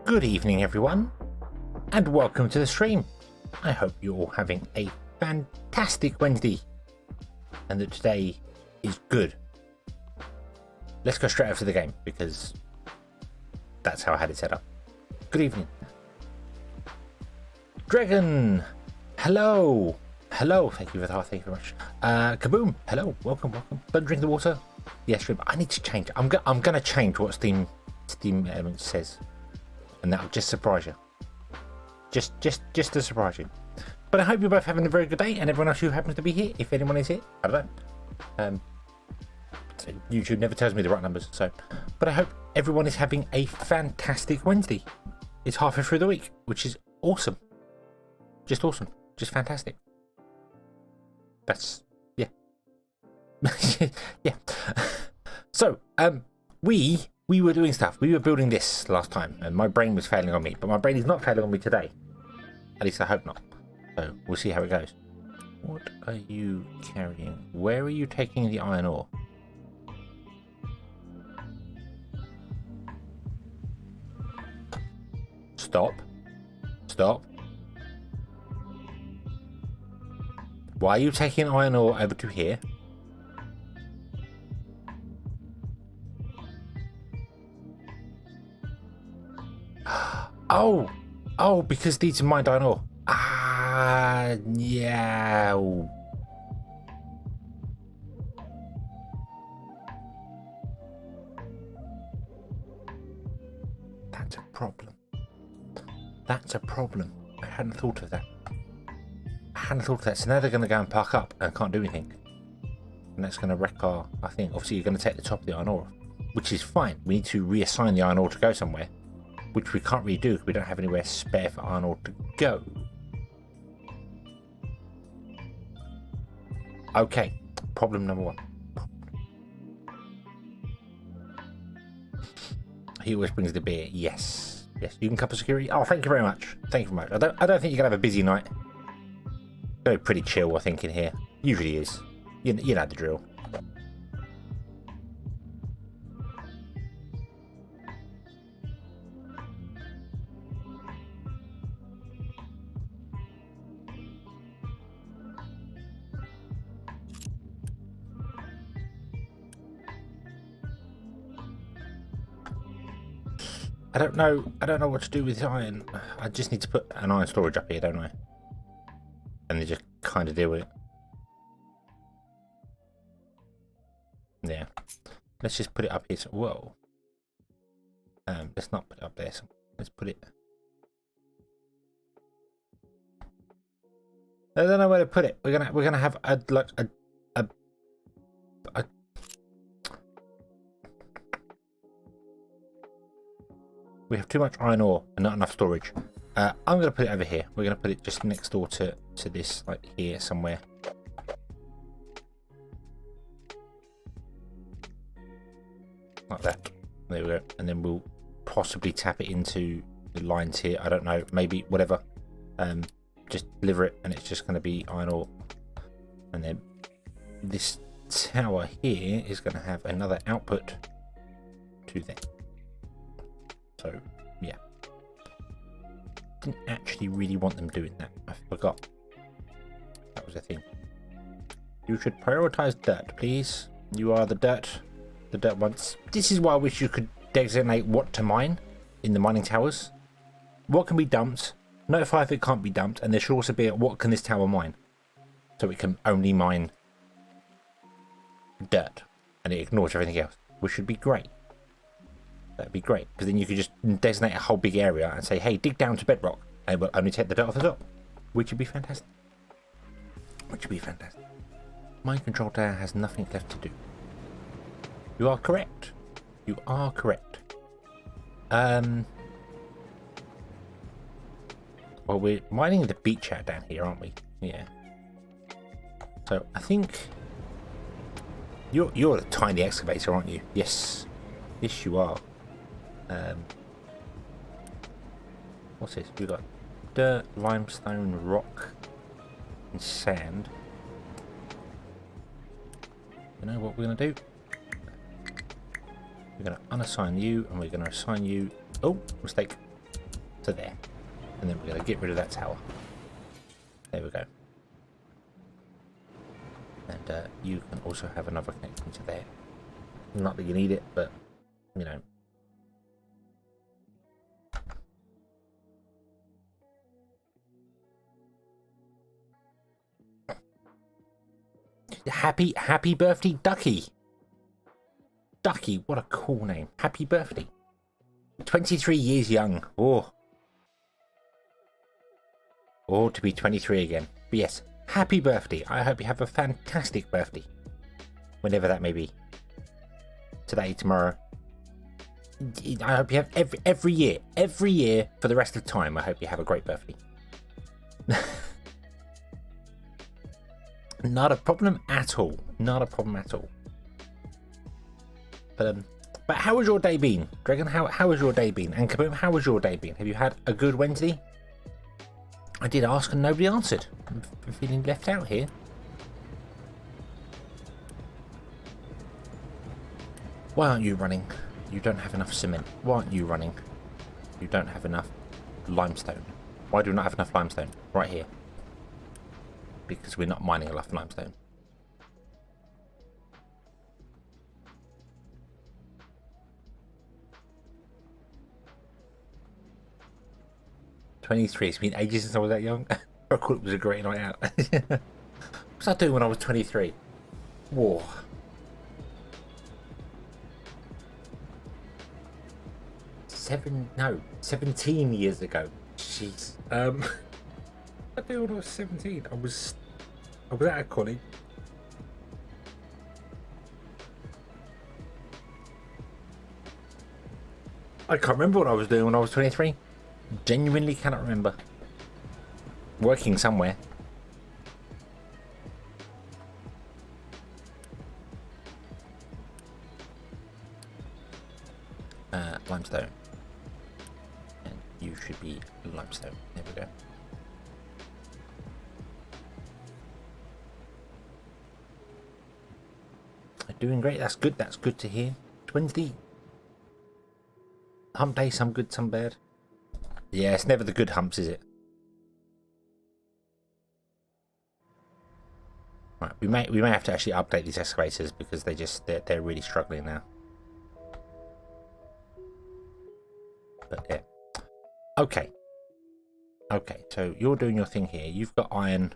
Good evening everyone, and welcome to the stream. I hope you're all having a fantastic Wednesday, and that today is good. Let's go straight over to the game, because that's how I had it set up. Good evening. Dragon! Hello! Hello, thank you for the heart, thank you very much. Kaboom! Hello, welcome. Don't drink the water. Yes, stream. I need to change. I'm gonna change what Steam Elements says. And that'll just surprise you. Just to surprise you. But I hope you're both having a very good day, and everyone else who happens to be here, if anyone is here, I don't know. YouTube never tells me the right numbers, so. But I hope everyone is having a fantastic Wednesday. It's halfway through the week, which is awesome. Just awesome. Just fantastic. That's, yeah. Yeah. So, we were doing stuff. We were building this last time, and my brain was failing on me, but my brain is not failing on me today. At least I hope not. So we'll see how it goes. What are you carrying? Where are you taking the iron ore? Stop. Stop. Why are you taking iron ore over to here? Oh, because these are mined iron ore. Yeah. That's a problem. That's a problem. I hadn't thought of that. So now they're going to go and park up and can't do anything. And that's going to wreck our thing. Obviously, you're going to take the top of the iron ore, which is fine. We need to reassign the iron ore to go somewhere, which we can't really do because we don't have anywhere spare for iron ore to go. Okay, problem number one. He always brings the beer. Yes, you can cover security. Oh, thank you very much. Thank you very much. I don't think you're gonna have a busy night. Very pretty chill, I think, in here. Usually is. You know the drill. I don't know what to do with iron. I just need to put an iron storage up here, don't I? And they just kind of deal with it. Yeah. Let's just put it up here. So, whoa. Let's not put it up there. So let's put it. I don't know where to put it. We're gonna have a we have too much iron ore and not enough storage. I'm going to put it over here. We're going to put it just next door to this, like here somewhere. Like that. There we go. And then we'll possibly tap it into the lines here. I don't know. Maybe whatever. Just deliver it and it's just going to be iron ore. And then this tower here is going to have another output to there. So, yeah. didn't actually really want them doing that. I forgot. That was a thing. You should prioritize dirt, please. You are the dirt ones. This is why I wish you could designate what to mine in the mining towers. What can be dumped, notify if it can't be dumped, and there should also be a what can this tower mine, so it can only mine dirt and it ignores everything else, which should be great. That'd be great, because then you could just designate a whole big area and say, hey, dig down to bedrock, and it will only take the dirt off the top, which would be fantastic. Mine control tower has nothing left to do. You are correct. Well, we're mining the beach out down here, aren't we? Yeah. So I think you're a tiny excavator, aren't you? Yes, you are. What's this? We've got dirt, limestone, rock, and sand. You know what we're gonna do? We're gonna unassign you, and we're gonna assign you. Oh, mistake. To there. And then we're going to get rid of that tower. There we go. And you can also have another connection to there. Not that you need it, but, you know. Happy birthday, Ducky. Ducky, what a cool name. Happy birthday. 23 years young. Or to be 23 again. But yes, happy birthday. I hope you have a fantastic birthday. Whenever that may be. Today, tomorrow. I hope you have every year for the rest of time. I hope you have a great birthday. Not a problem at all. But how has your day been? Dragon, how has your day been? And Kaboom, how has your day been? Have you had a good Wednesday? I did ask and nobody answered. I'm feeling left out here. Why aren't you running? You don't have enough cement. Why aren't you running? You don't have enough limestone. Why do we not have enough limestone? Right here. Because we're not mining enough limestone. It's been ages since I was that young. I thought it was a great night out. What was I doing when I was 23? Whoa. seven, no, 17 years ago. Jeez. I think when I was 17, I was out of college. I can't remember what I was doing when I was 23. Genuinely cannot remember. Working somewhere. Limestone. And you should be limestone. There we go. Doing great. That's good. That's good to hear. It's Wednesday. Hump day. Some good, some bad. Yeah, it's never the good humps, is it? Right, we may have to actually update these excavators because they're really struggling now. But yeah. Okay. So you're doing your thing here. You've got iron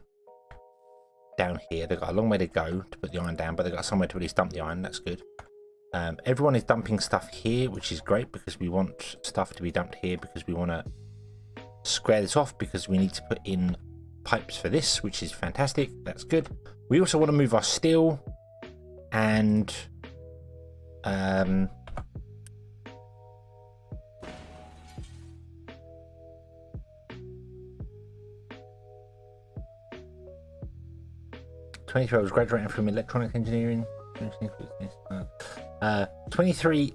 down here. They've got a long way to go to put the iron down, but they've got somewhere to really dump the iron. That's good. Everyone is dumping stuff here, which is great because we want stuff to be dumped here because we want to square this off because we need to put in pipes for this, which is fantastic. That's good. We also want to move our steel and 23, I was graduating from electronic engineering. 23,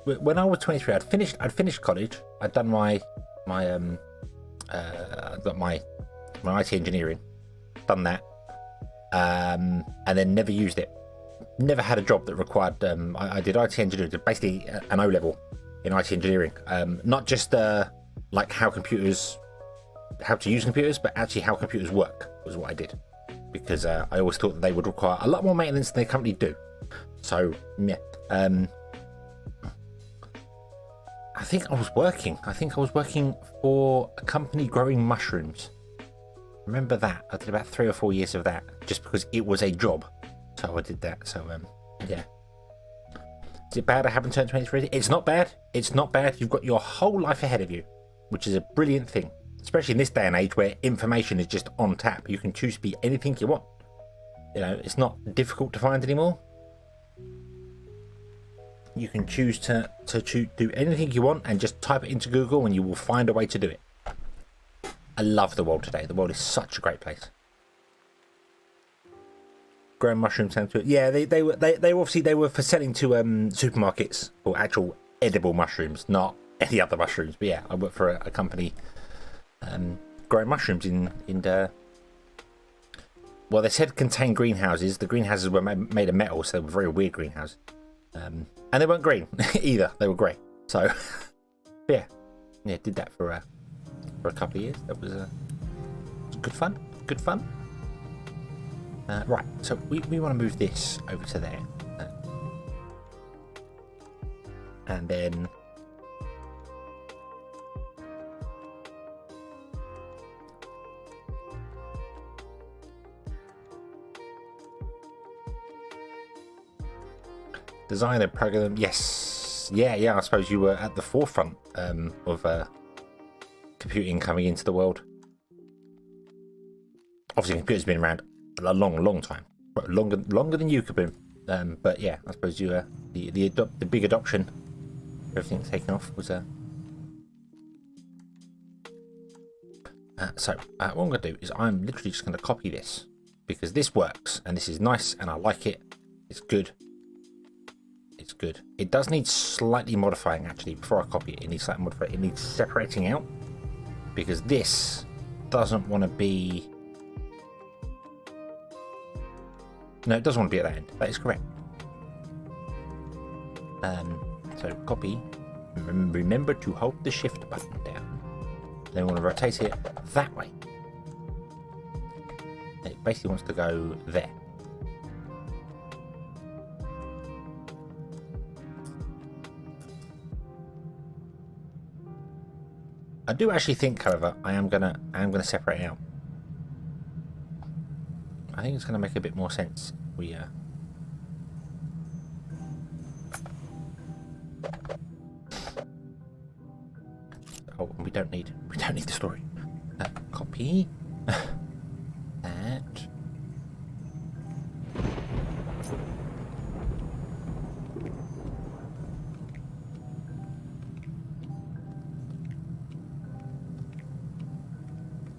when I was 23, I'd finished college. I'd done my IT engineering, done that, and then never used it. Never had a job that required. I did IT engineering, basically an O level in IT engineering. Not just like how computers how to use computers, but actually how computers work was what I did, because I always thought that they would require a lot more maintenance than they currently do. So yeah, I think I was working for a company growing mushrooms. Remember that? I did about 3 or 4 years of that just because it was a job. So I did that. So yeah. Is it bad I haven't turned 23? It's not bad. It's not bad. You've got your whole life ahead of you, which is a brilliant thing. Especially in this day and age where information is just on tap. You can choose to be anything you want. You know, it's not difficult to find anymore. You can choose to do anything you want and just type it into Google and you will find a way to do it. I love the world today. The world is such a great place. Growing mushrooms sound to it. Yeah, they were obviously they were for selling to supermarkets for actual edible mushrooms, not any other mushrooms. But yeah, I worked for a company growing mushrooms in well, they said contained greenhouses. The greenhouses were made of metal, so they were very weird greenhouses. And they weren't green either. They were grey. So yeah, did that for a couple of years. That was good fun. Good fun. Right, so we want to move this over to there, and then design and program. Yes, yeah. I suppose you were at the forefront of computing coming into the world. Obviously, computers have been around a long time, longer than you, Kaboom. But yeah, I suppose you the big adoption, everything taken off was so what I'm going to do is I'm literally just going to copy this because this works and this is nice and I like it. It's good. It's good. It does need slightly modifying actually. Before I copy it, it needs slightly modifying. It needs separating out because this doesn't want to be. No, it doesn't want to be at that end. That is correct. So copy. Remember to hold the shift button down. Then we want to rotate it that way. It basically wants to go there. I do actually think, however, I am gonna separate it out. I think it's gonna make a bit more sense. We don't need the story. Copy that.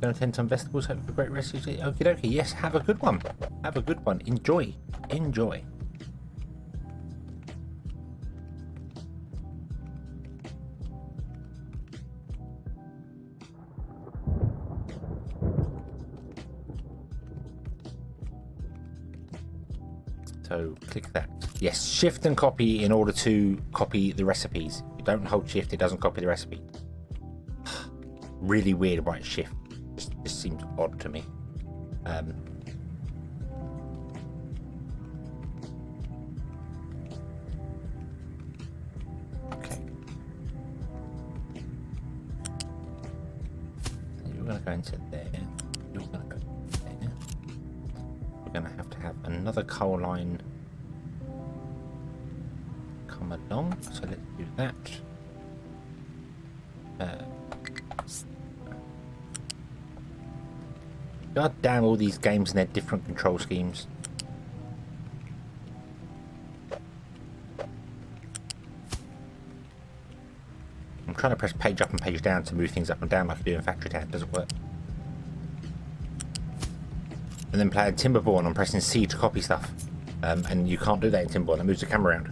Going to tend some vegetables. Hope for a great rest of your day. Okie dokie. Yes, have a good one. Have a good one. Enjoy. So click that. Yes, shift and copy in order to copy the recipes. If you don't hold shift, it doesn't copy the recipe. Really weird why it's shift. Just seems odd to me. Okay. You're going to go into there. You're going to go there. We're going to have another coal line come along. So let's do that. God damn all these games and their different control schemes. I'm trying to press page up and page down to move things up and down like I do in Factory Town. It doesn't work. And then playing Timberborn, I'm pressing C to copy stuff. And you can't do that in Timberborn. It moves the camera around.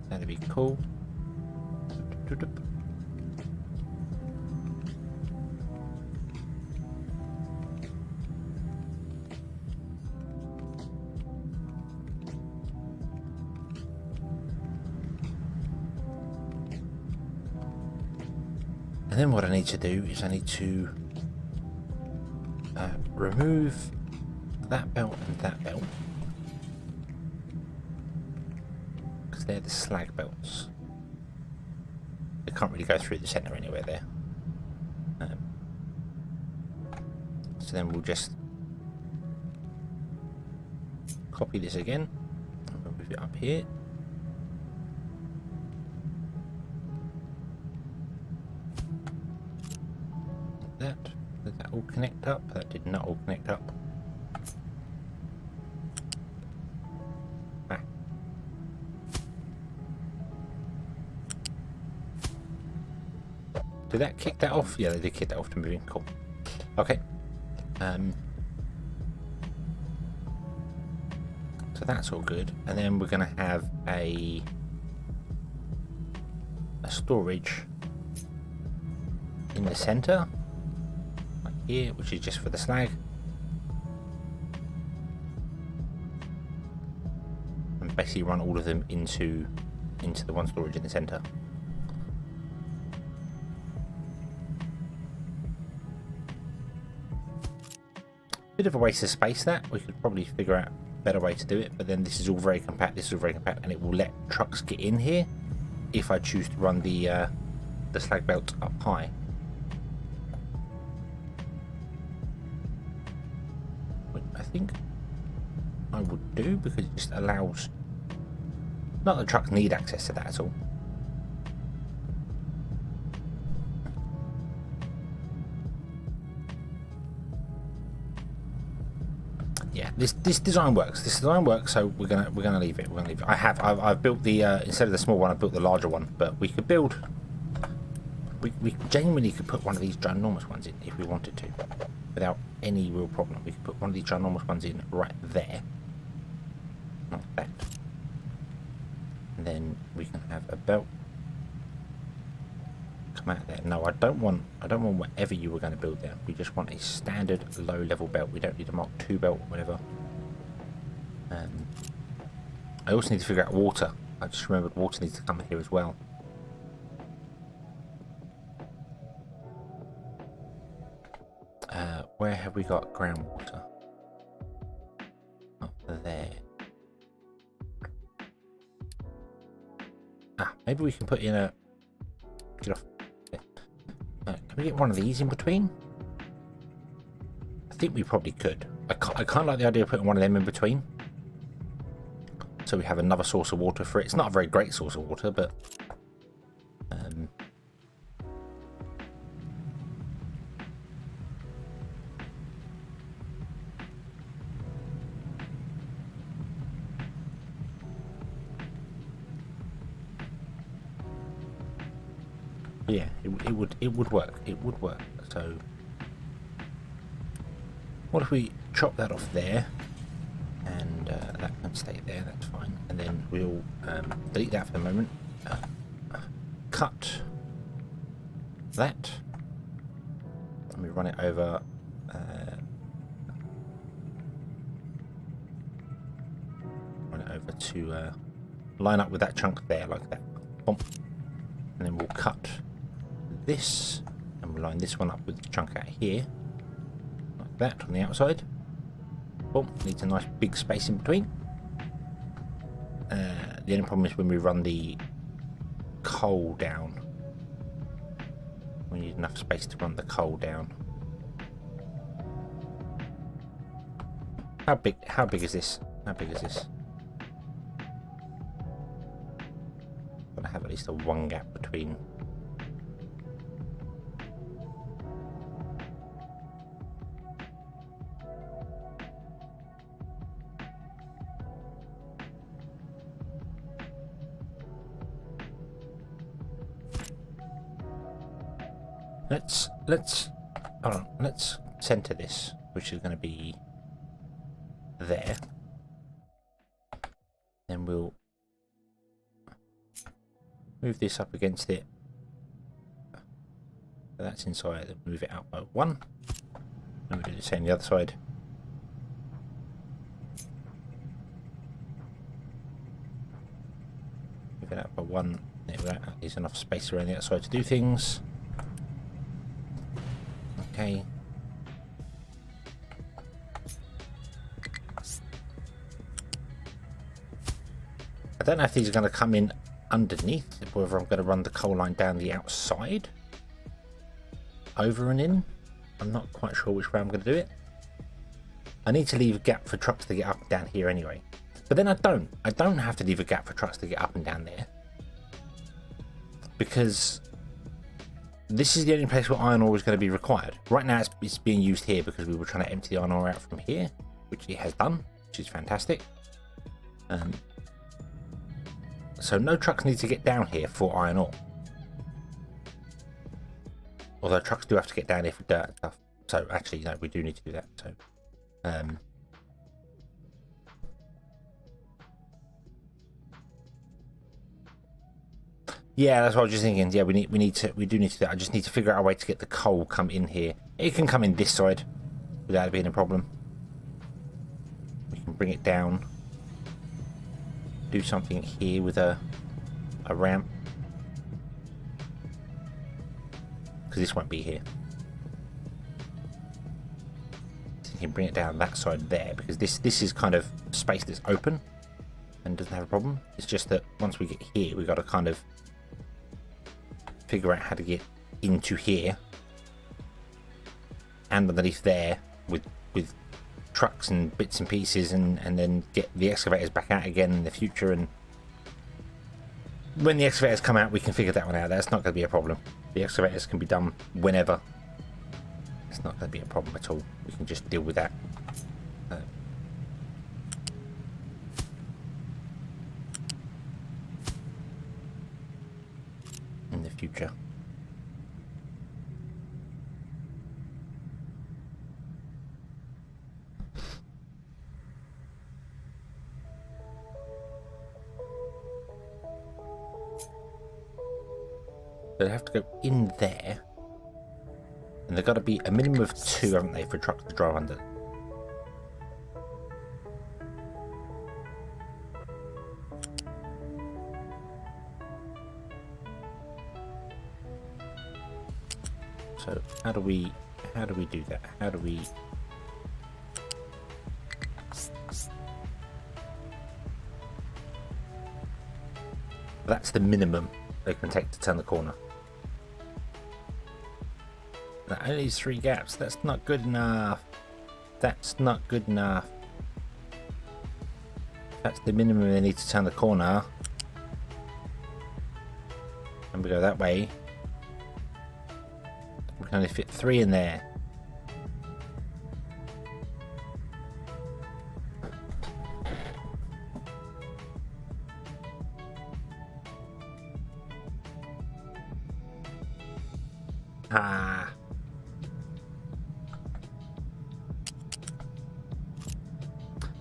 That'd be cool. And then what I need to do is I need to remove that belt and that belt, because they're the slag belts. They can't really go through the centre anywhere there. So then we'll just copy this again and we'll move it up here. That did that all connect up? That did not all connect up. Ah. Did that kick that off? Yeah, they did kick that off to moving. Cool. Okay. So that's all good, and then we're going to have a storage in the center, like here, which is just for the slag, and basically run all of them into the one storage in the center. Bit of a waste of space that. We could probably figure out a better way to do it, but then this is all very compact, this is all very compact, and it will let trucks get in here if I choose to run the slag belt up high. Which I think I would do, because it just allows, not that trucks need access to that at all. Yeah, this design works. This design works, so we're gonna leave it. We're gonna leave it. I've built the instead of the small one, I built the larger one. But we could build. We genuinely could put one of these ginormous ones in if we wanted to, without any real problem. We could put one of these ginormous ones in right there, like that, and then we can have a belt come out there. No, I don't want whatever you were going to build there. We just want a standard low level belt. We don't need a Mark II belt or whatever. I also need to figure out water. I just remembered water needs to come here as well. Where have we got groundwater? Up there. Ah, maybe we can put in a... Get off. Can we get one of these in between? I think we probably could. I can't like the idea of putting one of them in between. So we have another source of water for it. It's not a very great source of water, but... yeah, it would work. It would work. So what if we chop that off there, and that can stay there. That's fine. And then we'll delete that for the moment. Cut that, and we run it over. Run it over to line up with that chunk there, like that. Boom. And then we'll cut this, and we'll line this one up with the chunk out here, like that on the outside. Boom, needs a nice big space in between. The only problem is when we run the coal down, we need enough space to run the coal down. How big is this? How big is this? Gotta have at least a one gap between. Let's center this, which is going to be there. Then we'll move this up against it. So that's inside. Then move it out by one. And we'll do the same on the other side. Move it out by one. There we go. There's enough space around the outside to do things. Okay. I don't know if these are going to come in underneath, whether I'm going to run the coal line down the outside, over and in. I'm not quite sure which way I'm going to do it. I need to leave a gap for trucks to get up and down here anyway. But then I don't have to leave a gap for trucks to get up and down there. Because this is the only place where iron ore is going to be required. Right now it's being used here because we were trying to empty the iron ore out from here, which it has done, which is fantastic. So no trucks need to get down here for iron ore. Although trucks do have to get down here for dirt and stuff. So actually, no, we do need to do that. So, yeah, that's what I was just thinking. Yeah, we do need to do that. I just need to figure out a way to get the coal come in here. It can come in this side without it being a problem. We can bring it down. Do something here with a ramp. Because this won't be here. So you can bring it down that side there, because this is kind of space that's open and doesn't have a problem. It's just that once we get here, we've got to kind of figure out how to get into here and underneath there with trucks and bits and pieces, and then get the excavators back out again in the future. And when the excavators come out, we can figure that one out. That's not going to be a problem. The excavators can be done whenever. It's not going to be a problem at all. We can just deal with that. In the future. They have to go in there, and they've got to be a minimum of 2, haven't they, for trucks to drive under. So how do we do that? How do we? That's the minimum they can take to turn the corner. That only needs 3 gaps. That's not good enough. That's not good enough. That's the minimum they need to turn the corner. And we go that way. We can only fit 3 in there. Ah.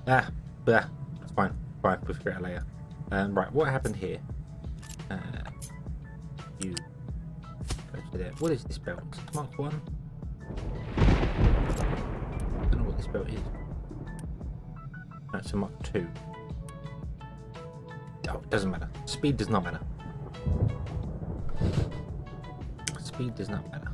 That's fine. Fine, we'll figure it out later. Right, what happened here? You go to there. What is this belt? Mark 1? I don't know what this belt is. That's a Mark 2. Oh, it doesn't matter. Speed does not matter. Speed does not matter.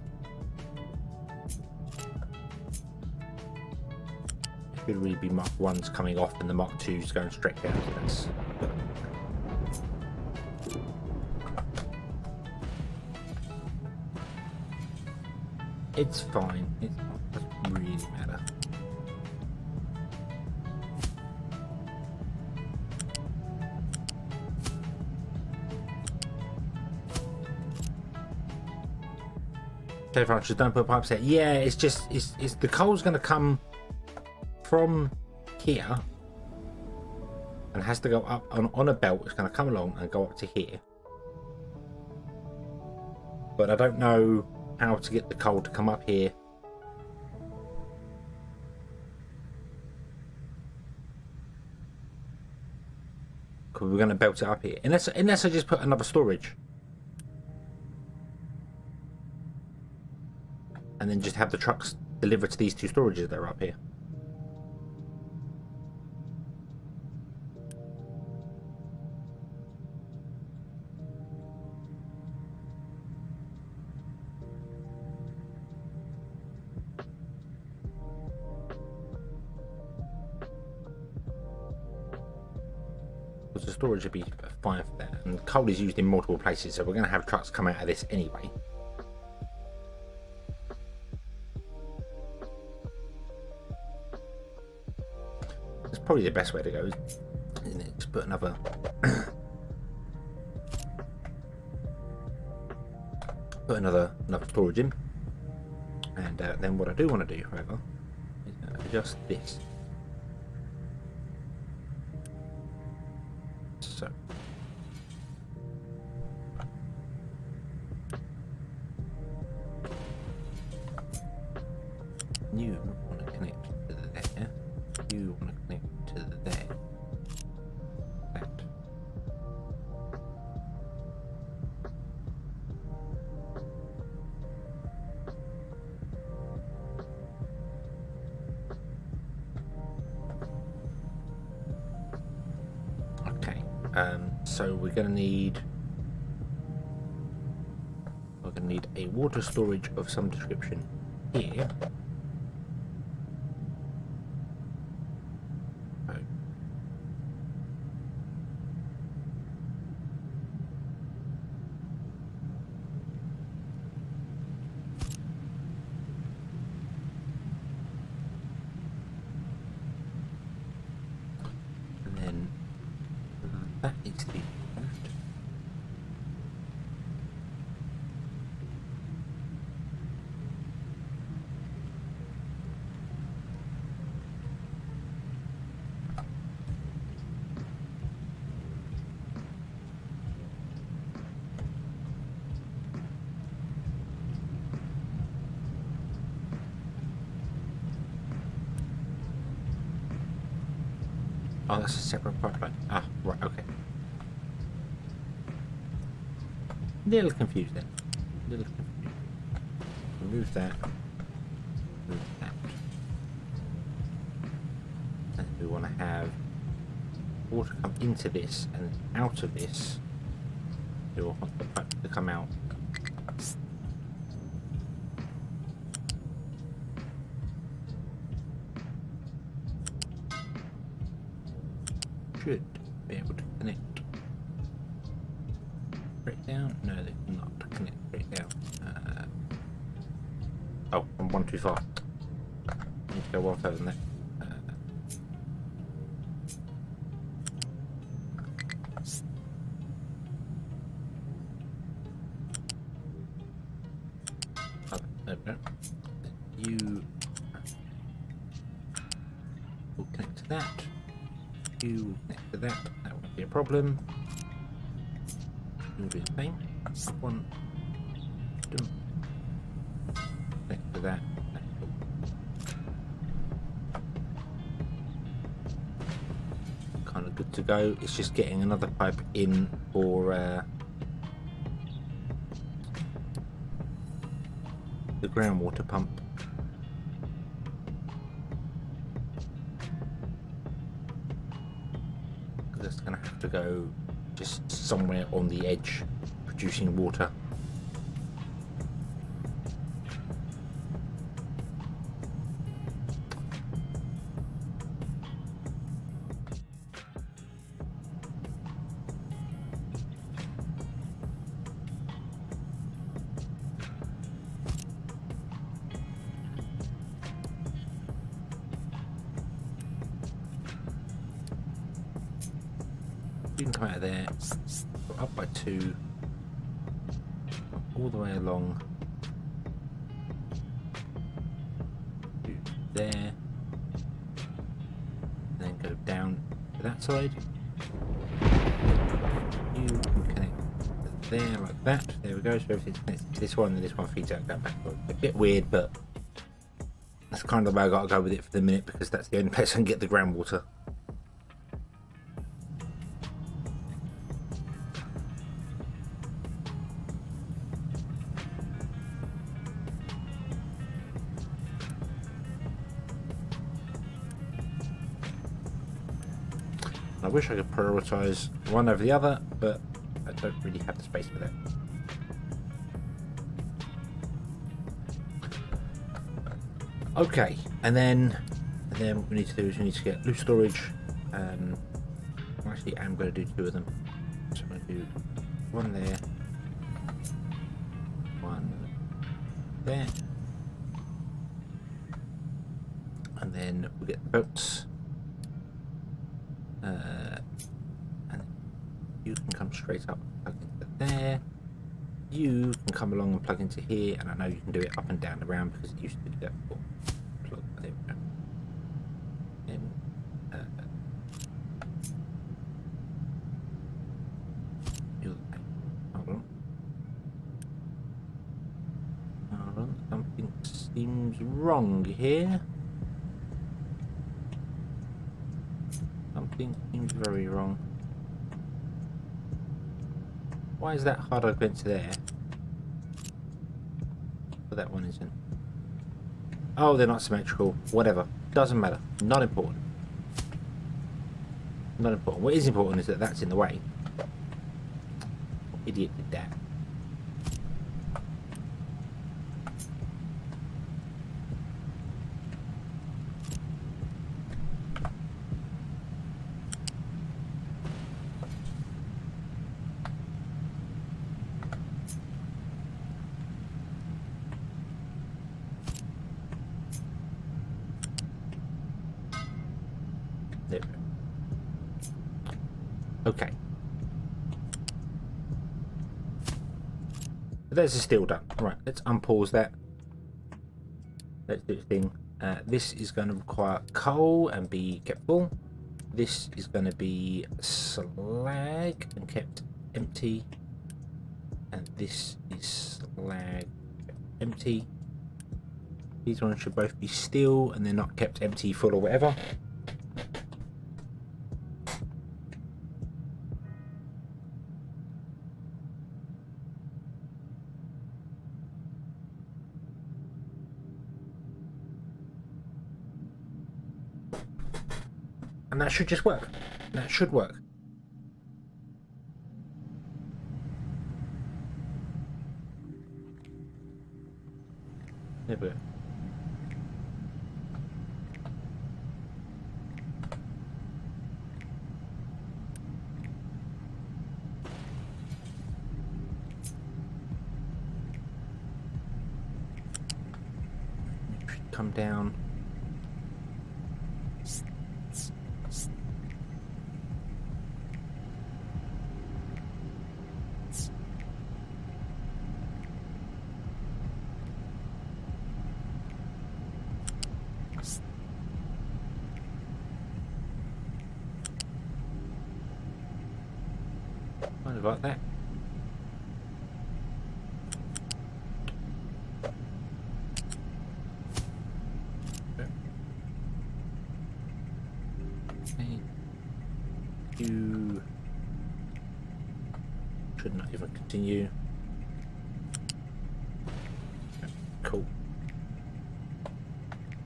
It should really be Mark 1s coming off and the Mark 2s going straight down. So that's... It's fine. It doesn't really matter. Okay, fine, just don't put pipes there. Yeah, it's just it's the coal's going to come from here and has to go up on a belt. It's going to come along and go up to here. But I don't know how to get the coal to come up here. Because we're going to belt it up here. Unless I just put another storage. And then just have the trucks deliver to these 2 storages that are up here. water storage would be fine for that. And coal is used in multiple places, so we're going to have trucks come out of this anyway. It's probably the best way to go, isn't it? Just put another another storage in. And then what I do want to do, however, is adjust this. So you want to connect to there. You want to connect to there. That. Okay. So we're going to need a water storage of some description here. That needs to be moved. Oh, that's a separate pipeline. Ah, right, okay. Little confused then. Little confused. Remove that. Remove that. And we want to have water come into this and out of this. We want the pipe to come out. Should be able to connect straight down. No, they cannot connect straight down. Oh, I'm one too far. I need to go one further than that. There we go. You will connect to that. You will connect to that. That won't be a problem. You'll do the same. One. Connect to that. Kind of good to go. It's just getting another pipe in for the groundwater pump. That's going to have to go just somewhere on the edge producing water. You can come out of there, go up by 2, all the way along to there, and then go down to that side. You can connect there like that. There we go. So everything's connected to this one, and this one feeds out that back. A bit weird, but that's kind of the way I got to go with it for the minute because that's the only place I can get the groundwater. I wish I could prioritise one over the other, but I don't really have the space for that. Okay, and then what we need to do is we need to get loose storage. Right Actually, I'm going to do 2 of them. So I'm going to do 1 there, 1 there, and then we get the boats. And you can come straight up and plug into there. You can come along and plug into here, and I know you can do it up and down the round because it used to do that before. Plug, there we go. And, hold on. Hold on, something seems wrong here. Something seems very wrong. Why is that harder to go into there? But that one isn't. Oh, they're not symmetrical. Whatever. Doesn't matter. Not important. Not important. What is important is that that's in the way. Idiot did that. There we go. Okay. There's the steel done. Right, let's unpause that. Let's do the thing. This is going to require coal and be kept full. This is going to be slag and kept empty. And this is slag empty. These ones should both be steel and they're not kept empty, full, or whatever. And that should just work. That should work. There we go. Come down. Kind of like that. Okay. You should not even continue. Cool.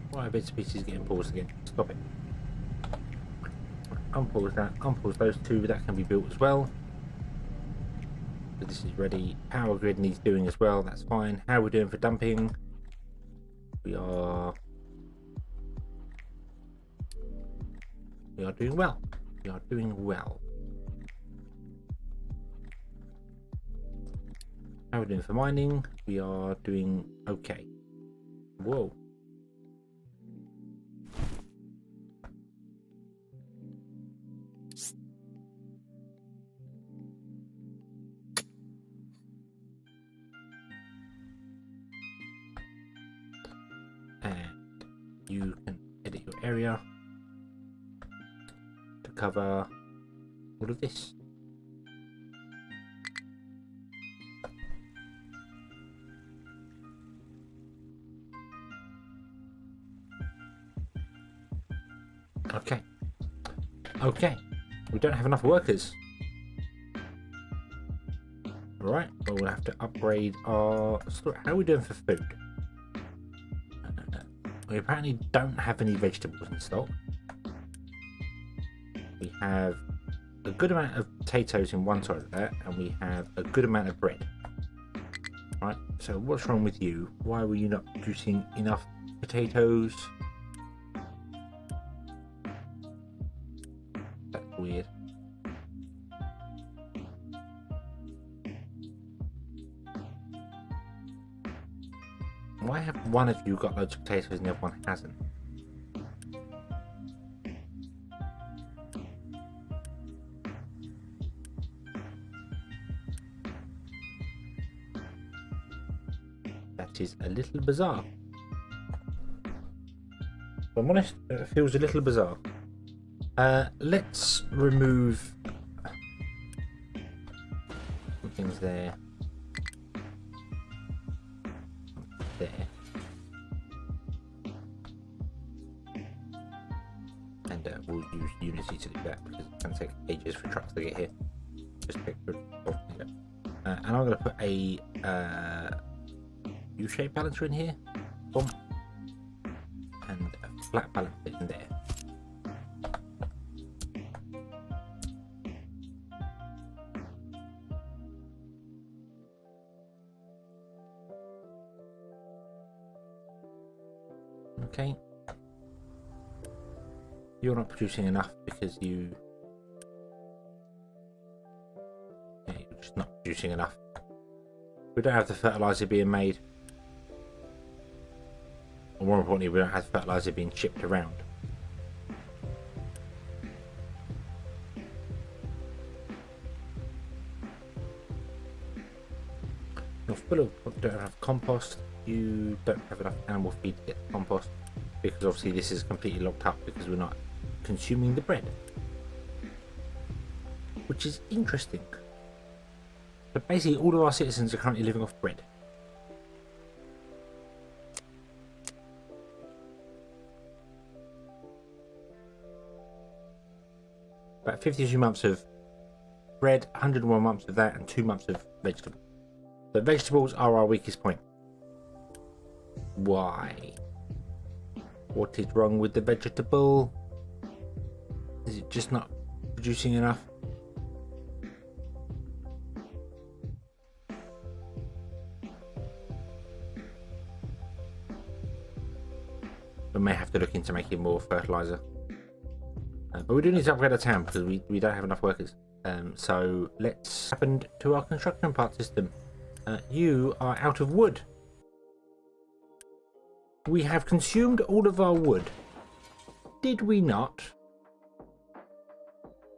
Why are bits and pieces getting paused again? Stop it. Unpause that. Unpause those 2. That can be built as well. So this is ready. Power grid needs doing as well. That's fine. How are we doing for dumping? We are doing well. We are doing well. How are we doing for mining? We are doing okay. Whoa. And you can edit your area to cover all of this. Okay. Okay. We don't have enough workers. Alright, well, we'll have to upgrade our store. How are we doing for food? We apparently don't have any vegetables in stock. We have a good amount of potatoes in one side of that, and we have a good amount of bread. Right, so what's wrong with you? Why were you not producing enough potatoes? That's weird. Why have one of you got loads of potatoes and the other one hasn't? That is a little bizarre. If I'm honest, it feels a little bizarre. Let's remove some things there. There. And we'll use Unity to do that because it's going to take ages for trucks to get here. Just pick and I'm going to put a U-shape balancer in here. Boom. And a flat balancer in there. Okay. You're not producing enough because you're just not producing enough. We don't have the fertilizer being made. Or more importantly, we don't have fertilizer being shipped around. You're full of, don't have compost. You don't have enough animal feed to get the compost because obviously this is completely locked up because we're not consuming the bread, which is interesting. But basically all of our citizens are currently living off bread. About 52 months of bread, 101 months of that, and 2 months of vegetables. So vegetables are our weakest point. Why? What is wrong with the vegetable? Is it just not producing enough? We may have to look into making more fertilizer. But we do need to upgrade our town because we don't have enough workers. So let's happen to our construction part system. You are out of wood. We have consumed all of our wood. Did we not?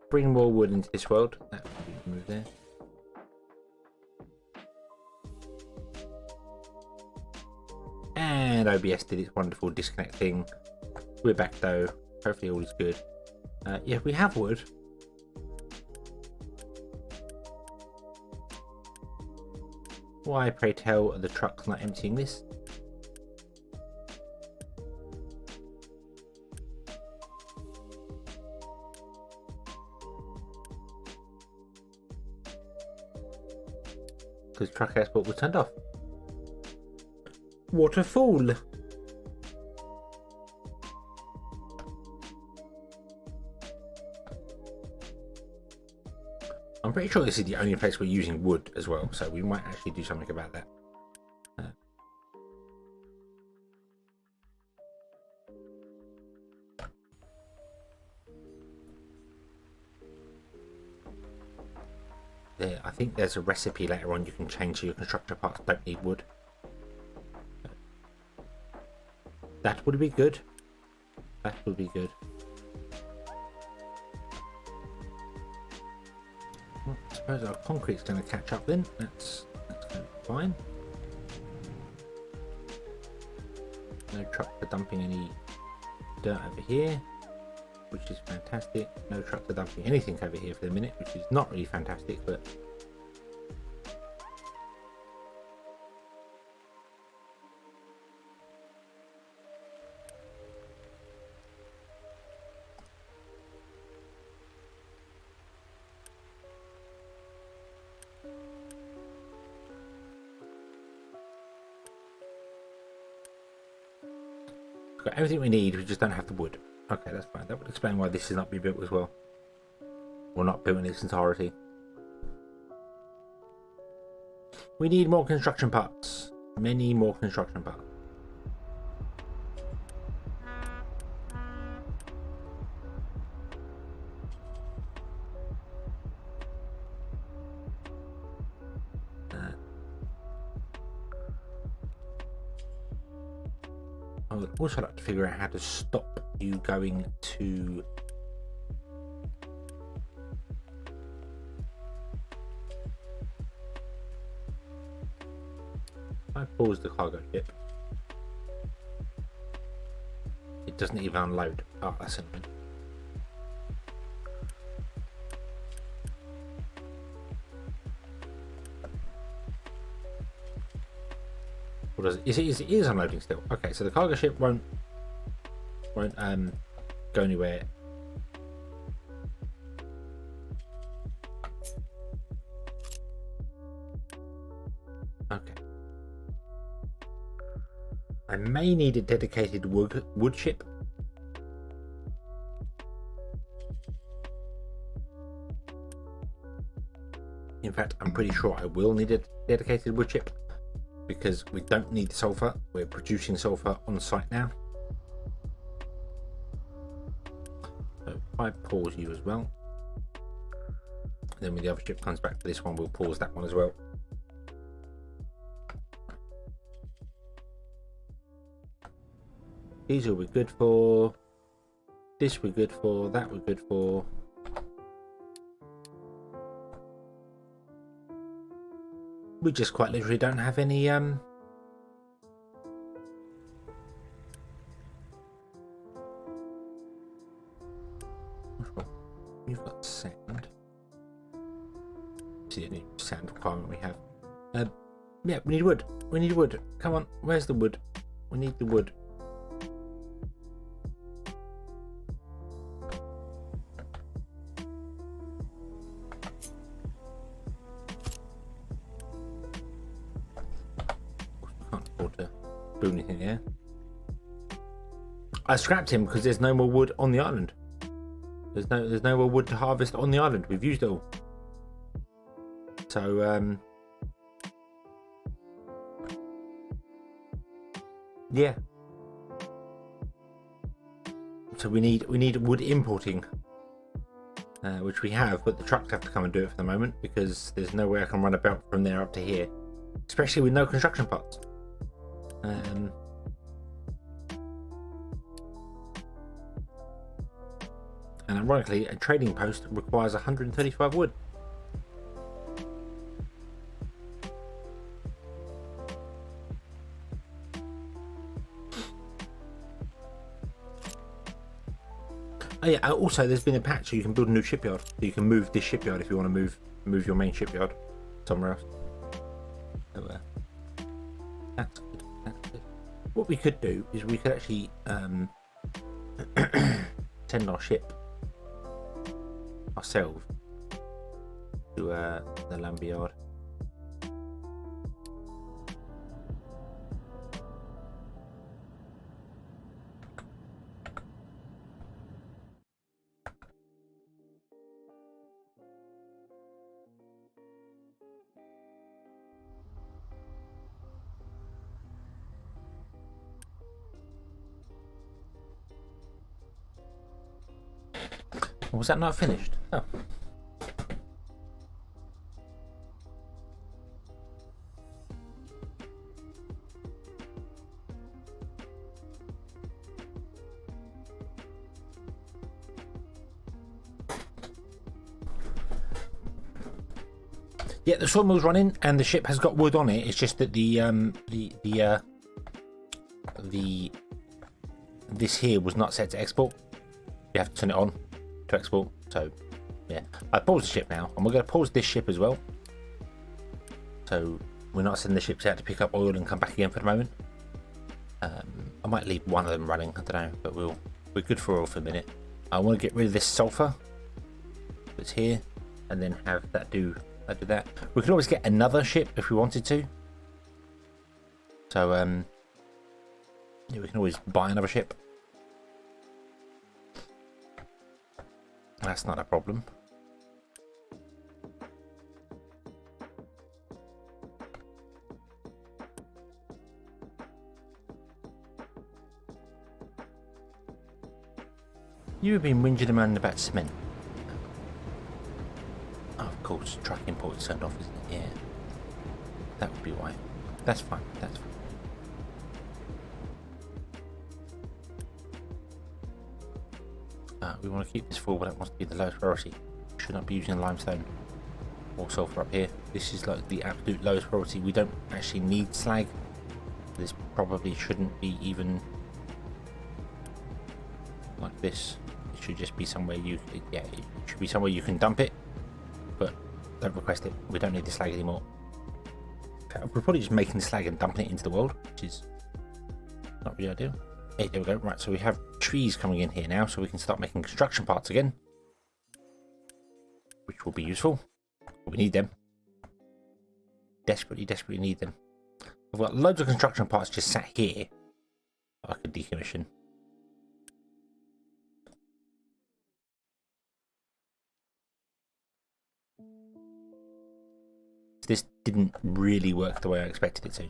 Bring more wood into this world. That will be moved there. And OBS did its wonderful disconnect thing. We're back though. Hopefully all is good. Yeah, we have wood. Why, pray tell, are the trucks not emptying this? Because truck export was turned off. What a fool! I'm pretty sure this is the only place we're using wood as well, so we might actually do something about that. There, I think there's a recipe later on you can change so your constructor parts don't need wood. That would be good. That would be good. Well, I suppose our concrete's going to catch up then. That's going to be fine. No truck for dumping any dirt over here, which is fantastic. No truck for dumping anything over here for the minute, which is not really fantastic, but got everything we need, we just don't have the wood. Okay, that's fine. That would explain why this is not being built as well. Or not built in its entirety. We need more construction parts. Many more construction parts. would also like to figure out how to stop you going to... I pause the cargo ship. It doesn't even unload. Oh, that's annoying. Or does it? It is unloading still. Okay, so the cargo ship won't go anywhere. Okay. I may need a dedicated wood ship. In fact, I'm pretty sure I will need a dedicated wood ship because we don't need sulfur. We're producing sulfur on site now. So if I pause you as well, then when the other ship comes back to this one, we'll pause that one as well. These are we good for. This we're good for. That we're good for. We just quite literally don't have any You've got sand. See any sand requirement we have. Yeah, we need wood. We need wood. Come on, where's the wood? We need the wood. Anything here. I scrapped him because there's no more wood on the island. There's no more wood to harvest on the island. We've used it all. So yeah. So we need wood importing, which we have, but the trucks have to come and do it for the moment because there's no way I can run a belt from there up to here, especially with no construction parts. And ironically, a trading post requires 135 wood. Oh yeah, also there's been a patch so you can build a new shipyard. So you can move this shipyard if you want to move your main shipyard somewhere else. So, that's good. That's good. What we could do is we could actually send our ship ourselves to the lumber yard. Was that not finished? Oh. Yeah, the sawmill's running and the ship has got wood on it. It's just that this here was not set to export. You have to turn it on to export. So yeah, I paused the ship now, and we're going to pause this ship as well. So we're not sending the ships out to pick up oil and come back again for the moment. I might leave one of them running. I don't know, but we're good for oil for a minute. I want to get rid of this sulfur that's here, and then have that do that. We could always get another ship if we wanted to. So yeah, we can always buy another ship. That's not a problem. You have been whinging around about cement. Oh, of course, truck import is turned off, isn't it? Yeah. That would be why. That's fine. That's fine. we want to keep this full, but that must be the lowest priority. Should not be using limestone or sulfur up here. This is like the absolute lowest priority. We don't actually need slag. This probably shouldn't be even like this. It should just be somewhere it should be somewhere you can dump it, but don't request it. We don't need the slag anymore. We're probably just making the slag and dumping it into the world, which is not really ideal. Hey, there we go. Right, so we have trees coming in here now, so we can start making construction parts again, which will be useful. We need them. Desperately, desperately need them. I've got loads of construction parts just sat here I could decommission. This didn't really work the way I expected it to.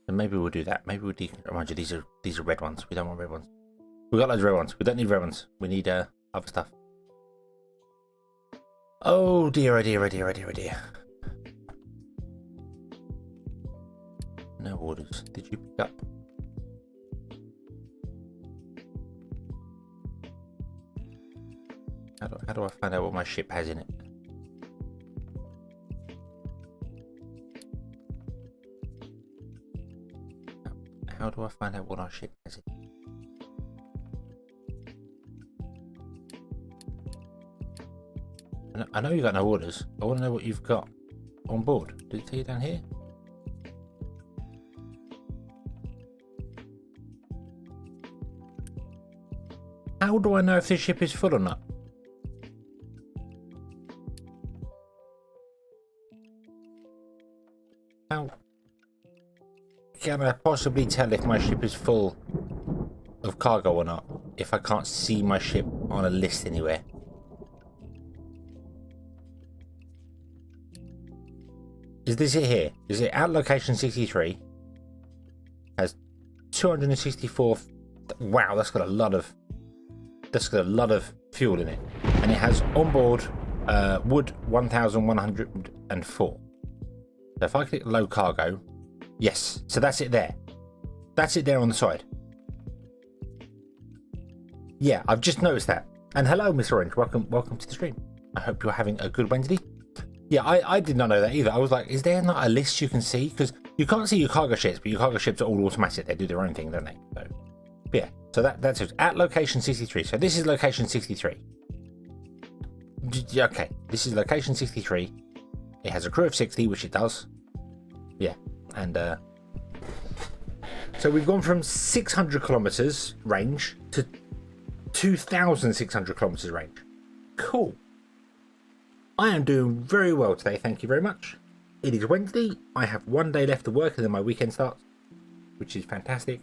So maybe we'll do that. Maybe we'll remind you, these are red ones. We don't want red ones. We've got loads of red ones. We don't need red ones. We need other stuff. Oh dear, oh dear, oh dear, oh dear, oh dear. No orders. Did you pick up? How do I find out what my ship has in it? How do I find out what our ship has in it? I know you've got no orders. I want to know what you've got on board. Did it tell you down here? How do I know if this ship is full or not? How can I possibly tell if my ship is full of cargo or not if I can't see my ship on a list anywhere? Is this it here? Is it at location 63? Has 264. Wow, that's got a lot of fuel in it, and it has onboard wood 1,104. So if I click low cargo, yes, so that's it there. That's it there on the side. Yeah, I've just noticed that. And hello, Mr. Orange. Welcome to the stream. I hope you're having a good Wednesday. Yeah, I did not know that either. I was like, is there not a list you can see? Because you can't see your cargo ships, but your cargo ships are all automatic. They do their own thing, don't they? So, yeah. So that's it. At location 63. So this is location 63. Okay, this is location 63. It has a crew of 60, which it does. Yeah, and so we've gone from 600 kilometers range to 2,600 kilometers range. Cool. I am doing very well today, thank you very much. It is Wednesday. I have one day left to work and then my weekend starts, which is fantastic.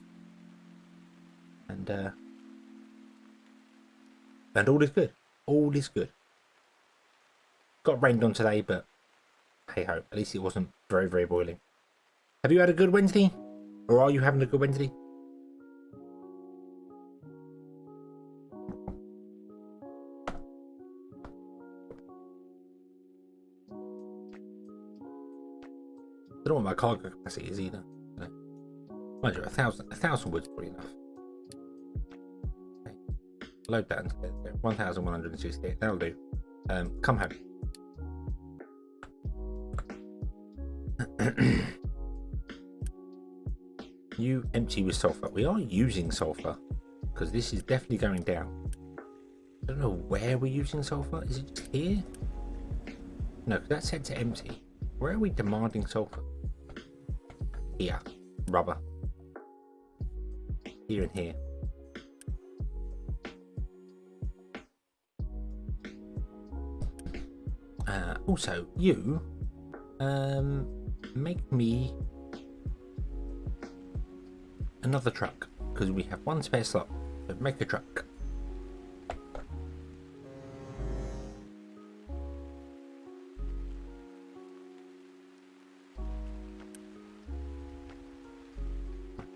And all is good. All is good. Got rained on today, but hey ho, at least it wasn't very, very boiling. Have you had a good Wednesday? Or are you having a good Wednesday? I don't know what my cargo capacity is either. Mind you, 1,000 wood's probably enough. Okay. Load that into there. 1,168. That'll do. Come home. You empty with sulfur. We are using sulfur because this is definitely going down. I don't know where we're using sulfur. Is it just here? No, because that's set to empty. Where are we demanding sulfur? Here. Rubber. Here and here. Also, you make me another truck because we have one spare slot. So make a truck.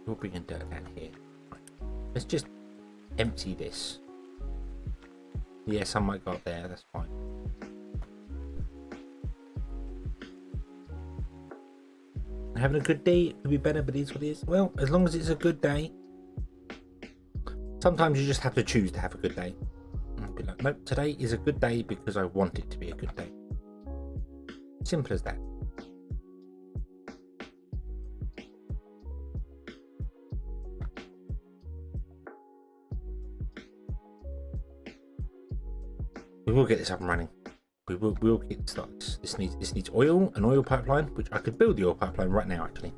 We'll bring in dirt down here. Right. Let's just empty this. Yeah, some might go up there. That's fine. Having a good day, it could be better, but it is what it is. Well, as long as it's a good day. Sometimes you just have to choose to have a good day. And be like, nope, today is a good day because I want it to be a good day. Simple as that. We will get this up and running. We'll get started. This needs oil, an oil pipeline, which I could build the oil pipeline right now actually.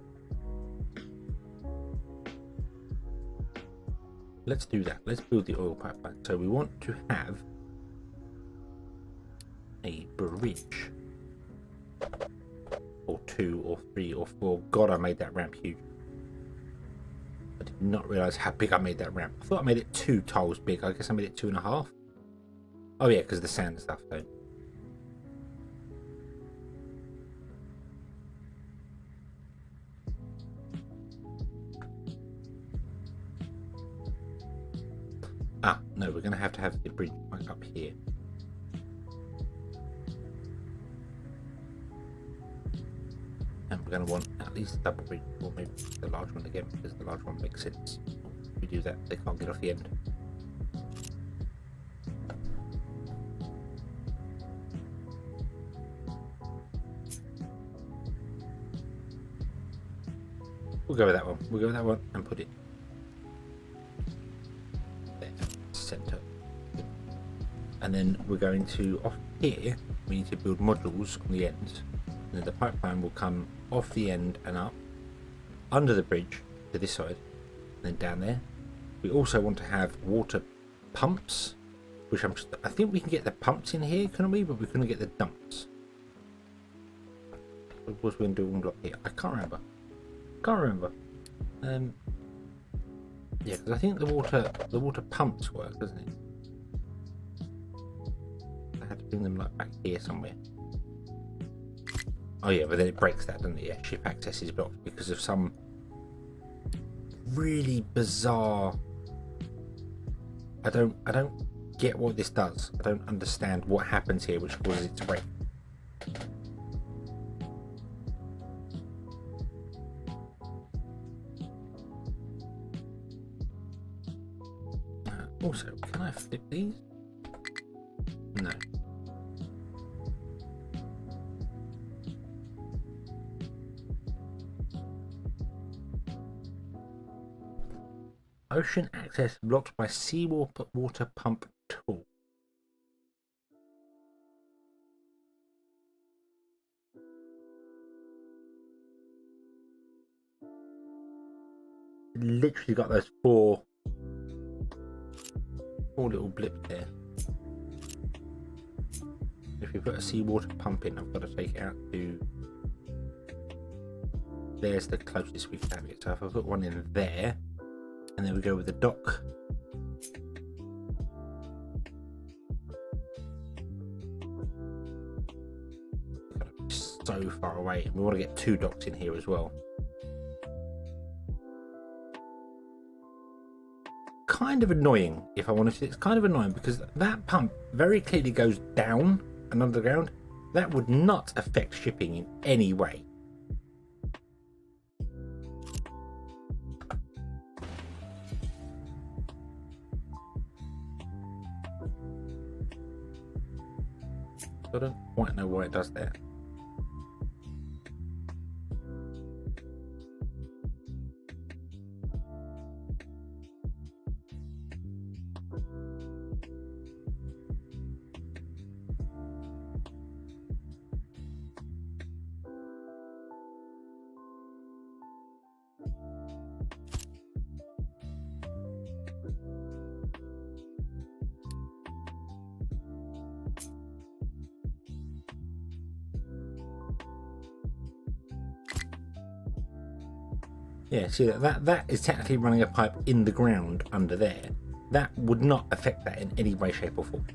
Let's do that. Let's build the oil pipeline. So we want to have a bridge. Or 2 or 3 or 4. God, I made that ramp huge. I did not realise how big I made that ramp. I thought I made it 2 tiles big. I guess I made it 2.5. Oh yeah, because the sand and stuff though. Ah, no, we're going to have the bridge right up here. And we're going to want at least a double bridge, or maybe the large one again, because the large one makes sense. If we do that, they can't get off the end. We'll go with that one. We'll go with that one and put it there, center. And then we're going to, off here, we need to build modules on the ends. And then the pipeline will come off the end and up, under the bridge to this side, and then down there. We also want to have water pumps, which I think we can get the pumps in here, couldn't we? But we couldn't get the dumps. What was we going to do one block here? I can't remember. Yeah, because I think the water pumps work, doesn't it? I had to bring them like back here somewhere. Oh yeah, but then it breaks that, doesn't it? Yeah, ship access is blocked because of some really bizarre. I don't get what this does. I don't understand what happens here which causes it to break. Also, can I flip these? No. Ocean access blocked by seawater pump tool. Literally got those four little blips there. If we put a seawater pump in, I've got to take it out to. There's the closest we can have it. So if I put one in there, and then we go with the dock. So far away, and we want to get 2 docks in here as well. Kind of annoying, if I want to. It's kind of annoying because that pump very clearly goes down and underground. That would not affect shipping in any way. I don't quite know why it does that. Yeah, see that is technically running a pipe in the ground under there. That would not affect that in any way, shape or form.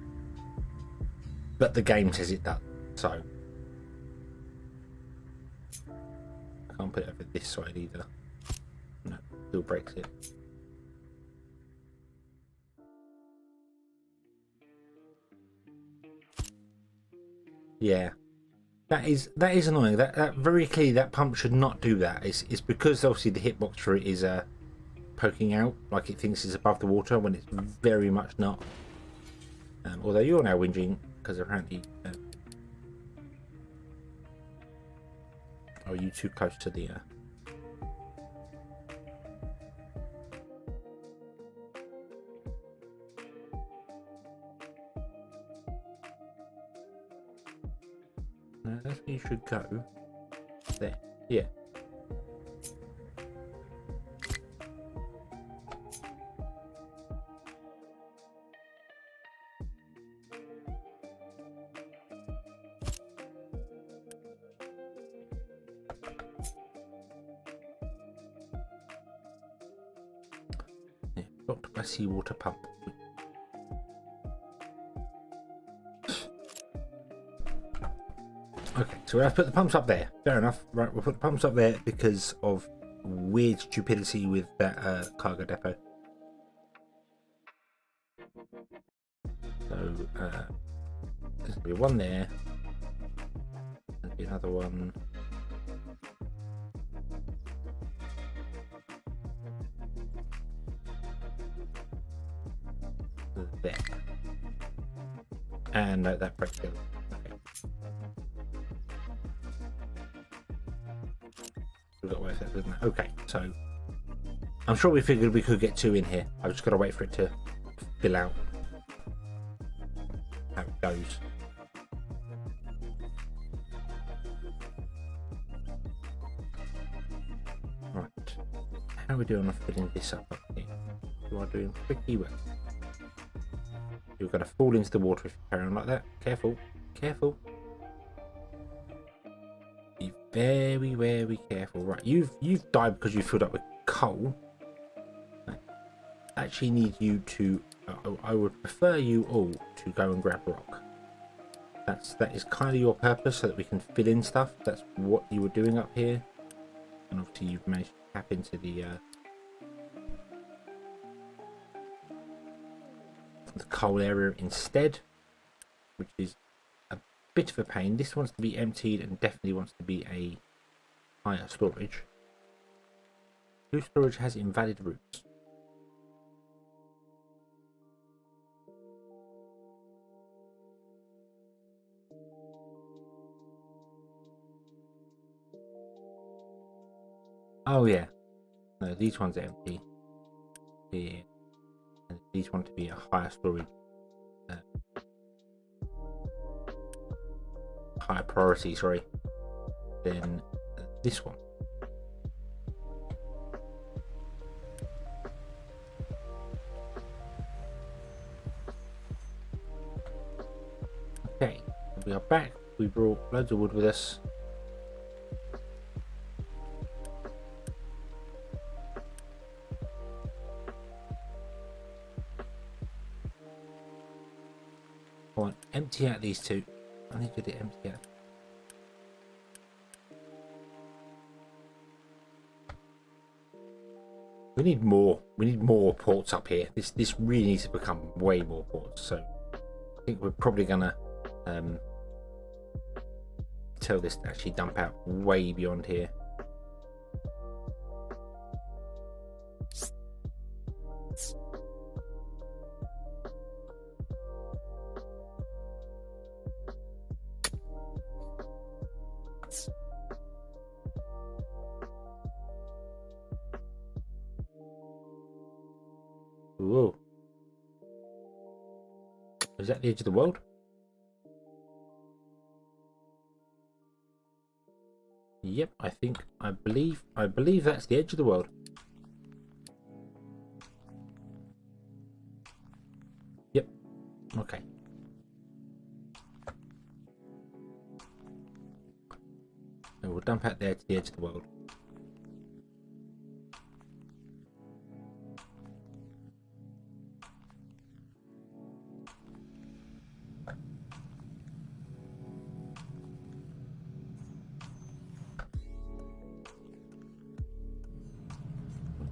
But the game says it does, so. I can't put it over this side either. No, still breaks it. Yeah. That is annoying. That very clearly that pump should not do that. It's because obviously the hitbox for it is poking out like it thinks it's above the water when it's very much not. Although you're now whinging because apparently are you too close to the no, that's where you should go. There. Yeah. Blocked by seawater pump. Okay, so we have to put the pumps up there. Fair enough. Right, we'll put the pumps up there because of weird stupidity with that cargo depot. So there's gonna be one there. There'll be another one. There. And that breaks it. Okay. We've got to wait for that, doesn't it? Okay, so I'm sure we figured we could get two in here. I've just got to wait for it to fill out how it goes. Right. How are we doing on filling this up here? You are doing pretty well. You're going to fall into the water if you carry on like that. Careful, careful. Be very, very careful. Right, you've died because you filled up with coal. I actually need you to. I would prefer you all to go and grab rock. That is kind of your purpose, so that we can fill in stuff. That's what you were doing up here, and obviously you've managed to tap into the coal area instead, which is a bit of a pain. This wants to be emptied and definitely wants to be a higher storage. Blue storage has invalid routes. Oh yeah, no, these ones are empty here. And these want to be a higher storage, higher priority, sorry, than this one. Okay, we are back. We brought loads of wood with us. Empty out these two. I need to empty out. We need more. We need more ports up here. This really needs to become way more ports. So I think we're probably gonna tell this to actually dump out way beyond here. Whoa. Is that the edge of the world? Yep, I believe that's the edge of the world. Yep. Okay. So we'll dump out there to the edge of the world.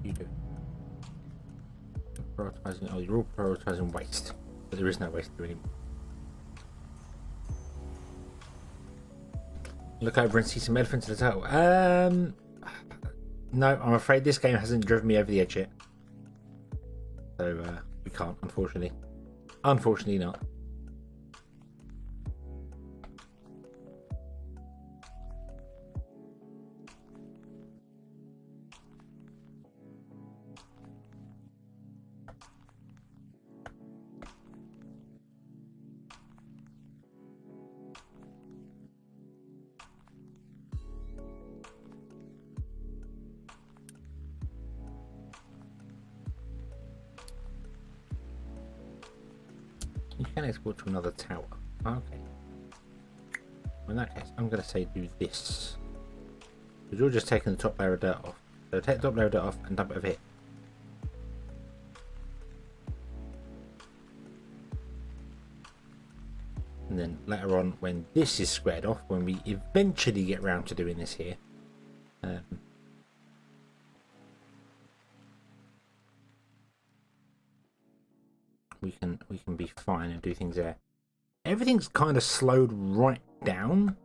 You do. Prioritizing. Oh, you're all prioritizing waste, but there is no waste here anymore. Look over and see some elephants in the tail. No, I'm afraid this game hasn't driven me over the edge yet. So we can't, unfortunately. Unfortunately not. You can export to another tower. Okay. In that case, I'm going to say do this. Because you're just taking the top layer of dirt off. So take the top layer of dirt off and dump it over here. And then later on, when this is squared off, when we eventually get round to doing this here, we can be fine and do things there. Everything's kind of slowed right down.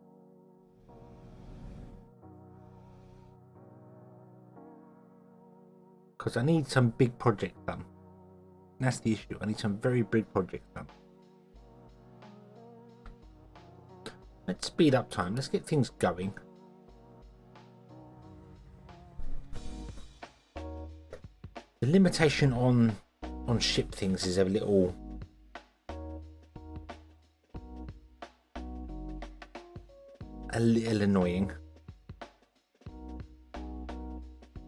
Because I need some big projects done. That's the issue. I need some very big projects done. Let's speed up time. Let's get things going. The limitation on ship things is a little annoying,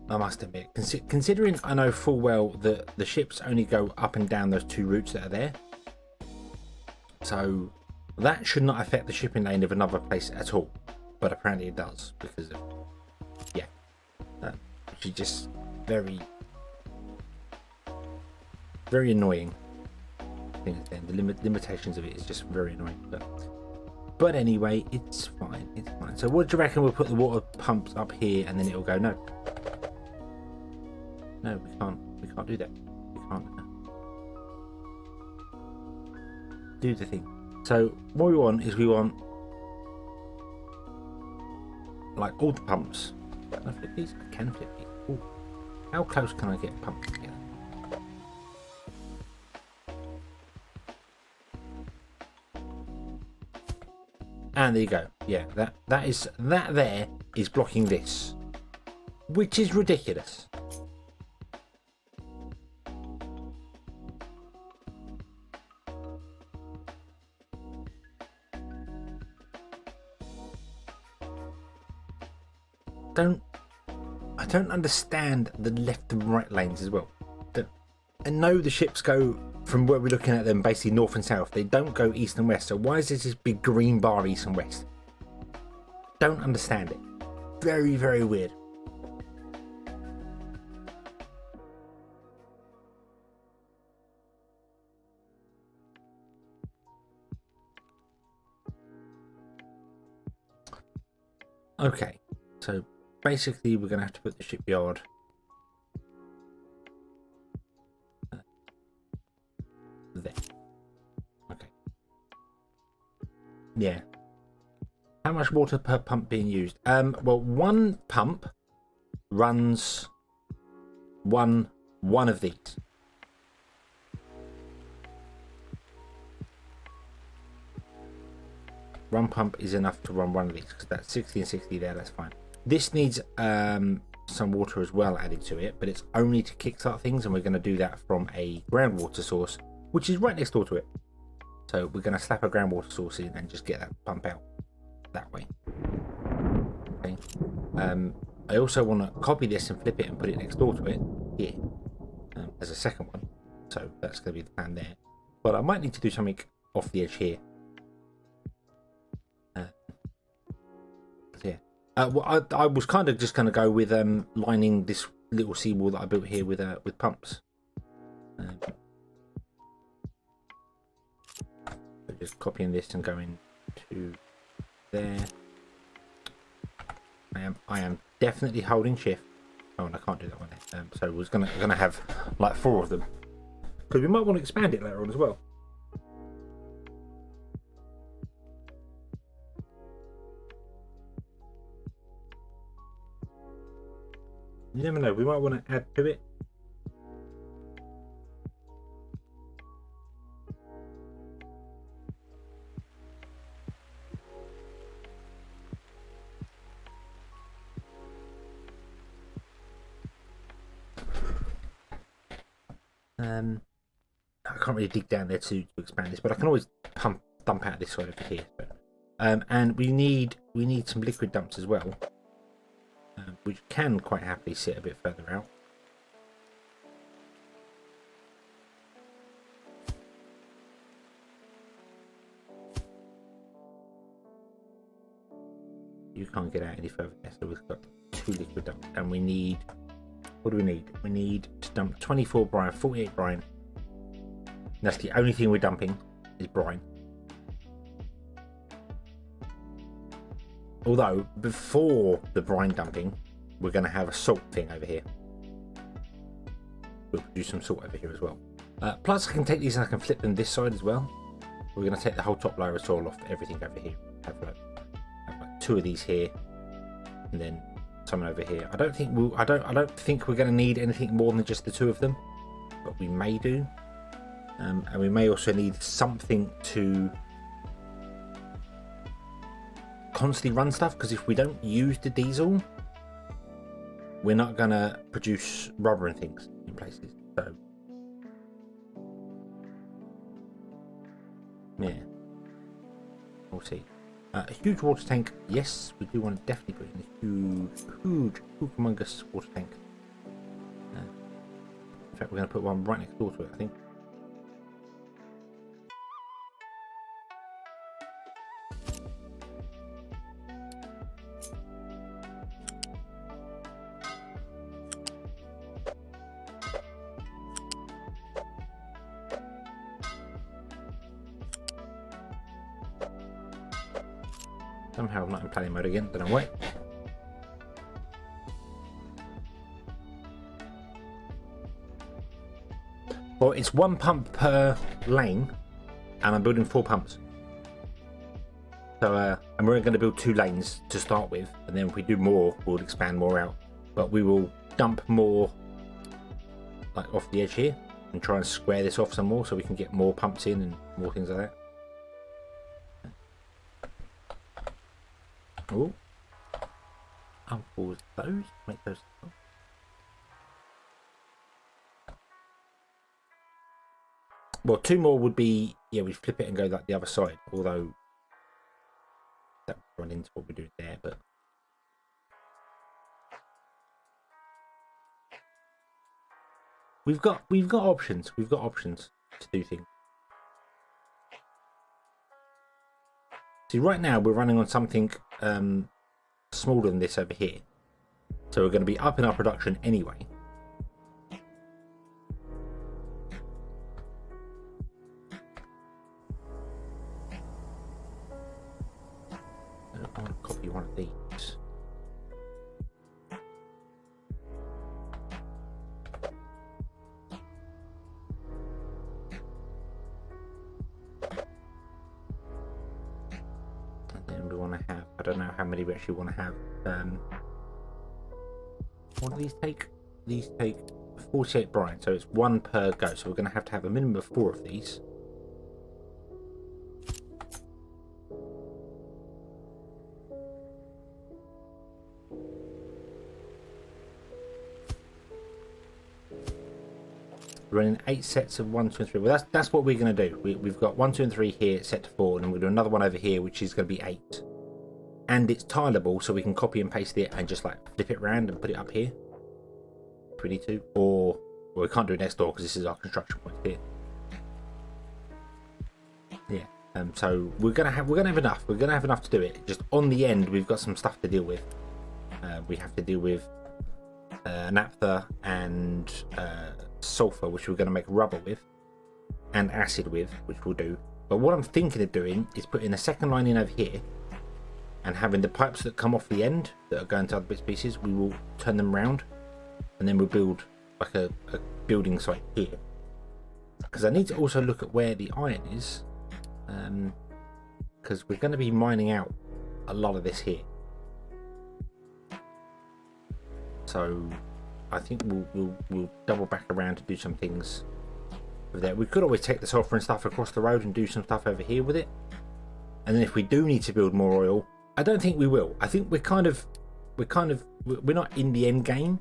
I must admit, considering I know full well that the ships only go up and down those two routes that are there, so that should not affect the shipping lane of another place at all, but apparently it does, because of, yeah, which is just very annoying. I think the limitations of it is just very annoying. But anyway, it's fine. It's fine. So what do you reckon? We'll put the water pumps up here, and then it'll go. No, we can't. We can't do that. We can't do the thing. So what we want is like all the pumps. Can I flip these? I can flip these. Ooh. How close can I get pumps together? And there you go. Yeah, that there is blocking this, which is ridiculous. I don't understand the left and right lanes as well. I know the ships go from where we're looking at them basically north and south. They don't go east and west. So why is this big green bar east and west? Don't understand it. Very, very weird. Okay, so basically we're going to have to put the shipyard there. Okay. Yeah. How much water per pump being used? Well, one pump runs one of these. One pump is enough to run one of these, because that's 60 and 60 there, that's fine. This needs some water as well added to it, but it's only to kickstart things, and we're going to do that from a groundwater source, which is right next door to it. So we're going to slap a groundwater source in and just get that pump out that way. Okay. I also want to copy this and flip it and put it next door to it here as a second one. So that's going to be the plan there. But I might need to do something off the edge here. Yeah. Well, I was kind of just going to go with lining this little seawall that I built here with pumps. So just copying this and going to there. I am definitely holding shift. Oh, and I can't do that one there. So we're gonna have like 4 of them, because we might want to expand it later on as well. You never know, we might want to add to it. I can't really dig down there to expand this, but I can always dump out this side over here. And we need some liquid dumps as well, which can quite happily sit a bit further out. You can't get out any further there, so we've got 2 liquid dumps, and we need, what do we need? We need to dump 24 brine, 48 brine. That's the only thing we're dumping is brine. Although, before the brine dumping, we're going to have a salt thing over here. We'll produce some salt over here as well. Plus, I can take these and I can flip them this side as well. We're going to take the whole top layer of soil off everything over here. Have like 2 of these here, and then some over here. I don't think we're going to need anything more than just the 2 of them, but we may do. And we may also need something to constantly run stuff, because if we don't use the diesel, we're not going to produce rubber and things in places. So yeah, we'll see. A huge water tank, yes, we do want to definitely put in a huge humongous water tank. In fact, we're going to put one right next door to it, I think. Somehow I'm not in planning mode again, don't know why. Well, it's 1 pump per lane, and I'm building 4 pumps. So, and we're going to build 2 lanes to start with, and then if we do more, we'll expand more out. But we will dump more, like off the edge here, and try and square this off some more, so we can get more pumps in and more things like that. Oh, I'll pause those, make those. Well, 2 more would be, yeah, we flip it and go like the other side, although that would run into what we're doing there, but we've got options. We've got options to do things. See, right now we're running on something smaller than this over here, so we're going to be up in our production anyway. I want to copy one of these. I don't know how many we actually want to have. What do these take? These take 48 brine, so it's 1 per go. So we're going to have a minimum of 4 of these. Running 8 sets of 1, 2, and 3. Well, that's what we're going to do. We've got 1, 2, and 3 here set to 4, and then we'll do another one over here, which is going to be 8. And it's tileable, so we can copy and paste it and just like flip it around and put it up here if we need to. Or well, we can't do it next door because this is our construction point here. Yeah. So we're gonna have enough. We're gonna have enough to do it. Just on the end, we've got some stuff to deal with. We have to deal with naphtha and sulfur, which we're going to make rubber with, and acid with, which we'll do. But what I'm thinking of doing is putting a second line in over here, and having the pipes that come off the end that are going to other bits and pieces, we will turn them round, and then we'll build like a building site here. Because I need to also look at where the iron is, because we're going to be mining out a lot of this here. So I think we'll double back around to do some things over there. We could always take the sulfur and stuff across the road and do some stuff over here with it. And then if we do need to build more oil, I don't think we will. I think we're not in the end game,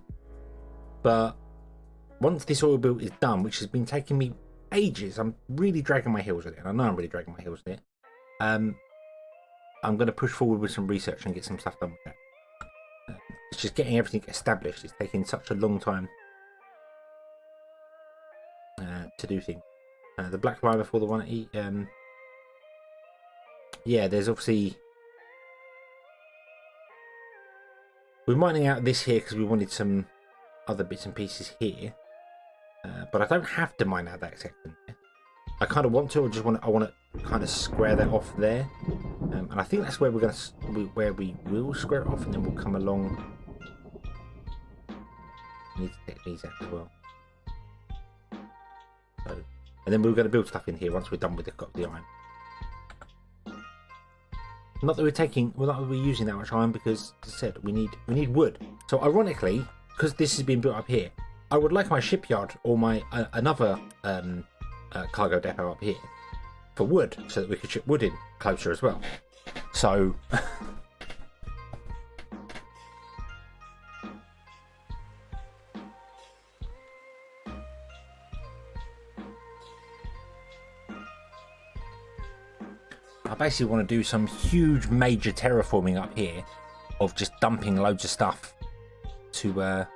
but once this oil build is done, which has been taking me ages, I'm really dragging my heels with it. And I know I'm really dragging my heels with it. I'm going to push forward with some research and get some stuff done with that. It's just getting everything established. It's taking such a long time to do things. The black lime before the 180. Yeah, there's obviously... We're mining out this here because we wanted some other bits and pieces here. But I don't have to mine out that section. I kind of want to. I want to kind of square that off there. And I think that's where where we will square it off, and then we'll come along. I need to take these out as well. So, and then we're going to build stuff in here once we're done with the iron. Not that we're using that much iron because, as I said, we need wood. So ironically, because this has been built up here, I would like my shipyard or my another cargo depot up here for wood, so that we could ship wood in closer as well. So I basically want to do some huge major terraforming up here of just dumping loads of stuff to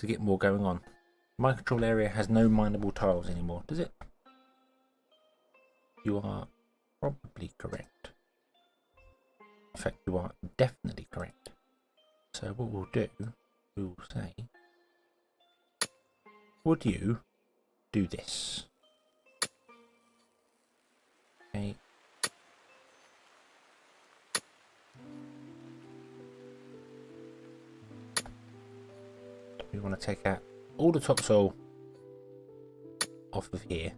get more going on. My control area has no mineable tiles anymore, does it? You are probably correct. In fact, you are definitely correct. So what we'll do, we'll say, would you do this? Okay. We want to take out all the topsoil off of here.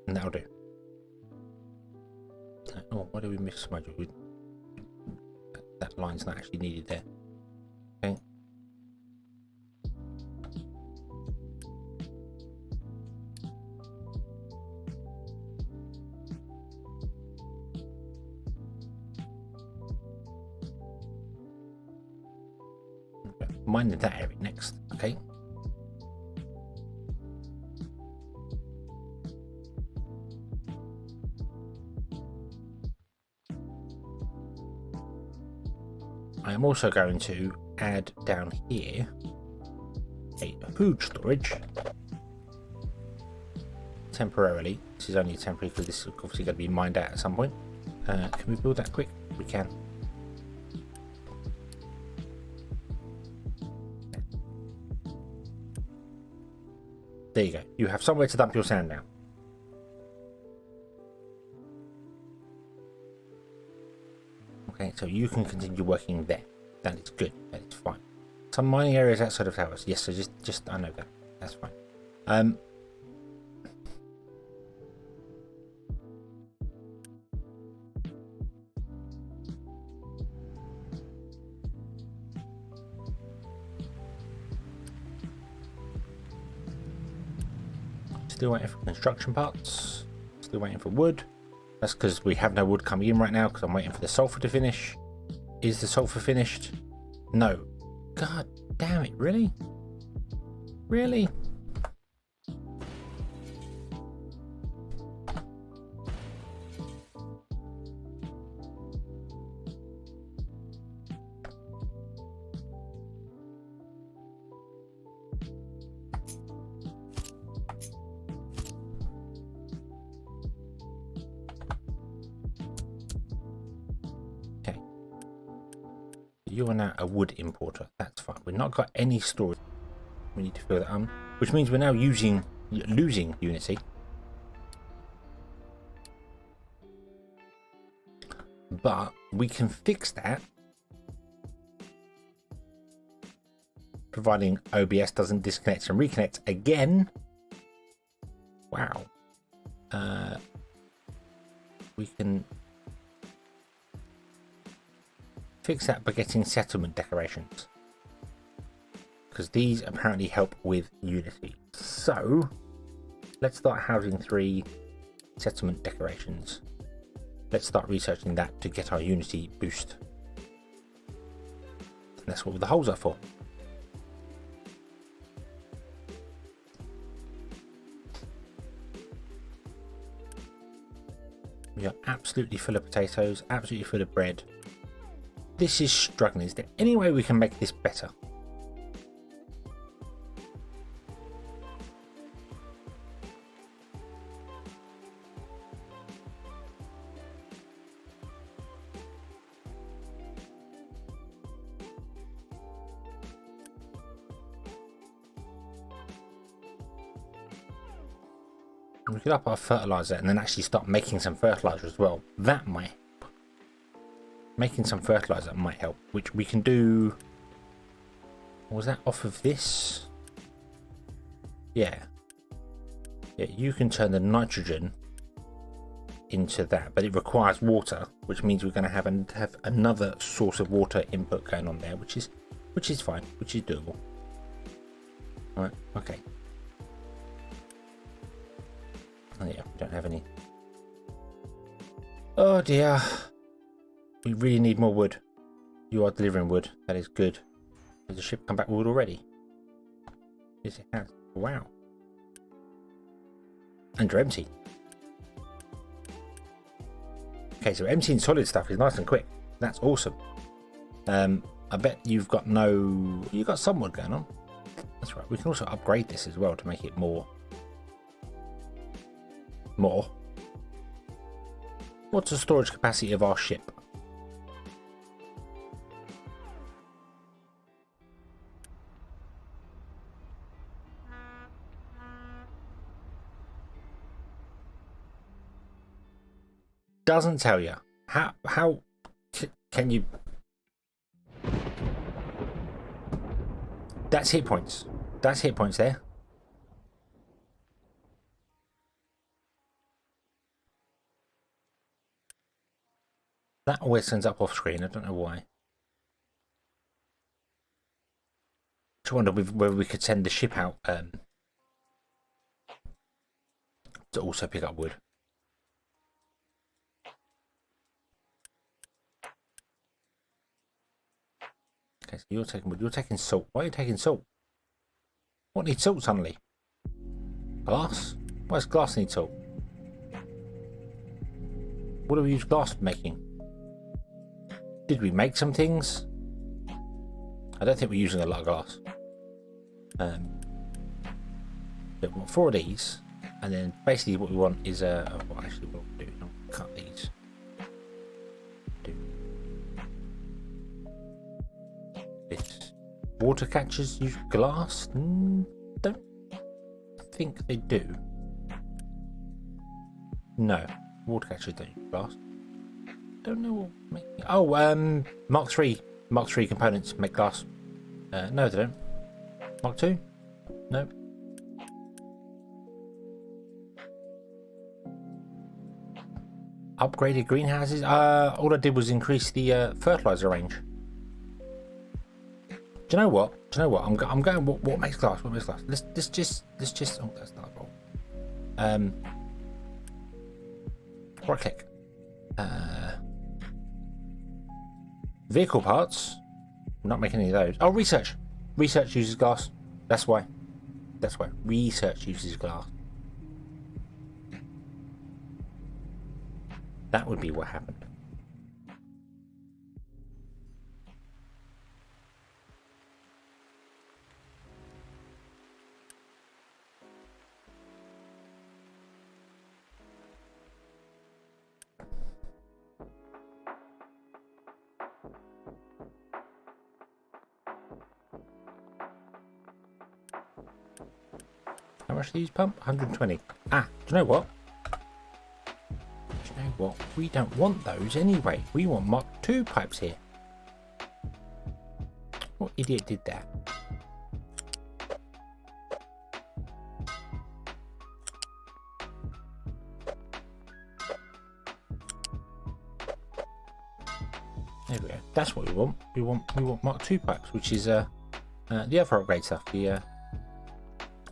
And that'll do. Oh, why do we miss smudge? That line's not actually needed there. Okay. Mining that area next. Okay. I am also going to add down here a food storage temporarily. This is only temporary because this is obviously going to be mined out at some point. Can we build that quick? We can. There you go. You have somewhere to dump your sand now. Okay, so you can continue working there. That is good. That is fine. Some mining areas outside of towers. Yes, so just I know that. That's fine. Still waiting for construction parts. Still waiting for wood. That's because we have no wood coming in right now because I'm waiting for the sulfur to finish. Is the sulfur finished? No. God damn it, really? Really? You are now a wood importer. That's fine. We've not got any storage. We need to fill that in, which means we're now losing Unity. But we can fix that, providing OBS doesn't disconnect and reconnect again. Wow. We can fix that by getting settlement decorations, because these apparently help with unity. So let's start housing 3 settlement decorations. Let's start researching that to get our unity boost. And that's what the holes are for. We are absolutely full of potatoes, absolutely full of bread. This is struggling. Is there any way we can make this better? We could up our fertilizer and then actually start making some fertilizer as well. That might help. Making some fertilizer might help, which we can do. Was that off of this? Yeah. Yeah, you can turn the nitrogen into that, but it requires water, which means we're going to have another source of water input going on there, which is fine, which is doable. All right. Okay. Oh yeah, we don't have any. Oh dear. We really need more wood. You are delivering wood. That is good. Has the ship come back with wood already? Yes, it has. Wow. And you're empty. Okay, so emptying solid stuff is nice and quick. That's awesome. I bet you've got some wood going on. That's right. We can also upgrade this as well to make it more. What's the storage capacity of our ship? Doesn't tell you. How can you? That's hit points. That's hit points there. That always sends up off screen. I don't know why. I wonder whether we could send the ship out to also pick up wood. Okay, so you're taking wood. You're taking salt. Why are you taking salt? What needs salt suddenly? Glass? Why does glass need salt? What do we use glass for making? Did we make some things? I don't think we're using a lot of glass. We want 4 of these, and then basically what we want is what actually we'll do. I'll cut these. Do this. Water catchers use glass? Don't think they do. No, water catchers don't use glass. Don't know what making. Oh, Mark 3 components make glass. No, they don't. Mark 2? No. Upgraded greenhouses. All I did was increase the fertilizer range. Do you know what? I'm going. What makes glass? What makes glass? Let's just. Oh, that's not wrong. Right click. Vehicle parts. I'm not making any of those. Oh, research. Research uses glass. That's why. Research uses glass. That would be what happened. How much do these pump? 120. Ah, do you know what? We don't want those anyway. We want Mark 2 pipes here. What idiot did that? There we go. That's what we want. We want Mark II pipes, which is the other upgrade stuff. The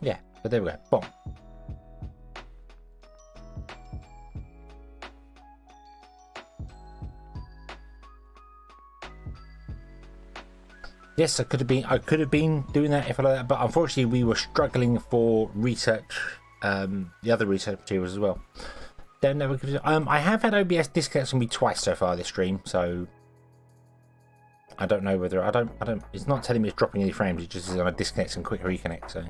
yeah. So there we go. Bomb. Yes, I could have been doing that if I like that, but unfortunately we were struggling for research, the other research materials as well. Don't know. I have had OBS disconnect on me twice so far this stream, so I don't know whether I don't. It's not telling me it's dropping any frames. It just says on a disconnect and quick reconnect. So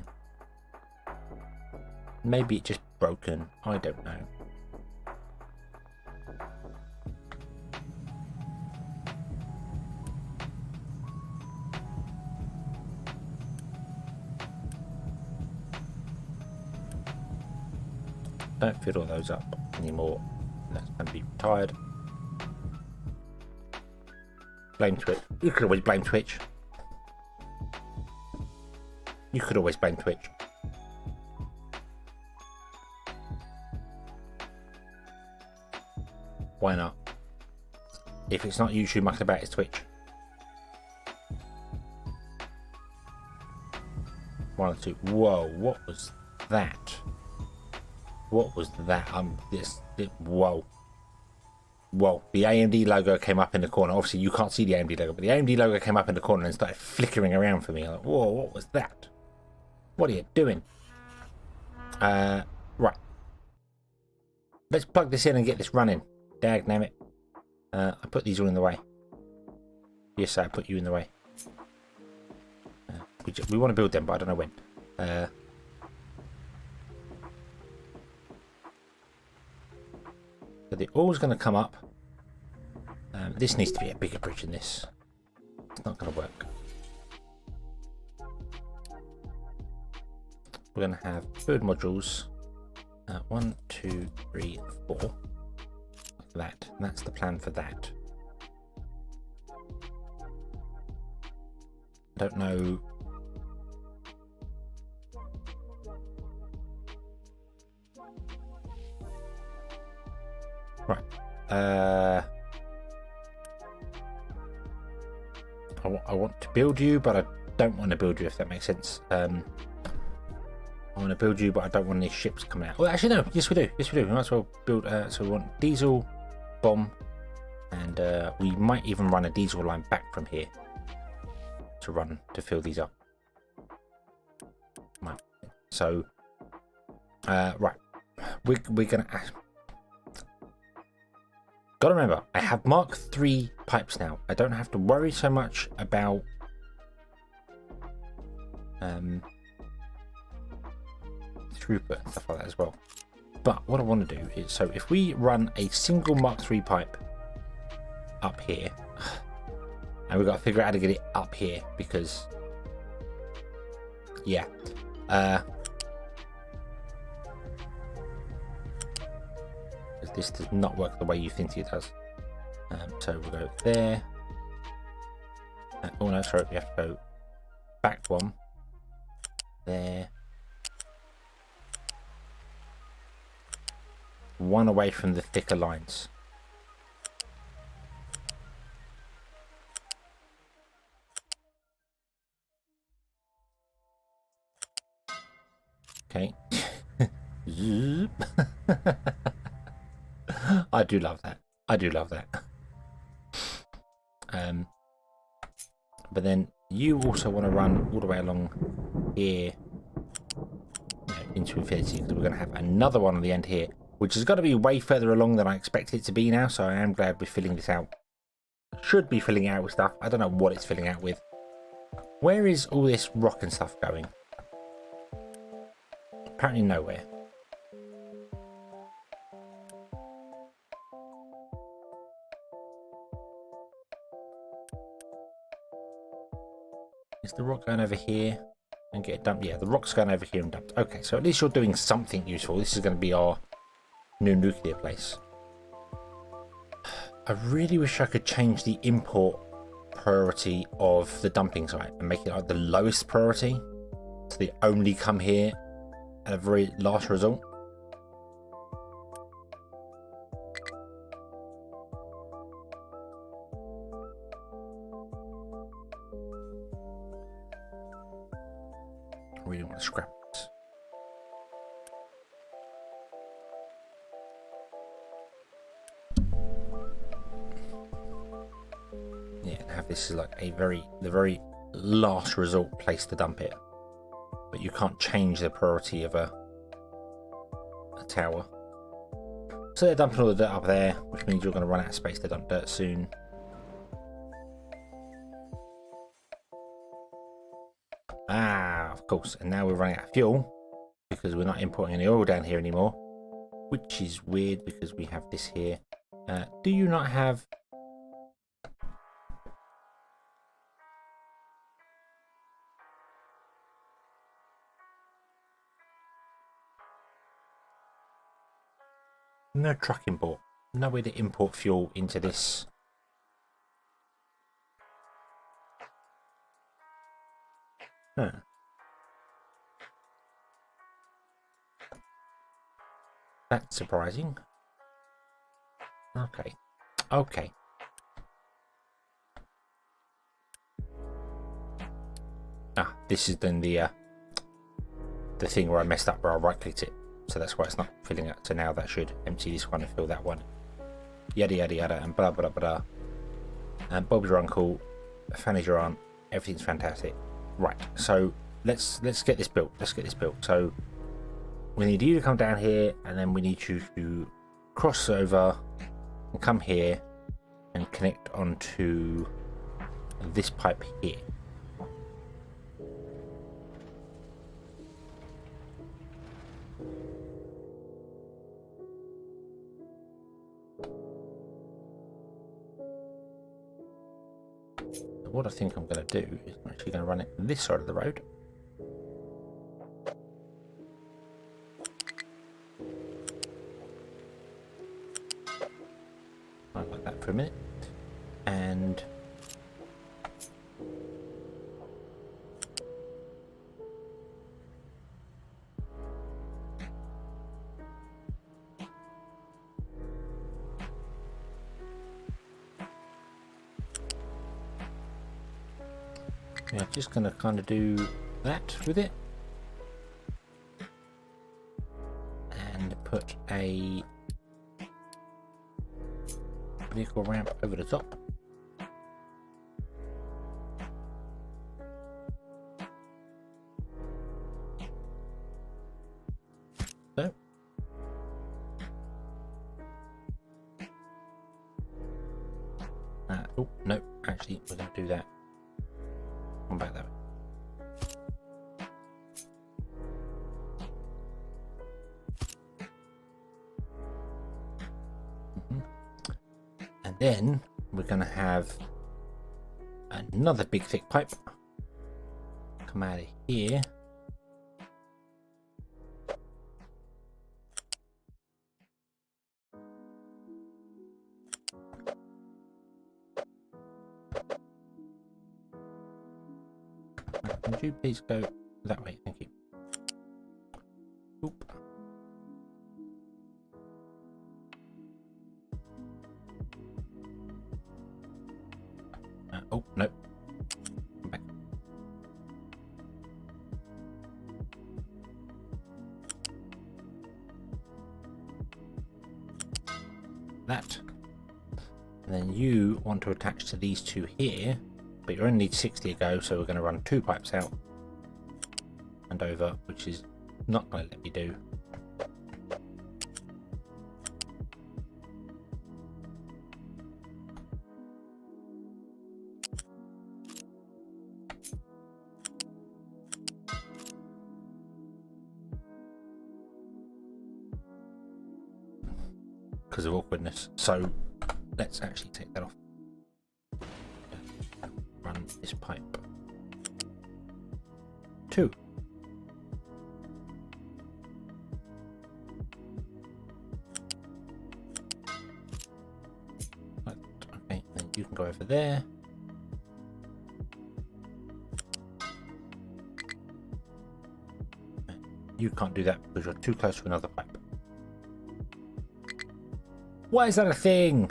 maybe it's just broken. I don't know. Don't fill all those up anymore. That's going to be retired. Blame Twitch. You could always blame Twitch. You could always blame Twitch. Why not? If it's not YouTube mucking about, it's Twitch. One or two. Whoa, what was that? What was that? Whoa. Whoa. The AMD logo came up in the corner. Obviously, you can't see the AMD logo, but the AMD logo came up in the corner and started flickering around for me. I'm like, whoa, what was that? What are you doing? Right. Let's plug this in and get this running. Dagnammit. I put these all in the way. Yes, I put you in the way. We want to build them, but I don't know when. So the oil's going to come up. This needs to be a bigger bridge than this. It's not going to work. We're going to have third modules. 1, 2, 3, 4. Like that. And that's the plan for that. I don't know. Right. I want to build you, but I don't want to build you, if that makes sense. I want to build you, but I don't want any ships coming out. Well, actually, no. Yes, we do. Yes, we do. We might as well build. So we want diesel, bomb, and we might even run a diesel line back from here to fill these up. Right. So, right. We're gonna. Gotta remember, I have Mark III pipes now. I don't have to worry so much about throughput and stuff like that as well. But what I want to do is, so if we run a single Mark III pipe up here, and we've got to figure out how to get it up here because, yeah, this does not work the way you think it does. So we'll go there. Oh no, sorry, we have to go back one. There. One away from the thicker lines. Okay. I do love that. I do love that. But then you also want to run all the way along here, into infinity, because we're going to have another one on the end here, which has got to be way further along than I expect it to be now. So I am glad we're filling this out. Should be filling it out with stuff. I don't know what it's filling out with. Where is all this rock and stuff going? Apparently nowhere. Is the rock going over here and get dumped? Yeah, the rock's going over here and dumped. Okay, so at least you're doing something useful. This is going to be our new nuclear place. I really wish I could change the import priority of the dumping site and make it like the lowest priority, so they only come here at a very last result. I really want to scrap this. Yeah, and have this as like the very last resort place to dump it. But you can't change the priority of a tower. So they're dumping all the dirt up there, which means you're going to run out of space to dump dirt soon. Ah, of course. And now we're running out of fuel because we're not importing any oil down here anymore, which is weird because we have this here. Do you not have... No truck import. No way to import fuel into this. Huh. That's surprising. Okay. Okay. Ah, this is then the thing where I messed up where I right clicked it. So that's why it's not filling it. So now that should empty this one and fill that one. Yada yada yada and blah blah blah. And Bob's your uncle, Fanny's your aunt, everything's fantastic. Right, so let's get this built. Let's get this built. So we need you to come down here, and then we need you to cross over and come here and connect onto this pipe here. What I think I'm going to do is I'm actually going to run it this side of the road. Like that for a minute. And yeah, just going to kind of do that with it. And put a vehicle ramp over the top. So. Oh, no, actually, we're going to do that. Come back that way. And then we're going to have another big thick pipe come out of here. Could you please go that way? Thank you. Oop. Oh, no. Come back. That. And then you want to attach to these two here, but you only need 60 to go, so we're going to run 2 pipes out and over, which is not going to let me do. Because of awkwardness. So let's actually take that off. Run this pipe. 2. Right, okay, then you can go over there. You can't do that because you're too close to another pipe. Why is that a thing?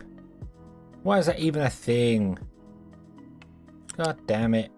Why is that even a thing? God damn it.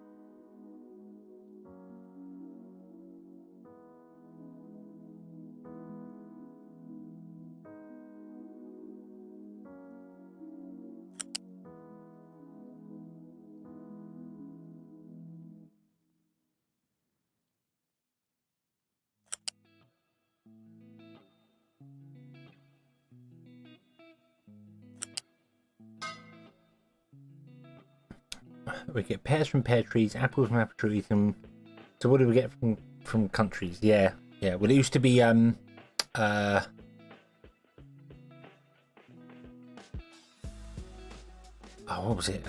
We get pears from pear trees, apples from apple trees, and so what do we get from countries? Yeah. Well, it used to be oh, what was it?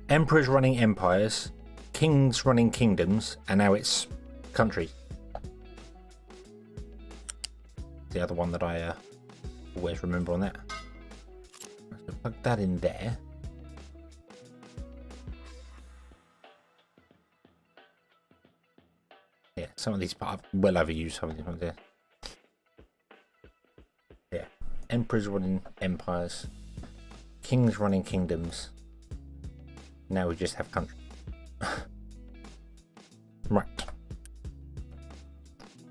Emperors running empires, kings running kingdoms, and now it's countries. The other one that I always remember on that. So plug that in there. Yeah, some of these I've well overused some of these ones there. Yeah, emperors running empires, kings running kingdoms. Now we just have countries. Right.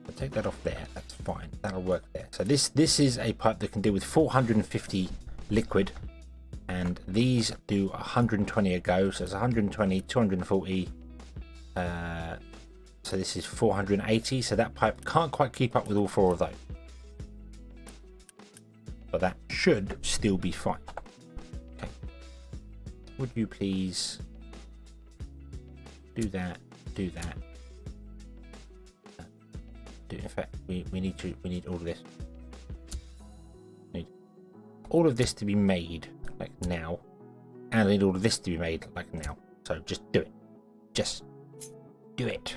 I'll take that off there. That's fine. That'll work there. So this is a pipe that can deal with 450 liquid, and these do 120 a go. So it's 120, 240. So this is 480. So that pipe can't quite keep up with all four of those, but that should still be fine. Okay. Would you please do that? Do that. In fact, we need all of this. We need all of this to be made like now, and I need all of this to be made like now. So just do it. Just do it.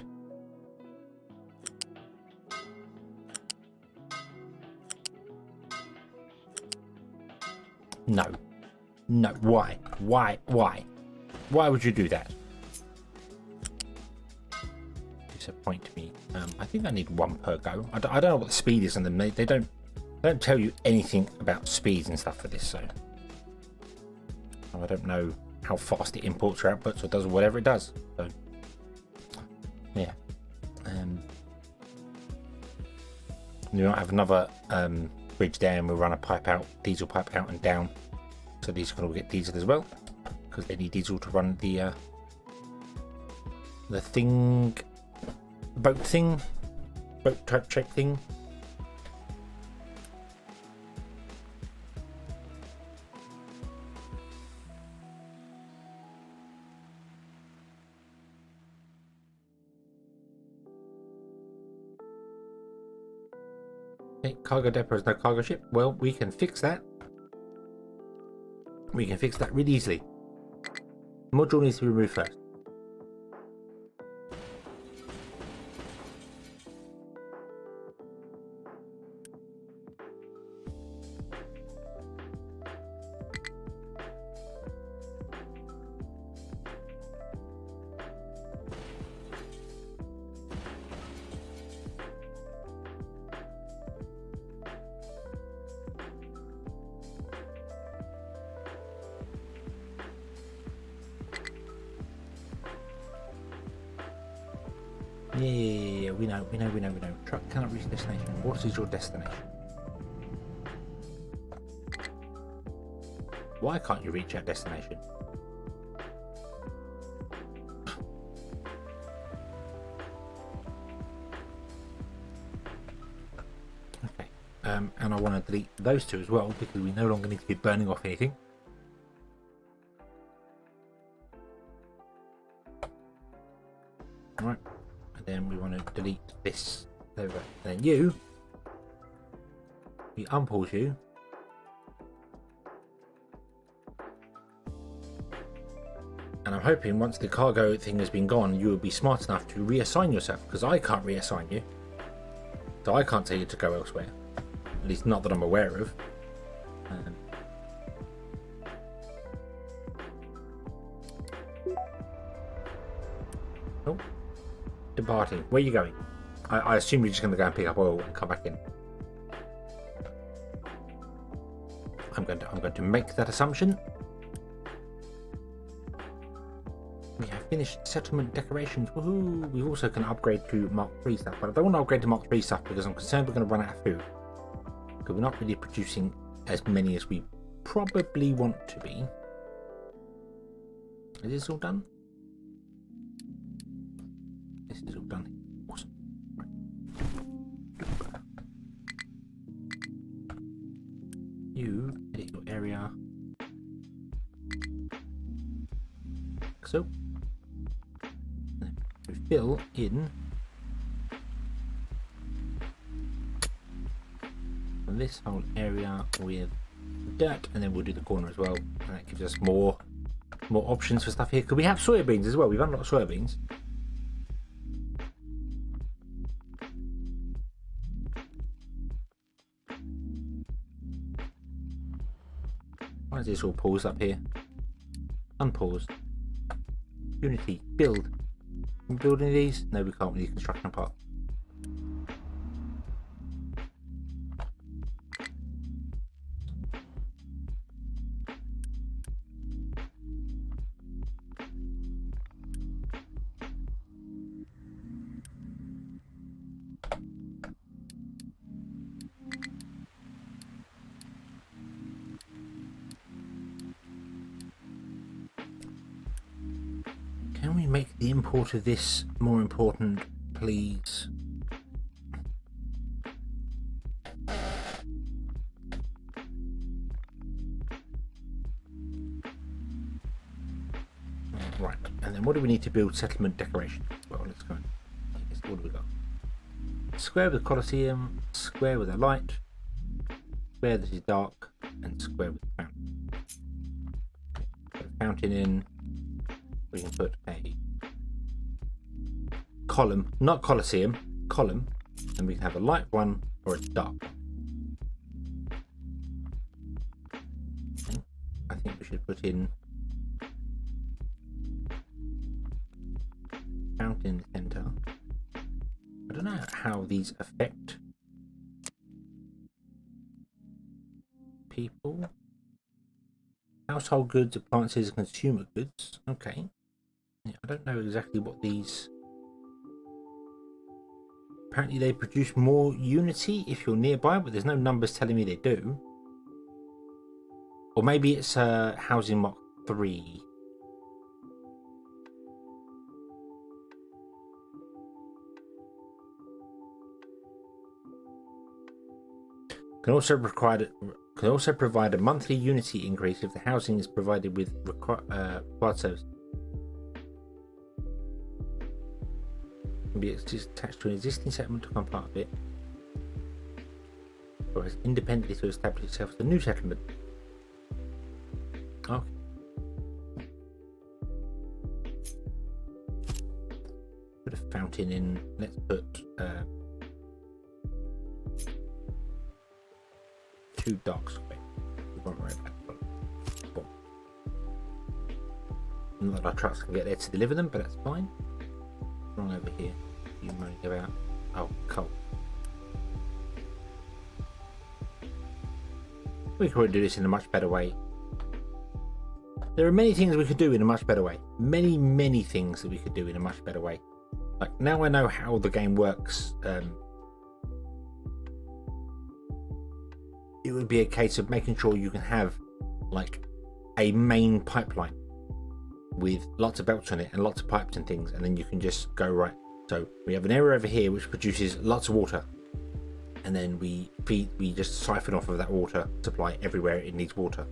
No. Why? Why would you do that? Disappoint me. I think I need one per go. I don't know what the speed is on them. They don't tell you anything about speeds and stuff for this, so I don't know how fast it imports or outputs or does whatever it does. So yeah. We might have another bridge there, and we'll run a pipe out, diesel pipe out and down. So these can all get diesel as well, because they need diesel to run the thing. Boat type shape thing. Okay, cargo depot has no cargo ship. Well, we can fix that. We can fix that really easily. The module needs to be removed first. Yeah, we know. Truck cannot reach destination. What is your destination? Why can't you reach that destination? Okay, and I want to delete those two as well, because we no longer need to be burning off anything. Right. And then we want to delete this over. And then we unpause you. And I'm hoping once the cargo thing has been gone, you will be smart enough to reassign yourself, because I can't reassign you. So I can't tell you to go elsewhere. At least not that I'm aware of. Oh. Departing. Where are you going? I assume you're just going to go and pick up oil and come back in. I'm going to make that assumption. We have finished settlement decorations. Woohoo! We also can upgrade to Mark III stuff, but I don't want to upgrade to Mark III stuff because I'm concerned we're going to run out of food. Because we're not really producing as many as we probably want to be. Is this all done? This is all done. Awesome. Right. You edit your area. so. We fill in this whole area with dirt, and then we'll do the corner as well, and that gives us more options for stuff here. Could we have soybeans as well? We've unlocked soybeans. Why is this all paused up here? Unpaused. Unity. Build. Can we build any of these? No, we can't with the construction part. Can we make the import of this more important, please? Right, and then what do we need to build settlement decoration? Well, let's go. What do we got? Square with a Colosseum, square with a light, square that is dark, and square with a fountain. Put a fountain in. We can put a column, not Colosseum, column, and we can have a light one or a dark one. Okay. I think we should put in fountain in the center. I don't know how these affect people. Household goods, appliances, and consumer goods. Okay. Yeah, I don't know exactly what these... Apparently they produce more Unity if you're nearby, but there's no numbers telling me they do. Or maybe it's Housing Mark 3. Can also provide a monthly Unity increase if the housing is provided with required service. Can be attached to an existing settlement to become part of it, or as independently to establish itself as a new settlement. Okay. Put a fountain in. Let's put 2 dark square. We won't worry about that. Not that our trucks can get there to deliver them, but that's fine. Wrong over here. You moaning about? Oh, coal. We could probably do this in a much better way. There are many things we could do in a much better way. Many things that we could do in a much better way. Like, now I know how the game works. It would be a case of making sure you can have like a main pipeline with lots of belts on it and lots of pipes and things, and then you can just go right. So we have an area over here which produces lots of water, and then we just siphon off of that water supply everywhere it needs water,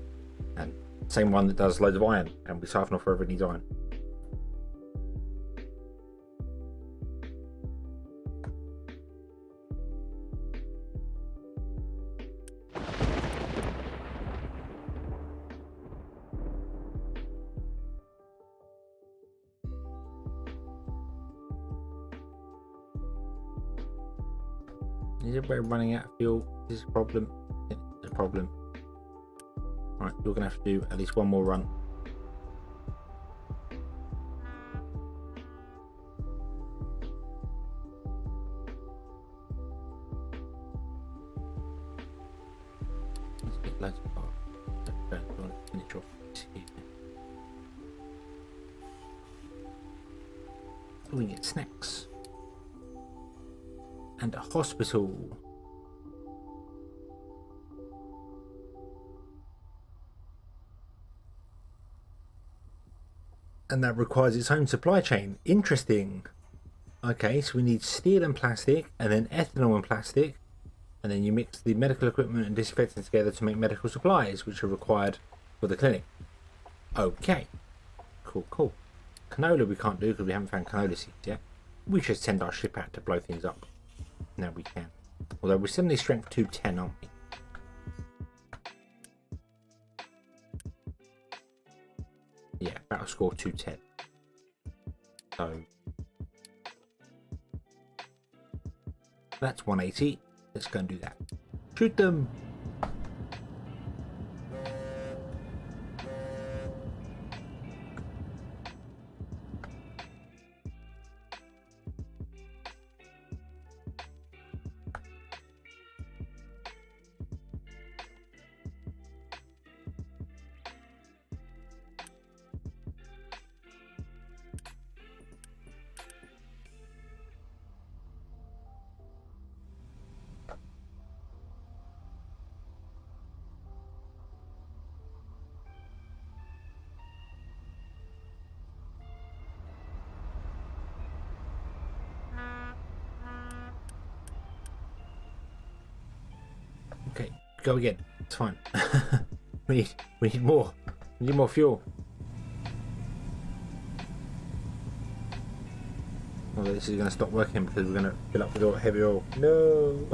and same one that does loads of iron, and we siphon off wherever it needs iron. Is everybody running out of fuel? Is this a problem? It's a problem. Right, you're going to have to do at least one more run. Let's get loads of power. Finish off this here. We can get snacks. And a hospital. And that requires its own supply chain. Interesting. Okay, so we need steel and plastic, and then ethanol and plastic, and then you mix the medical equipment and disinfectant together to make medical supplies, which are required for the clinic. Okay. Cool. Canola we can't do because we haven't found canola seeds yet. We should send our ship out to blow things up. Now we can. Although we're still need strength 210, aren't we? Yeah, battle score 210. So that's 180. Let's go and do that. Shoot them! Okay, go again. It's fine. we need more. We need more fuel. Although this is going to stop working because we're going to fill up with all heavy oil. No.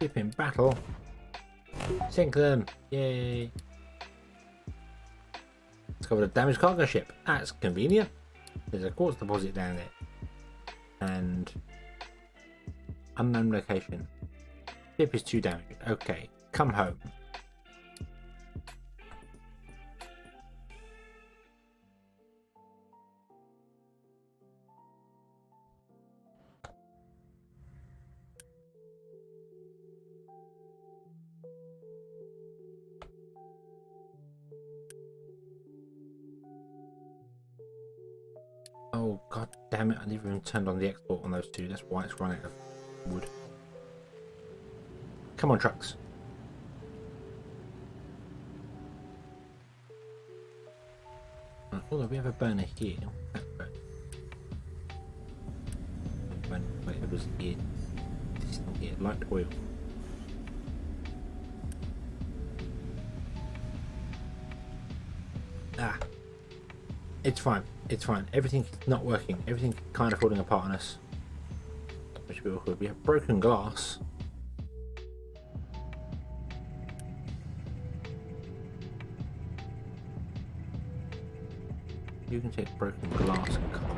Ship in battle. Sink them. Yay. Discovered a damaged cargo ship. That's convenient. There's a quartz deposit down there. And unknown location. Ship is too damaged. Okay, come home. Oh god damn it, I never even turned on the export on those two. That's why it's run out of wood. Come on, trucks. Although we have a burner here. Wait, it was here. This is not here. Light oil. Ah. It's fine. It's fine. Everything's not working. Everything's kind of falling apart on us. Which will be awkward. We have broken glass. You can take broken glass and coal.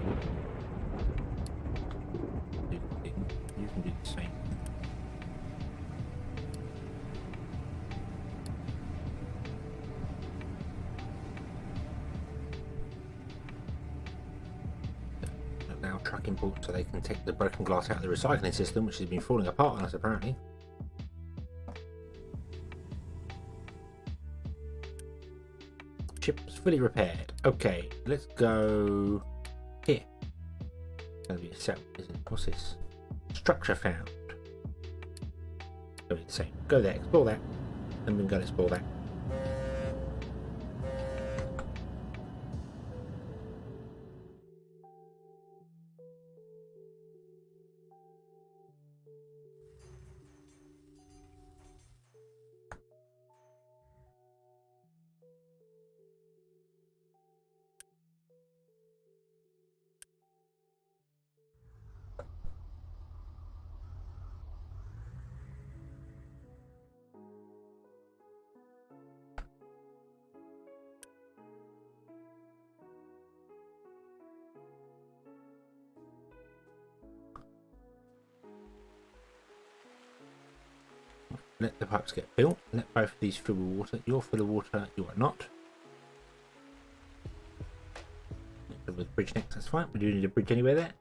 You can do the same. Now truck import so they can take the broken glass out of the recycling system, which has been falling apart on us apparently. Ship's fully repaired. Okay, let's go here. It's gonna be a cell, isn't it? What's this? Structure found. Go the same. Go there, explore that, and we can go and explore that. Let the pipes get built. Let both of these fill with water. You're full of water, you are not. With the bridge next, that's fine. We do need a bridge anywhere there.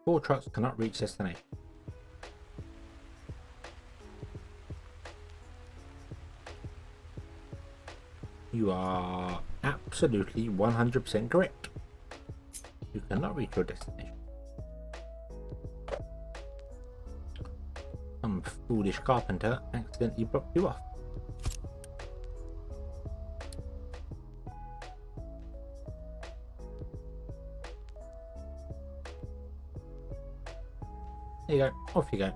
Four trucks cannot reach destination. You are absolutely 100% correct. You cannot reach your destination. Some foolish carpenter accidentally blocked you off. There you go. Off you go.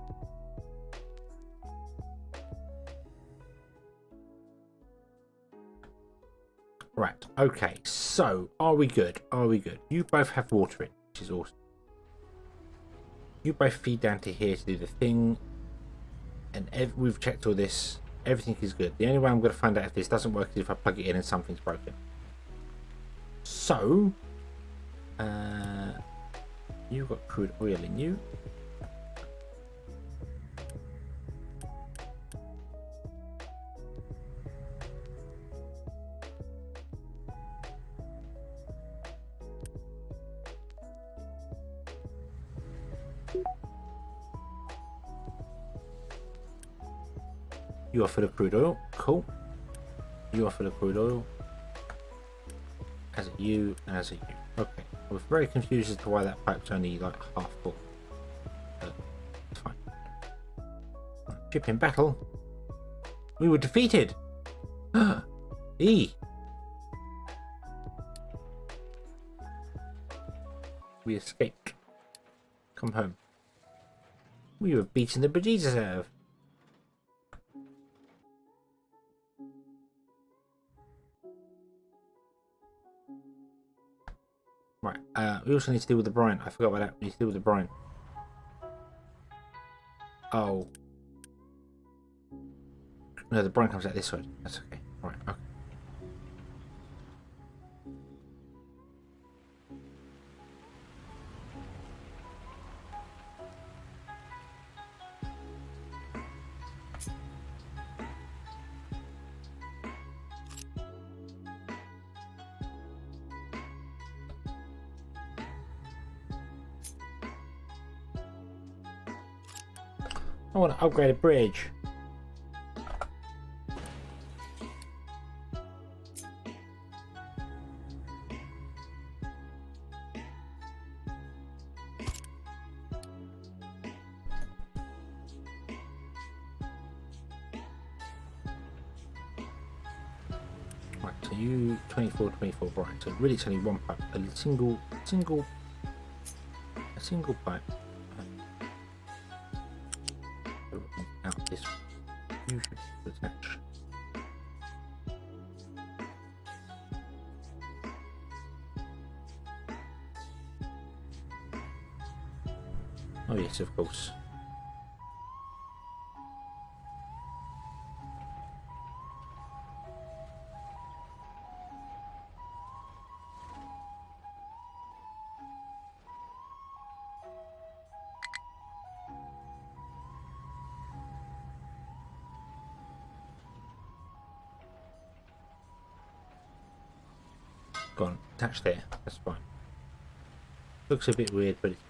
Right. Okay. So, are we good? Are we good? You both have water in, which is awesome. You both feed down to here to do the thing. And we've checked all this. Everything is good. The only way I'm going to find out if this doesn't work is if I plug it in and something's broken. So, you've got crude oil in you. You are full of crude oil. Cool. You are full of crude oil. As are you, and as are you. Okay. I was very confused as to why that pipe's only like half full. It's fine. Ship in battle. We were defeated. E. We escaped. Come home. We were beaten the bejesus out of. Right, we also need to deal with the brine. I forgot about that. We need to deal with the brine. Oh. No, the brine comes out this way. That's okay. Right, okay. I want to upgrade a bridge. Right, so you 24, right, so really it's only one pipe, a single pipe. Out this way. You should attach. Oh yes, of course. Gone. Attached there. That's fine. Looks a bit weird, but it's...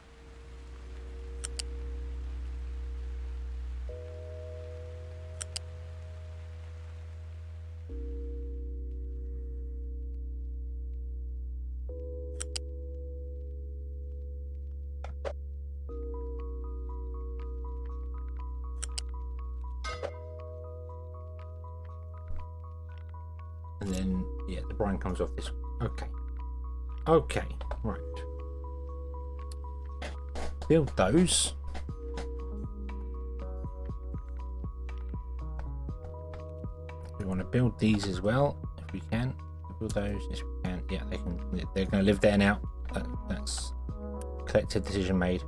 And then, yeah, the brine comes off this one. Okay. Okay, right. Build those. We want to build these as well, if we can. Build those, yes we can. Yeah, they're going to live there now. That's collective decision made.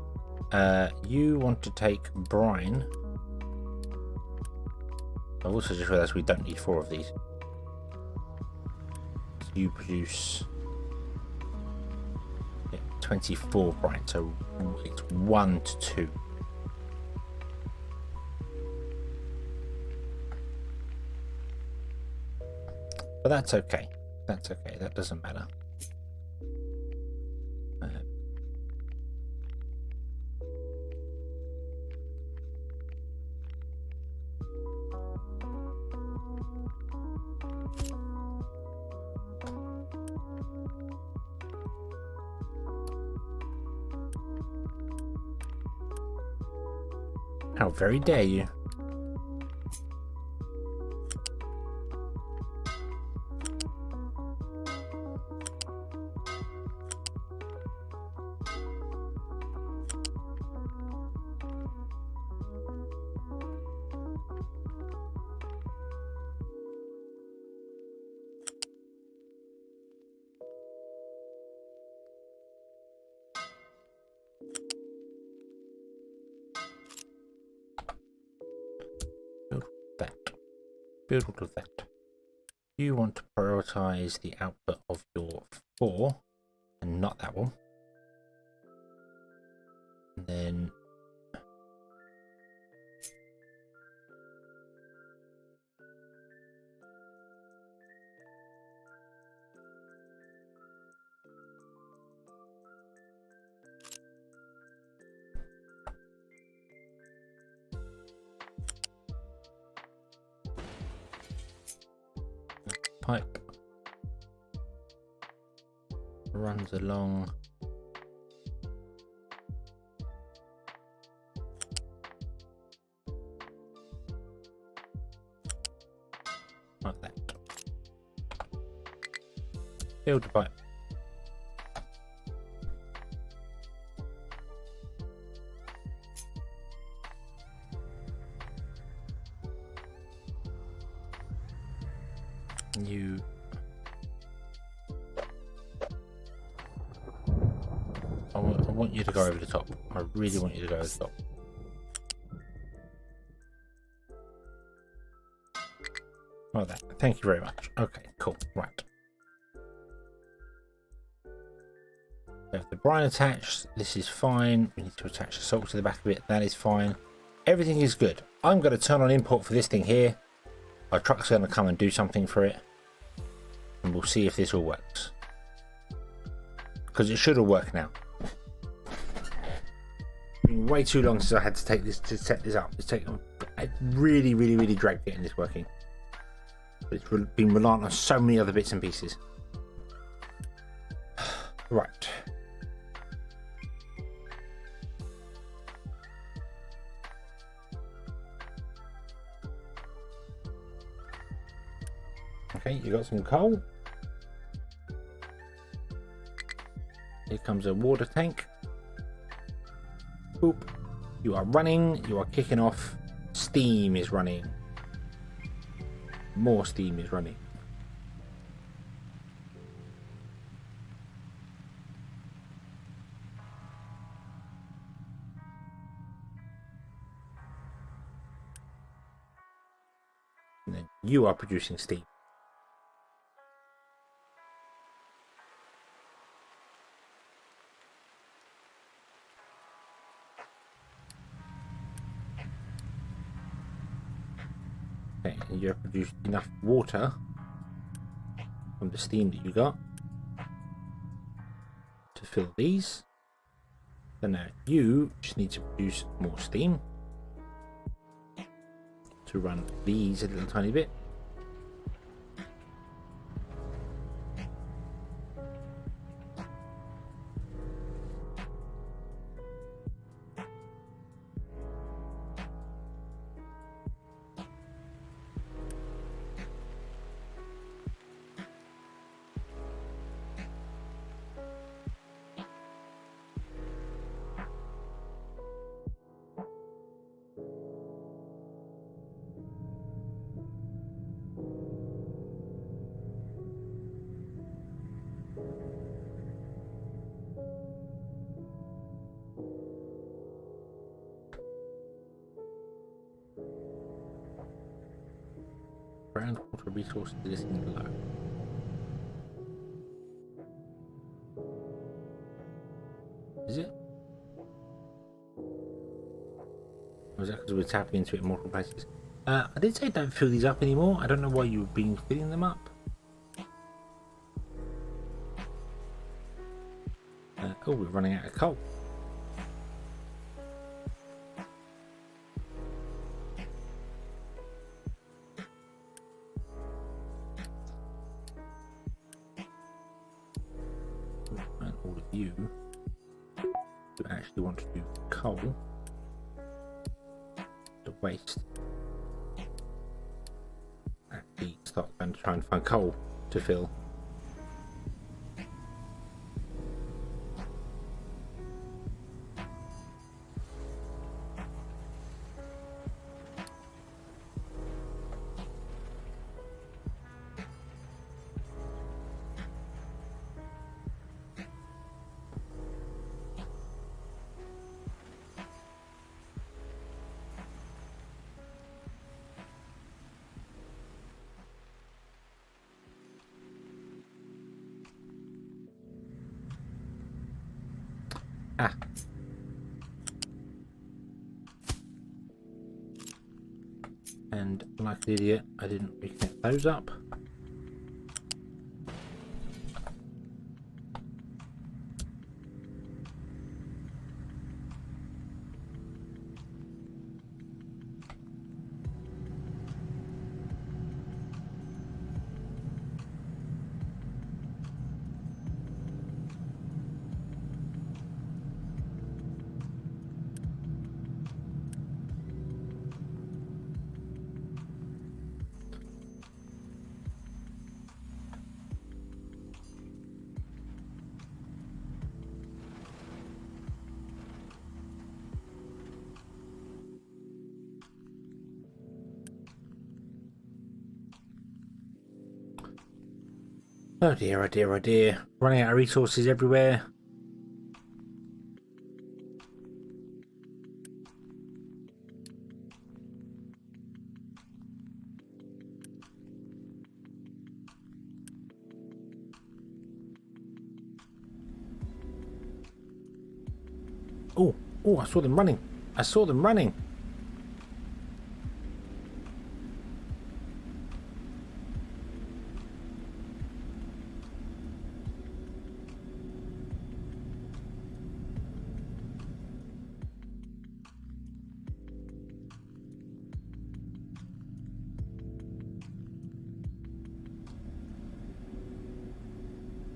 You want to take brine. I've also just realised we don't need 4 of these. So you produce 24 brine, so it's 1 to 2. But that's okay. That's okay. That doesn't matter. How very dare you? build all of that. You want to prioritize the output of your 4 and not that one. And then pipe runs along like that. Build the pipe. You I want you to go over the top. I really want you to go over the top. Like that. Thank you very much. Okay, cool. Right. We have the brine attached. This is fine. We need to attach the salt to the back of it. That is fine. Everything is good. I'm going to turn on import for this thing here. Our truck's going to come and do something for it. And we'll see if this all works. Because it should all work now. It's been way too long since I had to take this to set this up. I really dragged getting this working. But it's been reliant on so many other bits and pieces. Right. Okay, you got some coal. Here comes a water tank. Boop. You are running. You are kicking off. Steam is running. More steam is running. And then you are producing steam. Okay, and you have produced enough water from the steam that you got to fill these. So now you just need to produce more steam to run these a little tiny bit. Groundwater resources listing below. Is it? Or is that because we're tapping into it in multiple places? I did say don't fill these up anymore. I don't know why you've been filling them up. Oh, we're running out of coal. And all of you who actually want to do coal, the waste, actually start going to try and find coal to fill. Ah. And like an idiot, I didn't reconnect those up. Oh dear, oh dear, oh dear. Running out of resources everywhere. Oh, oh, I saw them running. I saw them running.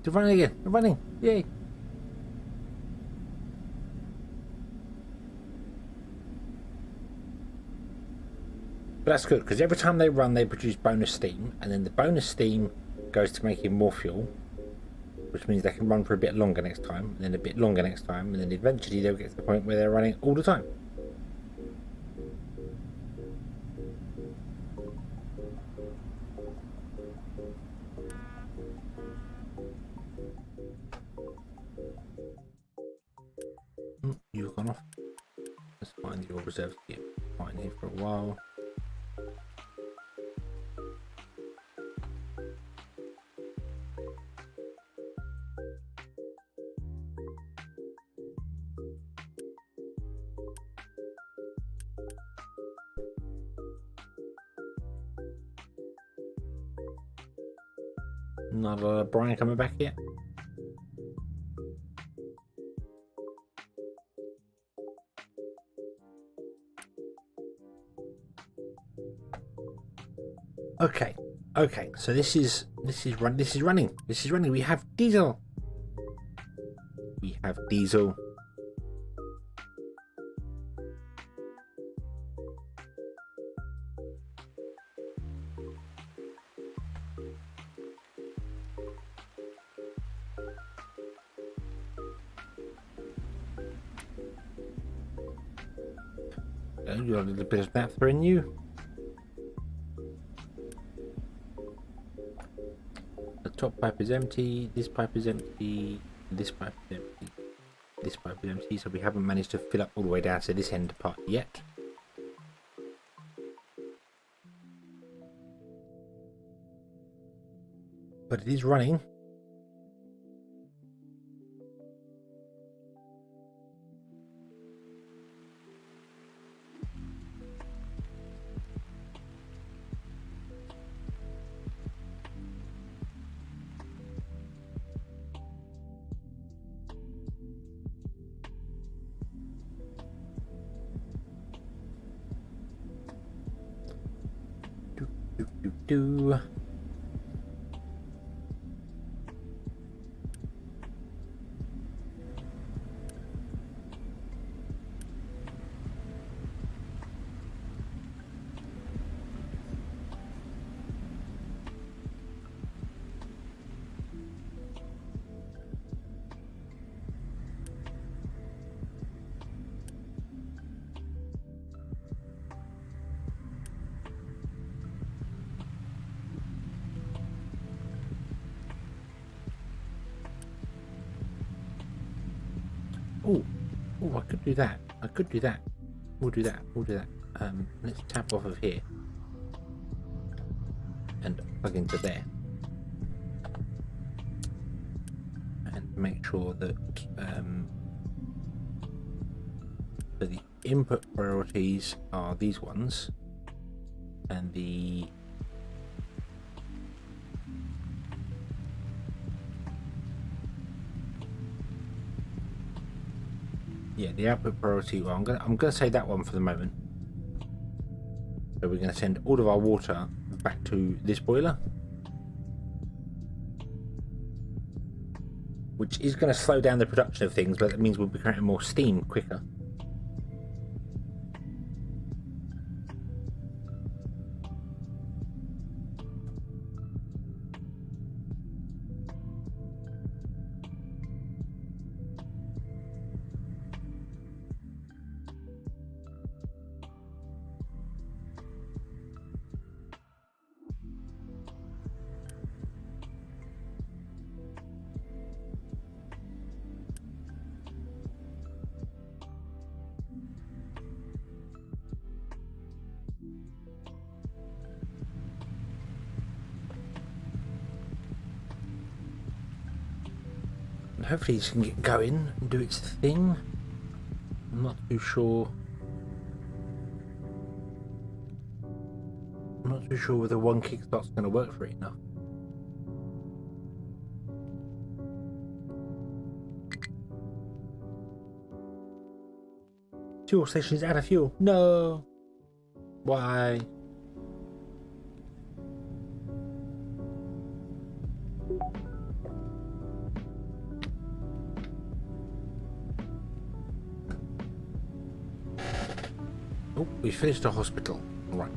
They're running again. They're running. Yay. But that's good, because every time they run, they produce bonus steam, and then the bonus steam goes to making more fuel, which means they can run for a bit longer next time, and then a bit longer next time, and then eventually they'll get to the point where they're running all the time. You've gone off. Let's find your reserves to get fine here for a while. Not a lot of Brian coming back yet. Okay, okay. So this is running. We have diesel. We have diesel. You got a little bit of that for in you. The top pipe is empty. This pipe is empty. This pipe is empty. This pipe is empty. So we haven't managed to fill up all the way down to this end part yet. But it is running. Do. Oh, I could do that. We'll do that. Let's tap off of here and plug into there, and make sure that input priorities are these ones, and the output priority. Well, I'm gonna say that one for the moment. So we're gonna send all of our water back to this boiler, which is going to slow down the production of things, but that means we'll be creating more steam quicker. And hopefully this can get going and do its thing. I'm not too sure. I'm not too sure whether one kickstart's going to work for it enough. Fuel station's out of fuel. No. Why? Oh, we finished the hospital. Right.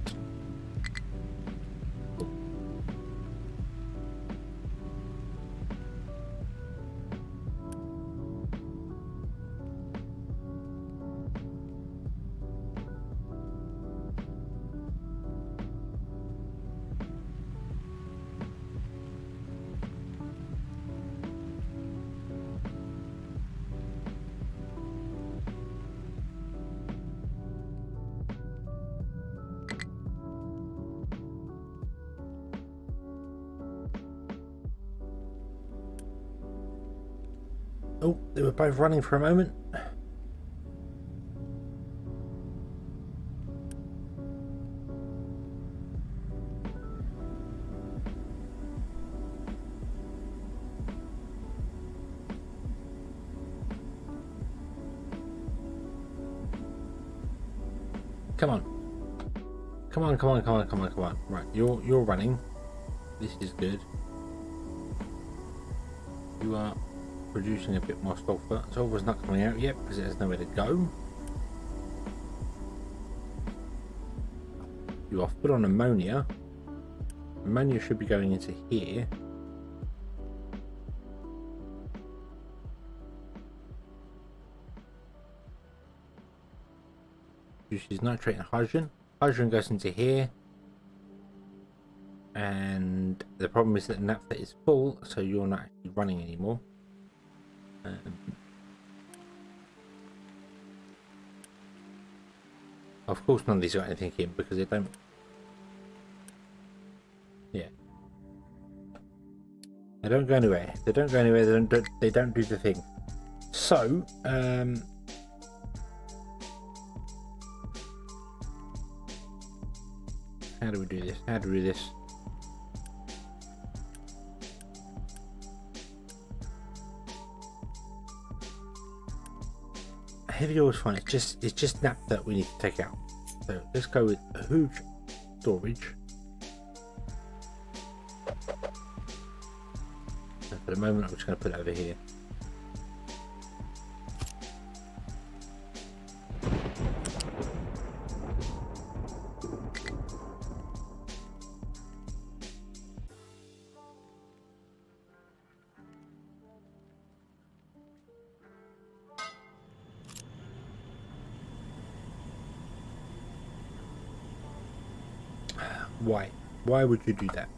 Oh, they were both running for a moment. Come on. Come on, come on, come on, come on, come on. Right, you're running. This is good. You are producing a bit more sulfur. Sulfur's not coming out yet because it has nowhere to go. You are full on ammonia. Ammonia should be going into here. Produces nitrate and hydrogen. Hydrogen goes into here. And the problem is that the naphtha is full, so you're not actually running anymore. Of course none of these got anything in because they don't. Yeah. They don't go anywhere. They don't go anywhere. They don't do the thing. So, how do we do this? How do we do this? Heavy oil is fine. It's just naphtha that we need to take out. So let's go with a huge storage. And for the moment, I'm just going to put it over here. Why? Why would you do that?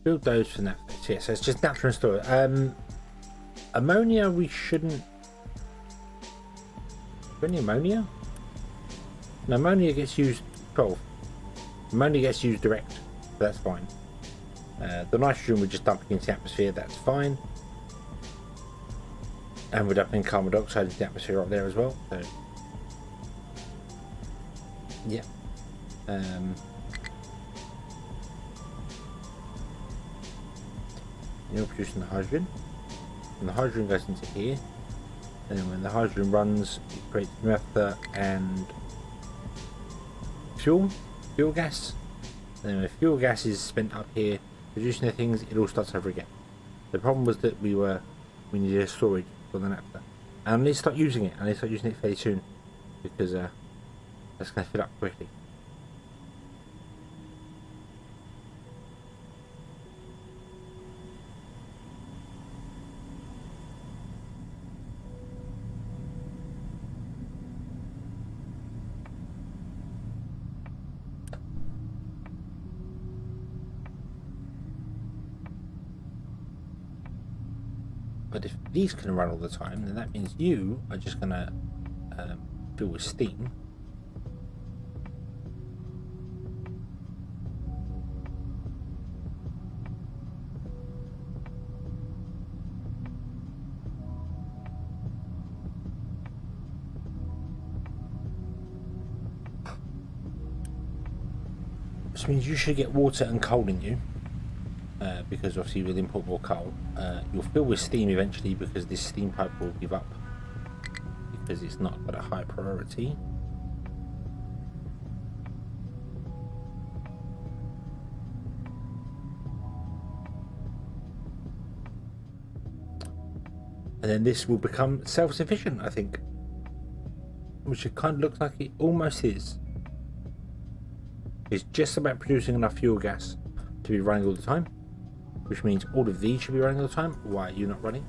Build those for naphtha. Yeah, so it's just naphtha and store. Ammonia we shouldn't. Any ammonia? No, ammonia gets used 12. Ammonia gets used direct, so that's fine. The nitrogen we're just dumping into the atmosphere, that's fine. And we're dumping carbon dioxide into the atmosphere up there as well, so yeah. You're producing the hydrogen, and the hydrogen goes into here, and then when the hydrogen runs, it creates naphtha and fuel gas. And then when fuel gas is spent up here producing the things, it all starts over again. The problem was that we needed a storage for the naphtha, and I need to start using it. I need to start using it fairly soon because that's going to fill up quickly. But if these can run all the time, then that means you are just going to fill with steam. Which means you should get water and coal in you. Because obviously we'll import more coal. You'll fill with steam eventually because this steam pipe will give up because it's not got a high priority. And then this will become self-sufficient, I think, which it kind of looks like it almost is. It's just about producing enough fuel gas to be running all the time, which means all of these should be running all the time. Why are you not running?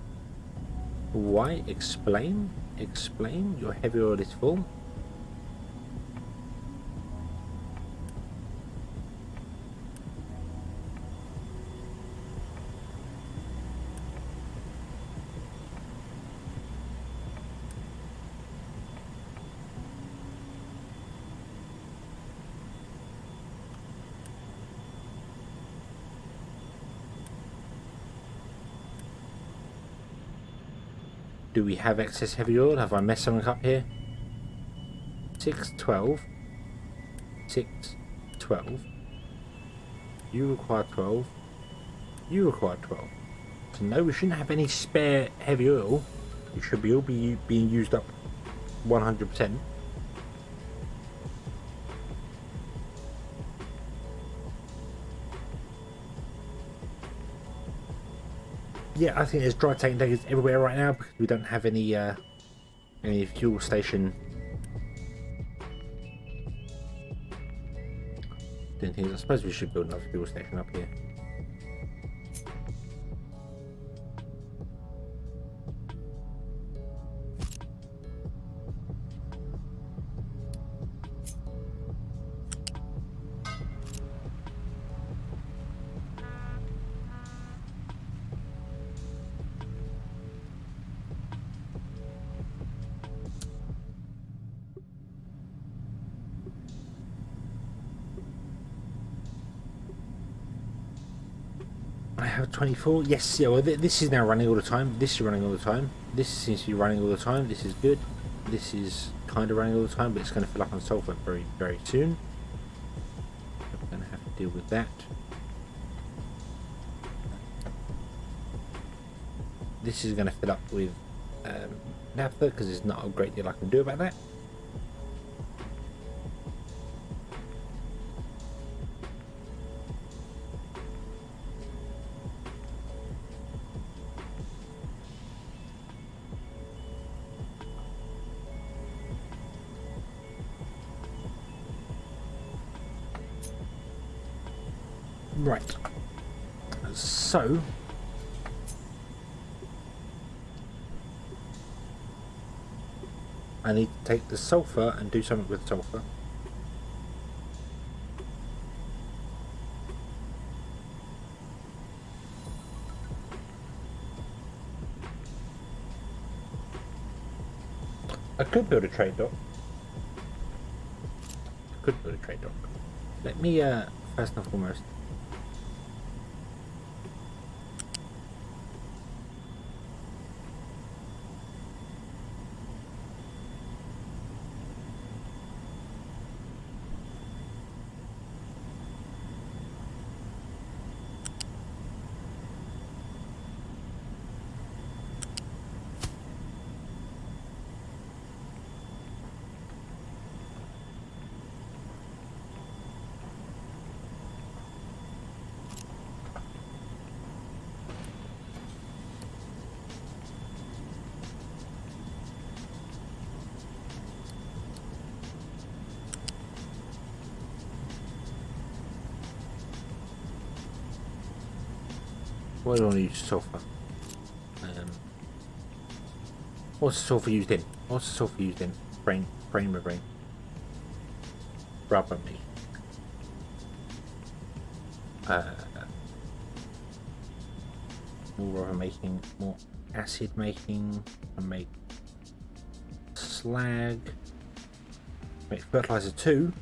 Why? Explain. Explain. Your heavy oil is full. Do we have excess heavy oil? Have I messed something up here? 6, 12. 6, 12. You require 12. You require 12. So no, we shouldn't have any spare heavy oil. It should be all being used up 100%. Yeah, I think there's dry tank tankers everywhere right now because we don't have any fuel station. Doing things. I suppose we should build another fuel station up here. I have 24. Yes, yeah. Well, this is now running all the time. This is running all the time. This seems to be running all the time. This is good. This is kind of running all the time, but it's going to fill up on sulfur very, very soon. We're going to have to deal with that. This is going to fill up with naphtha because there's not a great deal I can do about that. Right, so I need to take the sulfur and do something with sulfur. I could build a trade dock. Let me, first and foremost. Why do I use sulfur? What's the sulfur used in? Brain. Rubber meat. More rubber making, more acid making, and make slag. Make fertilizer too.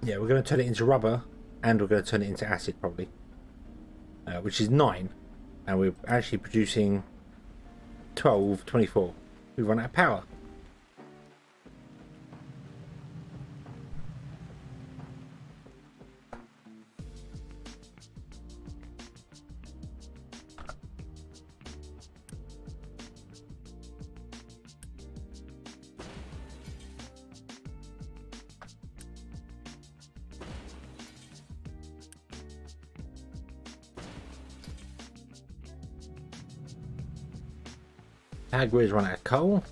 Yeah, we're going to turn it into rubber, and we're going to turn it into acid probably, which is 9, and we're actually producing 12, 24. We run out of power. Our grid is run out of coal.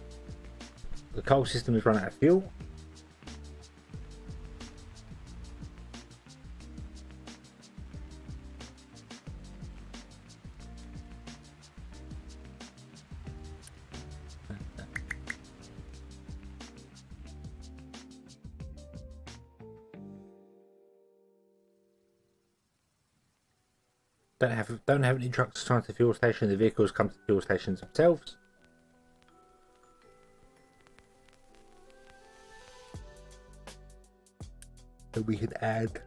The coal system is run out of fuel. Don't have any trucks assigned to the fuel station. The vehicles come to the fuel stations themselves. So we could add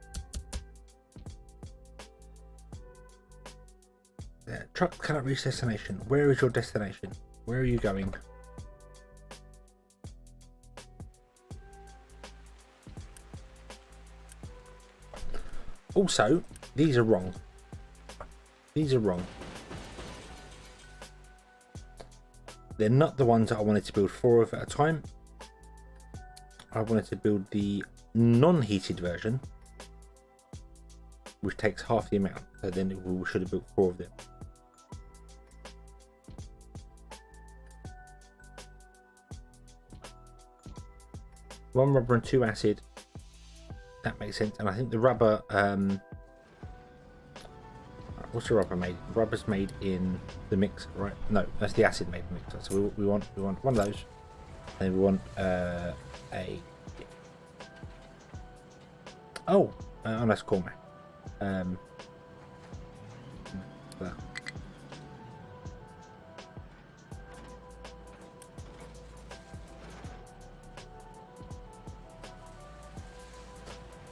truck cannot reach destination. Where is your destination? Where are you going? Also, these are wrong. They're not the ones that I wanted to build 4 of at a time. I wanted to build the non-heated version, which takes half the amount. So then we should have built 4 of them. One rubber and 2 acid. That makes sense. And I think the rubber. What's the rubber made? Rubber's made in the mixer, right? No, that's the acid made in the mixer. So we want one of those. And we want a. Oh, that's cool, man.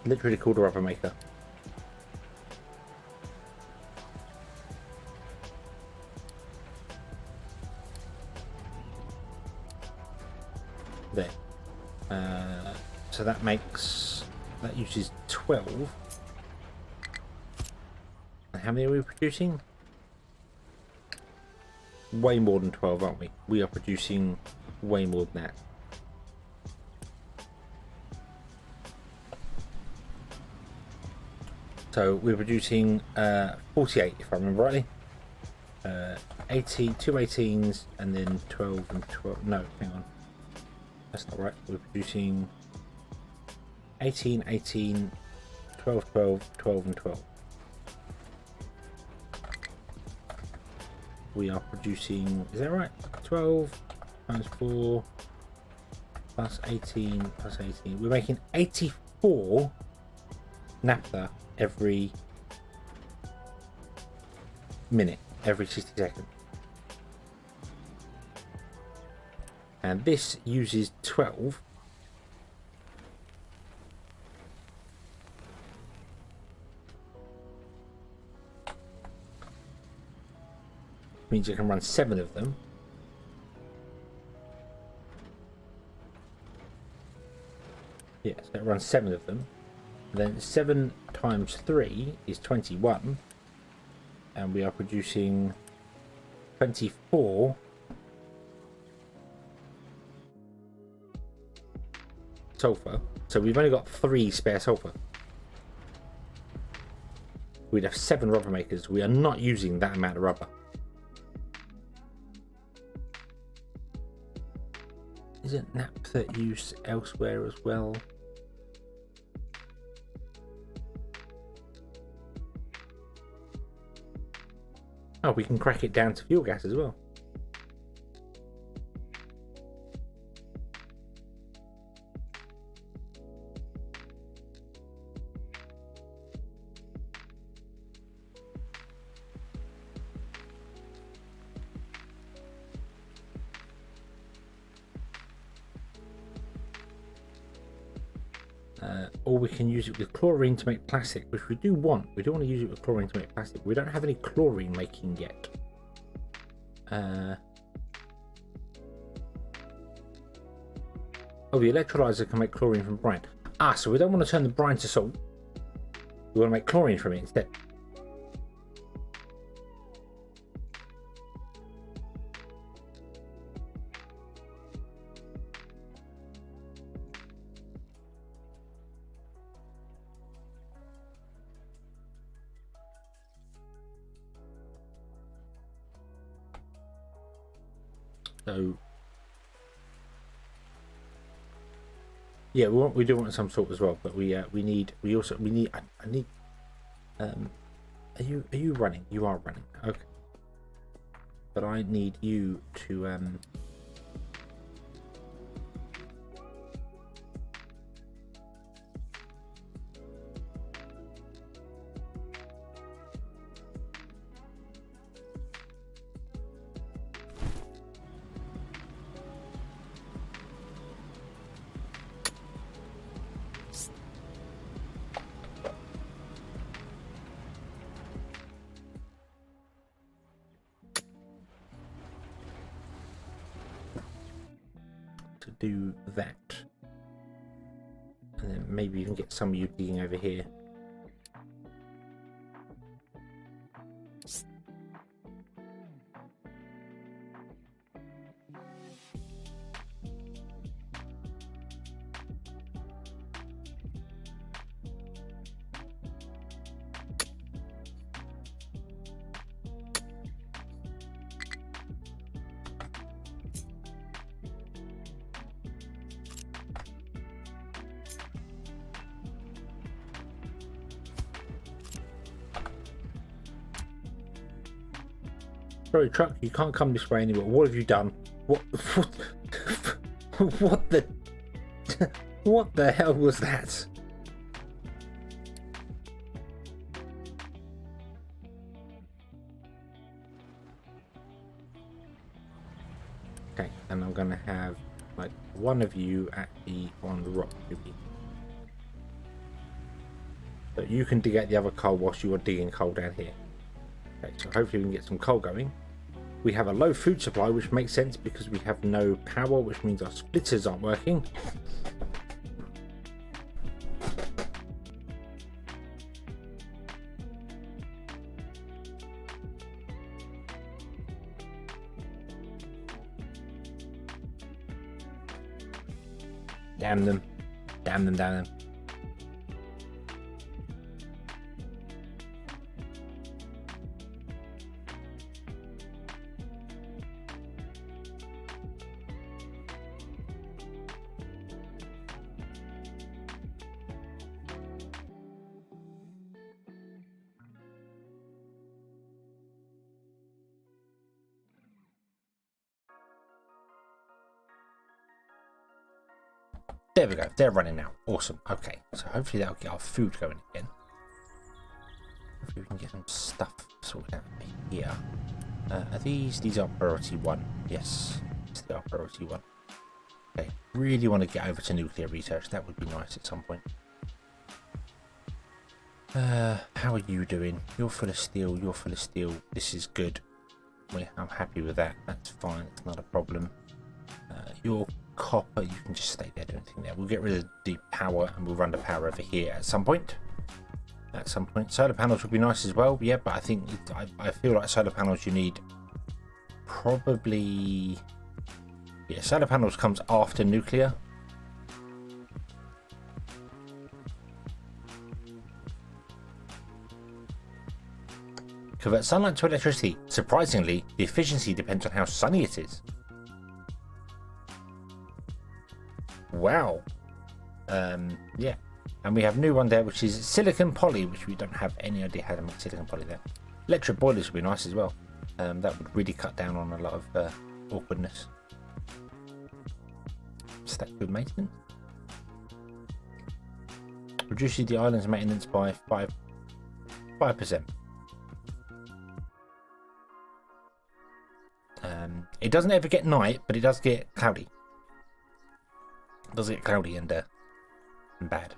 Literally called a rubber maker. There. So that uses 12. And how many are we producing? Way more than 12, aren't we? We are producing way more than that. So we're producing 48, if I remember rightly. 2 18s and then 12 and 12. No, hang on. That's not right. We're producing 18, 18, 12, 12, 12 and 12. We are producing, is that right? 12 times 4 plus 18 plus 18. We're making 84 naphtha every minute, every 60 seconds. And this uses 12. Means you can run 7 of them. Yes, it runs 7 of them. And then 7 times 3 is 21. And we are producing 24 sulfur. So we've only got 3 spare sulfur. We'd have 7 rubber makers. We are not using that amount of rubber. Isn't naphtha used elsewhere as well? Oh, we can crack it down to fuel gas as well. Or we can use it with chlorine to make plastic, which we do want. We do want to use it with chlorine to make plastic. We don't have any chlorine making yet. Oh, the electrolyzer can make chlorine from brine. Ah, so we don't want to turn the brine to salt. We want to make chlorine from it instead. So yeah, we do want some salt as well, but I need. Are you running? You are running. Okay. But I need you to do that, and then maybe you can get some of you digging over here. Sorry, truck, you can't come this way anymore. What have you done? What what the what the hell was that? Okay, and I'm gonna have like one of you actually on the rock maybe. So you can dig out the other coal whilst you are digging coal down here. Okay, so hopefully we can get some coal going. We have a low food supply, which makes sense because we have no power, which means our splitters aren't working. Damn them. Damn them, damn them. There we go. They're running now. Awesome. Okay. So hopefully that'll get our food going again. Hopefully we can get some stuff sorted out here. Are these are priority 1? Yes. They are priority 1. Okay. Really want to get over to nuclear research. That would be nice at some point. How are you doing? You're full of steel. You're full of steel. This is good. I'm happy with that. That's fine. It's not a problem. Your copper, you can just stay there doing anything there. We'll get rid of the power and we'll run the power over here at some point. Solar panels would be nice as well. Yeah, but I think I feel like solar panels you need probably... Yeah, solar panels comes after nuclear. Convert sunlight to electricity. Surprisingly, the efficiency depends on how sunny it is. Wow. Yeah. And we have a new one there, which is silicon poly, which we don't have any idea how to make silicon poly there. Electric boilers would be nice as well. That would really cut down on a lot of awkwardness. Stack good maintenance. Reduces the island's maintenance by 5%. It doesn't ever get night, but it does get cloudy. It does get cloudy and bad.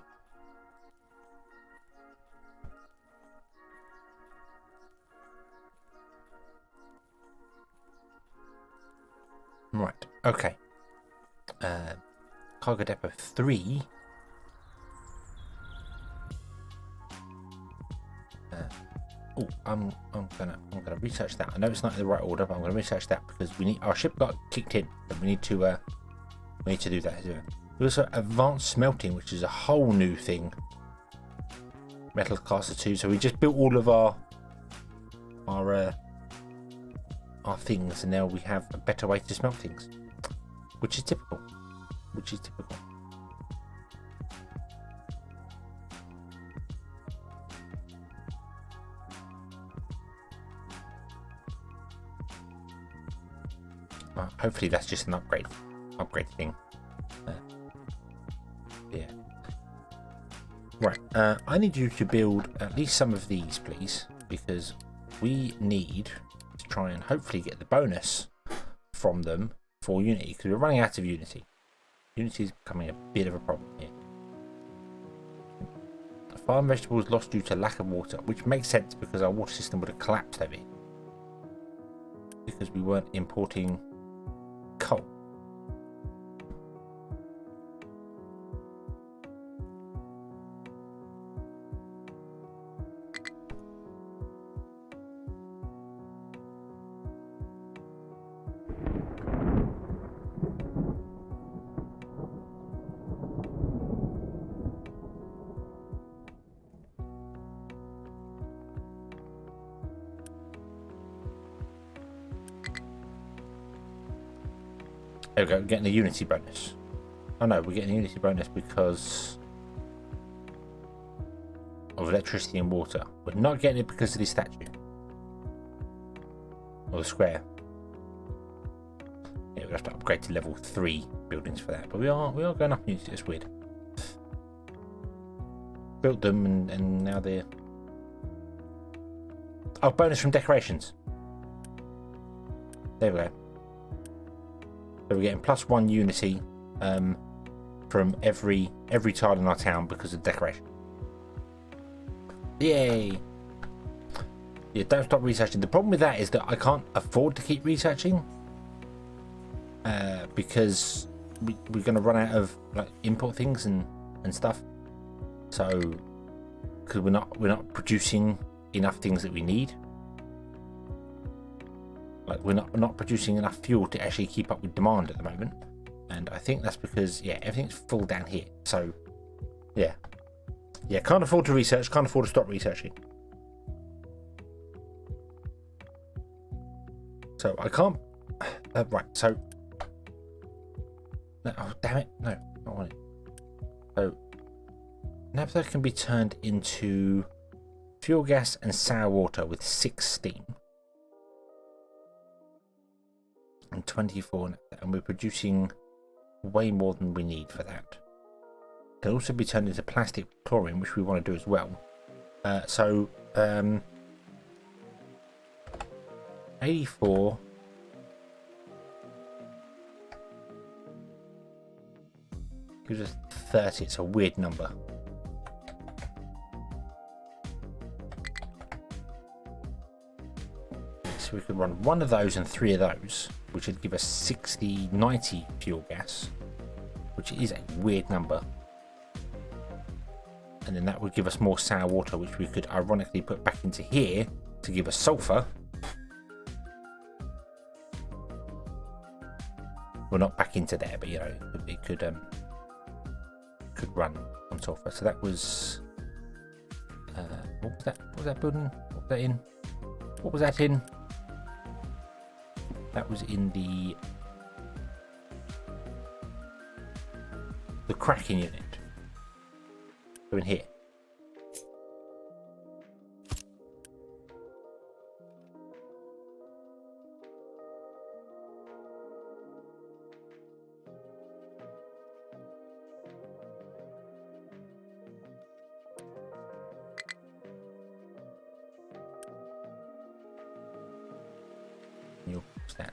Right, okay. Cargo depot 3. Oh, I'm gonna research that. I know it's not in the right order, but I'm gonna research that because we need our ship got kicked in, but we need to do that. We also advanced smelting, which is a whole new thing. Metal caster 2. So we just built all of our things, and now we have a better way to smelt things, which is typical. Hopefully that's just an upgrade thing. Yeah. Right. I need you to build at least some of these, please, because we need to try and hopefully get the bonus from them for Unity, because we're running out of Unity. Unity is becoming a bit of a problem here. Farm vegetables lost due to lack of water, which makes sense because our water system would have collapsed over here because we weren't importing coal. There we go, we're getting a Unity bonus. Oh no, we're getting a Unity bonus because of electricity and water. We're not getting it because of the statue. Or the square. Yeah, we'll have to upgrade to level 3 buildings for that. But we are going up in Unity, it's weird. Built them and now they're... Oh, bonus from decorations. There we go. So we're getting +1 Unity from every tile in our town because of decoration. Yay! Yeah, don't stop researching. The problem with that is that I can't afford to keep researching because we're going to run out of like import things and stuff. So because we're not producing enough things that we need. Like we're not producing enough fuel to actually keep up with demand at the moment, and I think that's because everything's full down here. So yeah, can't afford to research, can't afford to stop researching. So I can't. Right. So no, oh damn it! No, I want it. So naphtha can be turned into fuel gas and sour water with 6 steam. And 24, and we're producing way more than we need for that. can also be turned into plastic chlorine, which we want to do as well. 84 gives us 30. It's a weird number. So we could run one of those and 3 of those, which would give us 90 fuel gas, which is a weird number. And then that would give us more sour water, which we could ironically put back into here to give us sulfur. Well, not back into there, but you know, it could run on sulfur. So that was what was that? What was that building? What was that in? What was that in? That was in the cracking unit. So in here.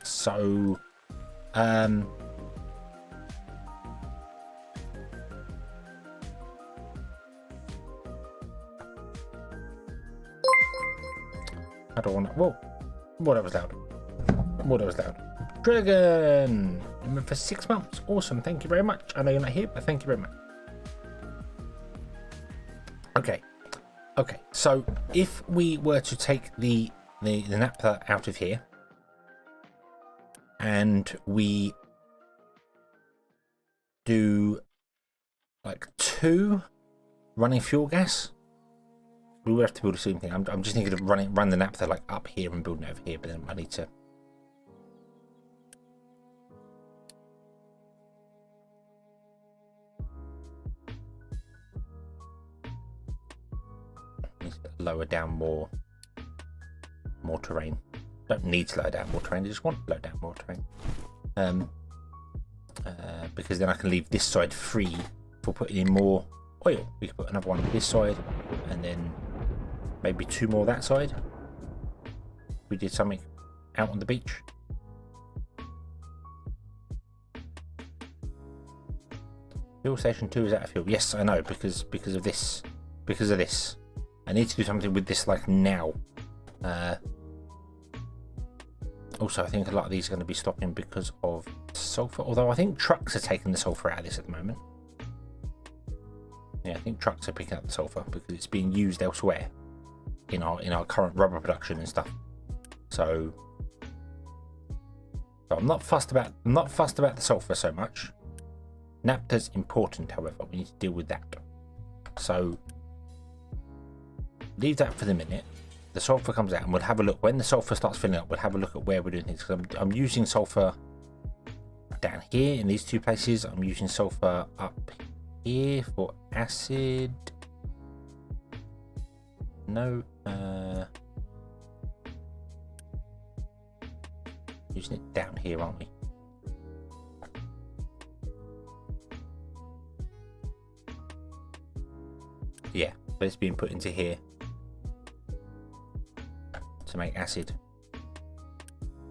So I don't want to. Whoa, that was loud. That was loud. Dragon, you've been for 6 months. Awesome, thank you very much. I know you're not here, but thank you very much. Okay. So if we were to take the naphtha out of here, and we do like 2 running fuel gas, we would have to build the same thing. I'm just thinking of run the naphtha like up here and building it over here, but then I need to lower down more terrain. Don't need to lower down more terrain, I just want to lower down more terrain. Because then I can leave this side free for putting in more oil. We can put another one on this side and then maybe 2 more that side. We did something out on the beach. Fuel station 2 is out of fuel. Yes, I know, because of this. I need to do something with this like now. Also, I think a lot of these are going to be stopping because of sulfur. Although I think trucks are taking the sulfur out of this at the moment. Yeah, I think trucks are picking up the sulfur because it's being used elsewhere in our current rubber production and stuff. So I'm not fussed about the sulfur so much. Naphtha's important, however. We need to deal with that. So leave that for the minute. The sulfur comes out and we'll have a look when the sulfur starts filling up. We'll have a look at where we're doing things, because I'm using sulfur down here in these 2 places. I'm using sulfur up here for acid. No, using it down here, aren't we? Yeah, but it's being put into here to make acid.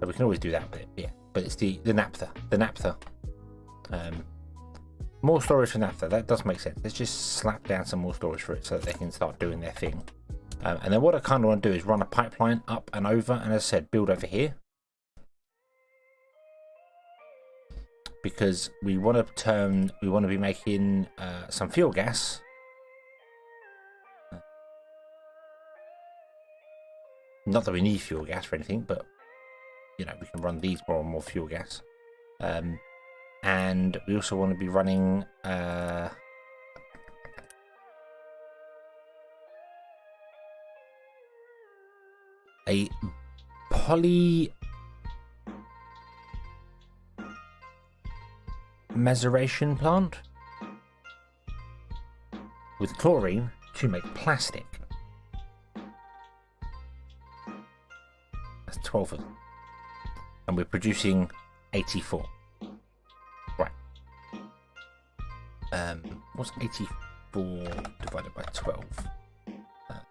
So we can always do that with it, yeah. But it's the naphtha. More storage for naphtha, that does make sense. Let's just slap down some more storage for it so that they can start doing their thing. And then what I kind of want to do is run a pipeline up and over, and as I said, build over here. Because we want to be making some fuel gas. Not that we need fuel gas for anything, but you know, we can run these more and more fuel gas. And we also want to be running a polymerization plant with chlorine to make plastic. That's 12 of them. And we're producing 84. Right. What's 84 divided by 12?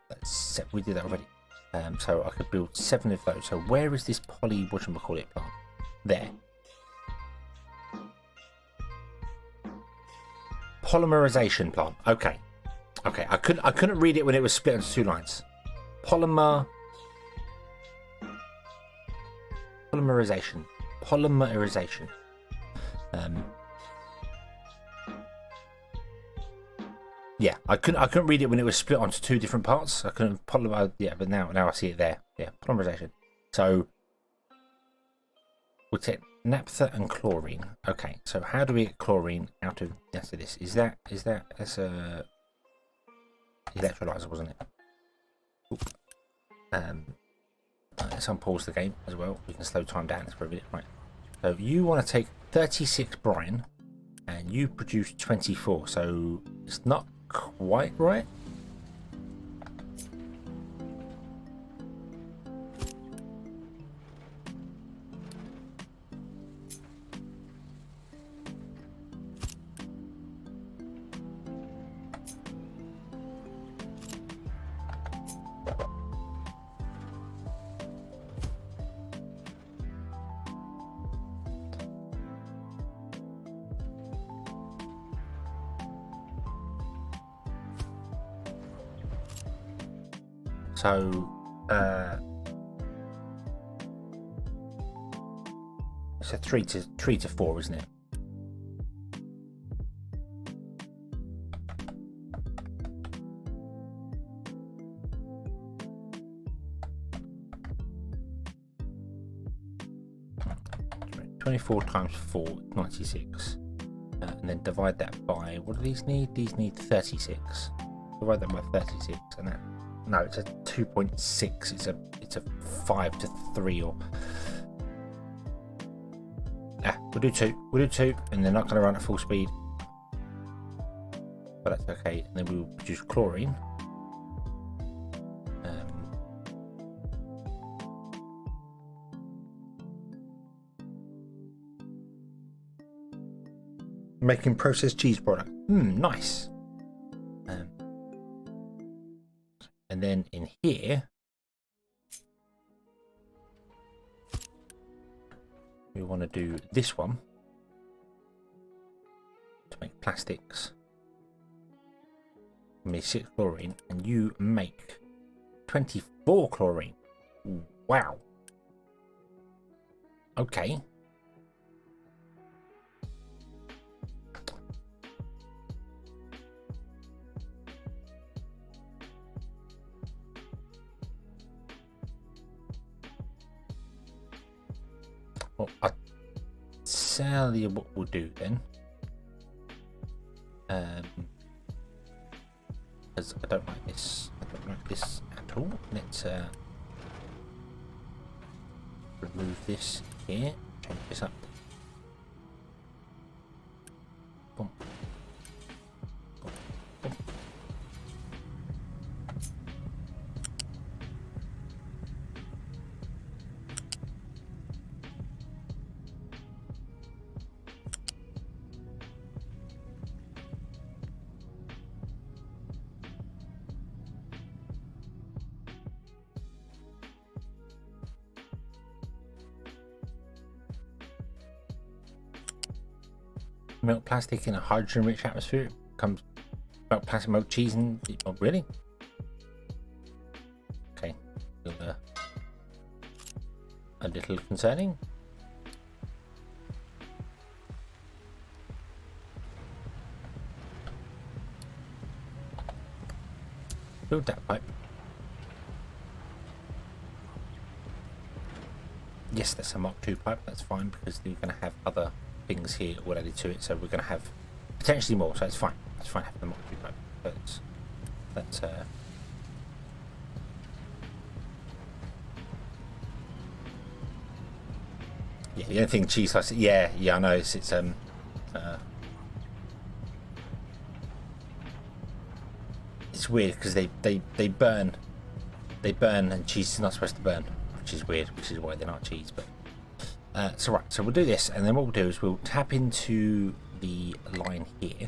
That's 7. We did that already. So I could build 7 of those. So where is this whatchamacallit plant? There. Polymerization plant. Okay. Okay. I couldn't read it when it was split into 2 lines. Polymerization. Yeah, I couldn't read it when it was split onto 2 different parts. I couldn't polymerize. Yeah, but now I see it there. Yeah, polymerization. So we'll take naphtha and chlorine. Okay, so how do we get chlorine out of this? Is that that's a electrolyzer, wasn't it? Let's unpause the game as well. We can slow time down for a bit, right? So you want to take 36 brine, and you produce 24. So it's not quite right. So it's a 3 to 4, isn't it? Right. 24 times 4, 96, and then divide that by, what do these need? These need 36. Divide that by 36, and that. No, it's a 2.6. It's a 5 to 3 or. We'll do 2. We'll do 2, and they're not going to run at full speed. But that's okay. And then we will produce chlorine. Making processed cheese product. Nice. And then in here, we want to do this one to make plastics. Make 6 chlorine, and you make 24 chlorine. Wow. Okay. Well, I'll tell you what we'll do then. Because I don't like this. I don't like this at all. Let's remove this here. Change this up. Boom. Boom. Boom. Melt plastic in a hydrogen-rich atmosphere. Comes melt plastic, melt cheese, and oh, really? Okay, a little concerning. Build that pipe. Yes, that's a Mach 2 pipe. That's fine because we're going to have other things here all added to it, so we're going to have potentially more, so it's fine. It's fine having the Mach 2 pipe. But that's yeah, the only thing cheese slice. Yeah, I know it's it's weird because they burn, and cheese is not supposed to burn, which is weird, which is why they're not cheese. But so right, so we'll do this, and then what we'll do is we'll tap into the line here,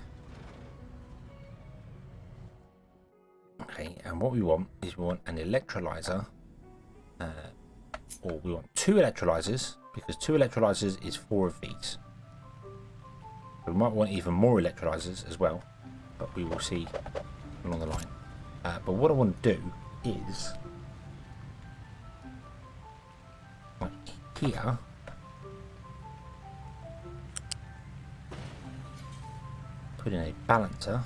Okay, and what we want is we want an electrolyzer, or we want 2 electrolyzers, because 2 electrolyzers is 4 of these. We might want even more electrolyzers as well, but we will see along the line. But what I want to do is, like here, put in a balancer.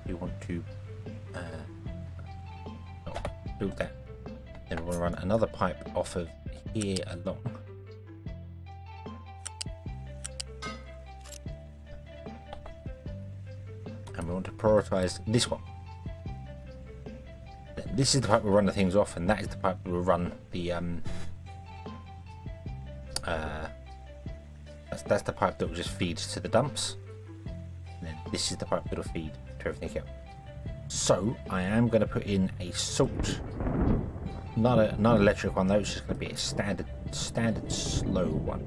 We want to build that. Then we want to run another pipe off of here along. And we want to prioritize this one. This is the pipe we'll run the things off, and that is the pipe we'll run the that's the pipe that will just feed to the dumps. And then this is the pipe that will feed to everything else. So I am going to put in a salt, not an electric one though. It's just going to be a standard slow one.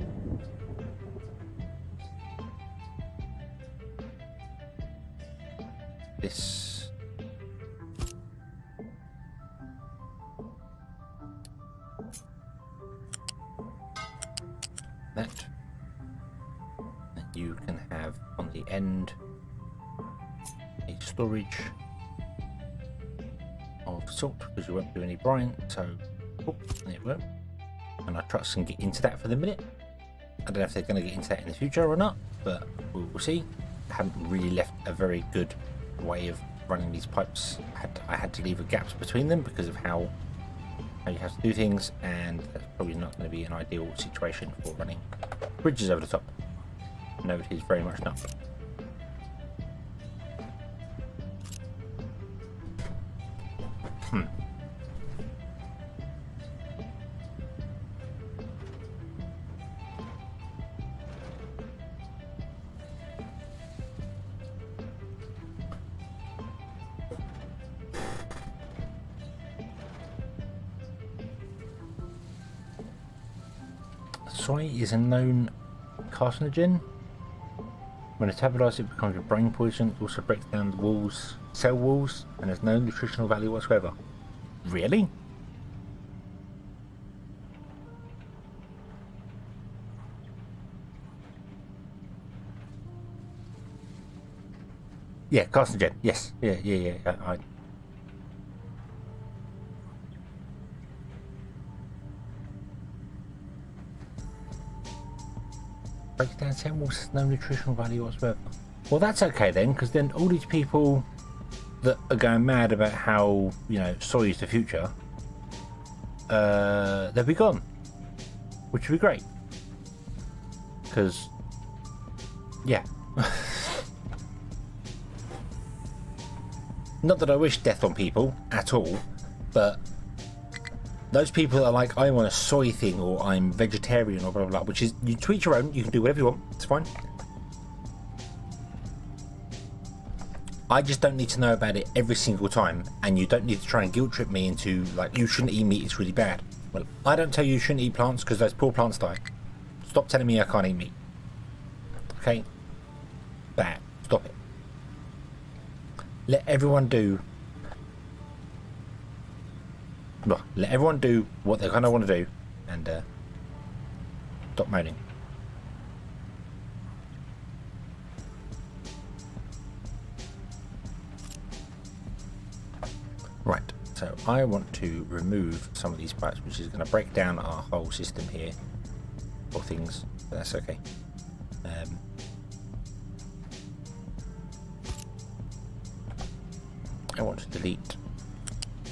This that, and you can have on the end a storage of salt, because you won't do any brine, so there we go. And our trucks can get into that for the minute. I don't know if they're going to get into that in the future or not, but we'll see. I haven't really left a very good way of running these pipes. I had to leave gaps between them because of how you have to do things, and that's probably not going to be an ideal situation for running bridges over the top. No, it is very much not. Soy is a known carcinogen. When metabolized, it becomes a brain poison. It also breaks down the walls, cell walls, and has no nutritional value whatsoever. Really? Yeah, carcinogen. Yes. Yeah. Breaks down cell walls, no nutritional value whatsoever. Well, that's okay then, because then all these people that are going mad about how, you know, soy is the future, they'll be gone, which would be great. Because, yeah. Not that I wish death on people at all, but those people that are like, I want a soy thing, or I'm vegetarian, or blah, blah, blah, which is, you tweet your own, you can do whatever you want, it's fine. I just don't need to know about it every single time, and you don't need to try and guilt trip me into, like, you shouldn't eat meat, it's really bad. Well, I don't tell you shouldn't eat plants, because those poor plants die. Stop telling me I can't eat meat. Okay? Bad. Stop it. Let everyone do what they kind of want to do, and stop moaning. Right, so I want to remove some of these pipes, which is going to break down our whole system here for things, but that's okay. I want to delete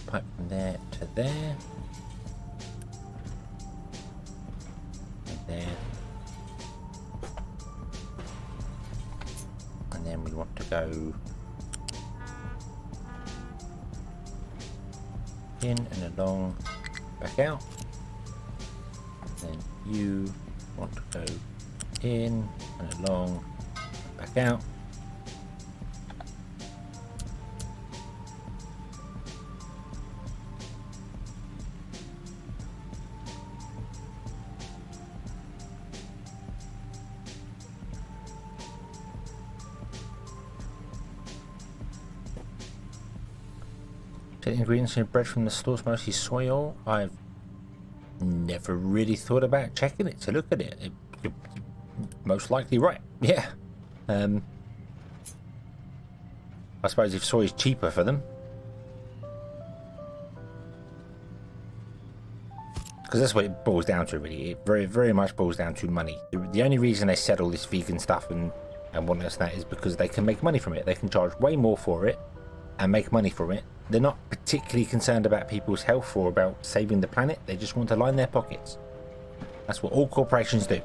pipe from there to there, and there, and then we want to go in and along, back out. Then you want to go in and along, back out. So the ingredients in bread from the stores mostly soy oil. I've never really thought about checking it to look at it. You're most likely right. Yeah. I suppose if soy is cheaper for them. Because that's what it boils down to, really. It very, very much boils down to money. The only reason they said all this vegan stuff and want us that is because they can make money from it. They can charge way more for it and make money from it. They're not particularly concerned about people's health or about saving the planet. They just want to line their pockets. That's what all corporations do.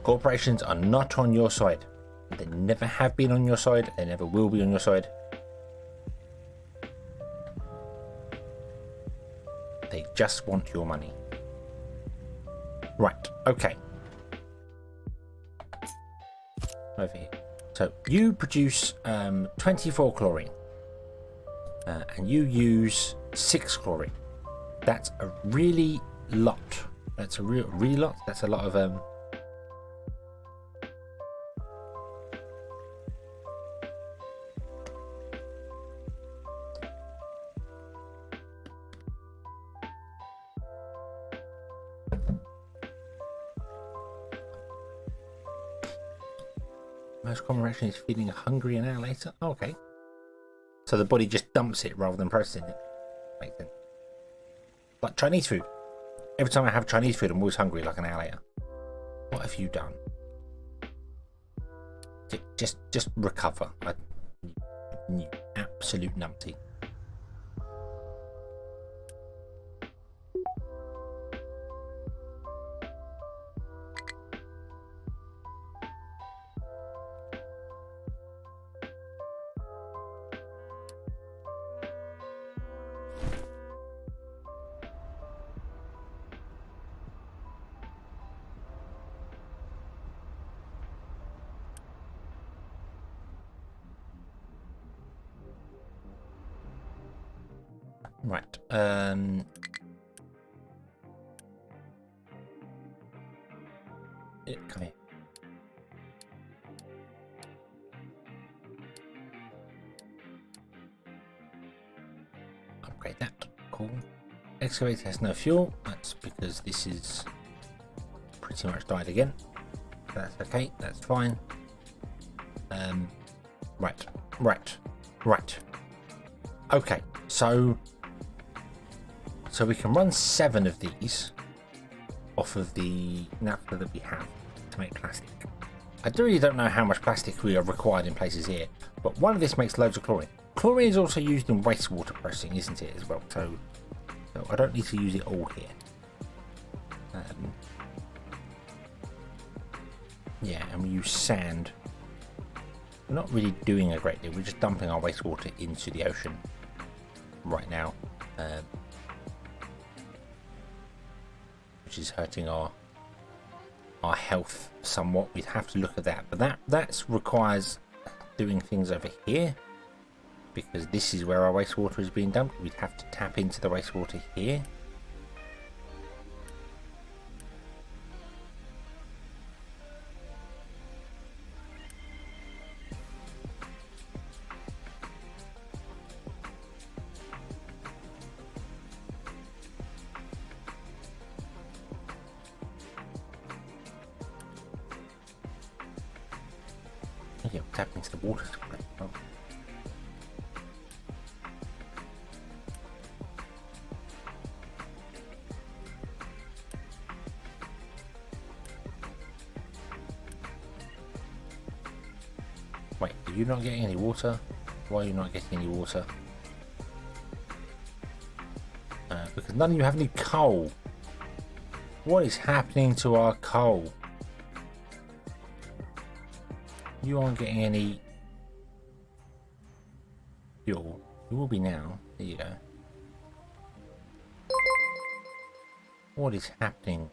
Corporations are not on your side. They never have been on your side. They never will be on your side. They just want your money. Right, okay. Over here. So you produce 24 chlorine. And you use 6 chlorine. That's a really lot. That's a really lot. That's a lot of most common reaction is feeling hungry an hour later. Oh, okay. So the body just dumps it rather than processing it. Makes sense. Like Chinese food. Every time I have Chinese food, I'm always hungry like an hour later. What have you done? Just recover. You absolute numpty. Right. Come here. Upgrade that. Cool. Excavator has no fuel. That's because this is pretty much died again. That's okay. That's fine. Right. Okay. So we can run 7 of these off of the naphtha that we have to make plastic. I really don't know how much plastic we are required in places here, but one of this makes loads of chlorine. Chlorine is also used in wastewater processing, isn't it, as well? So I don't need to use it all here. Yeah, and we use sand. We're not really doing a great deal. We're just dumping our wastewater into the ocean right now. Which is hurting our health somewhat. We'd have to look at that, but that requires doing things over here because this is where our wastewater is being dumped. We'd have to tap into the wastewater here. Yeah, tap into the water supply. Oh. Wait, are you not getting any water? Why are you not getting any water? Because none of you have any coal. What is happening to our coal? You aren't getting any fuel. You will be now. There you go. What is happening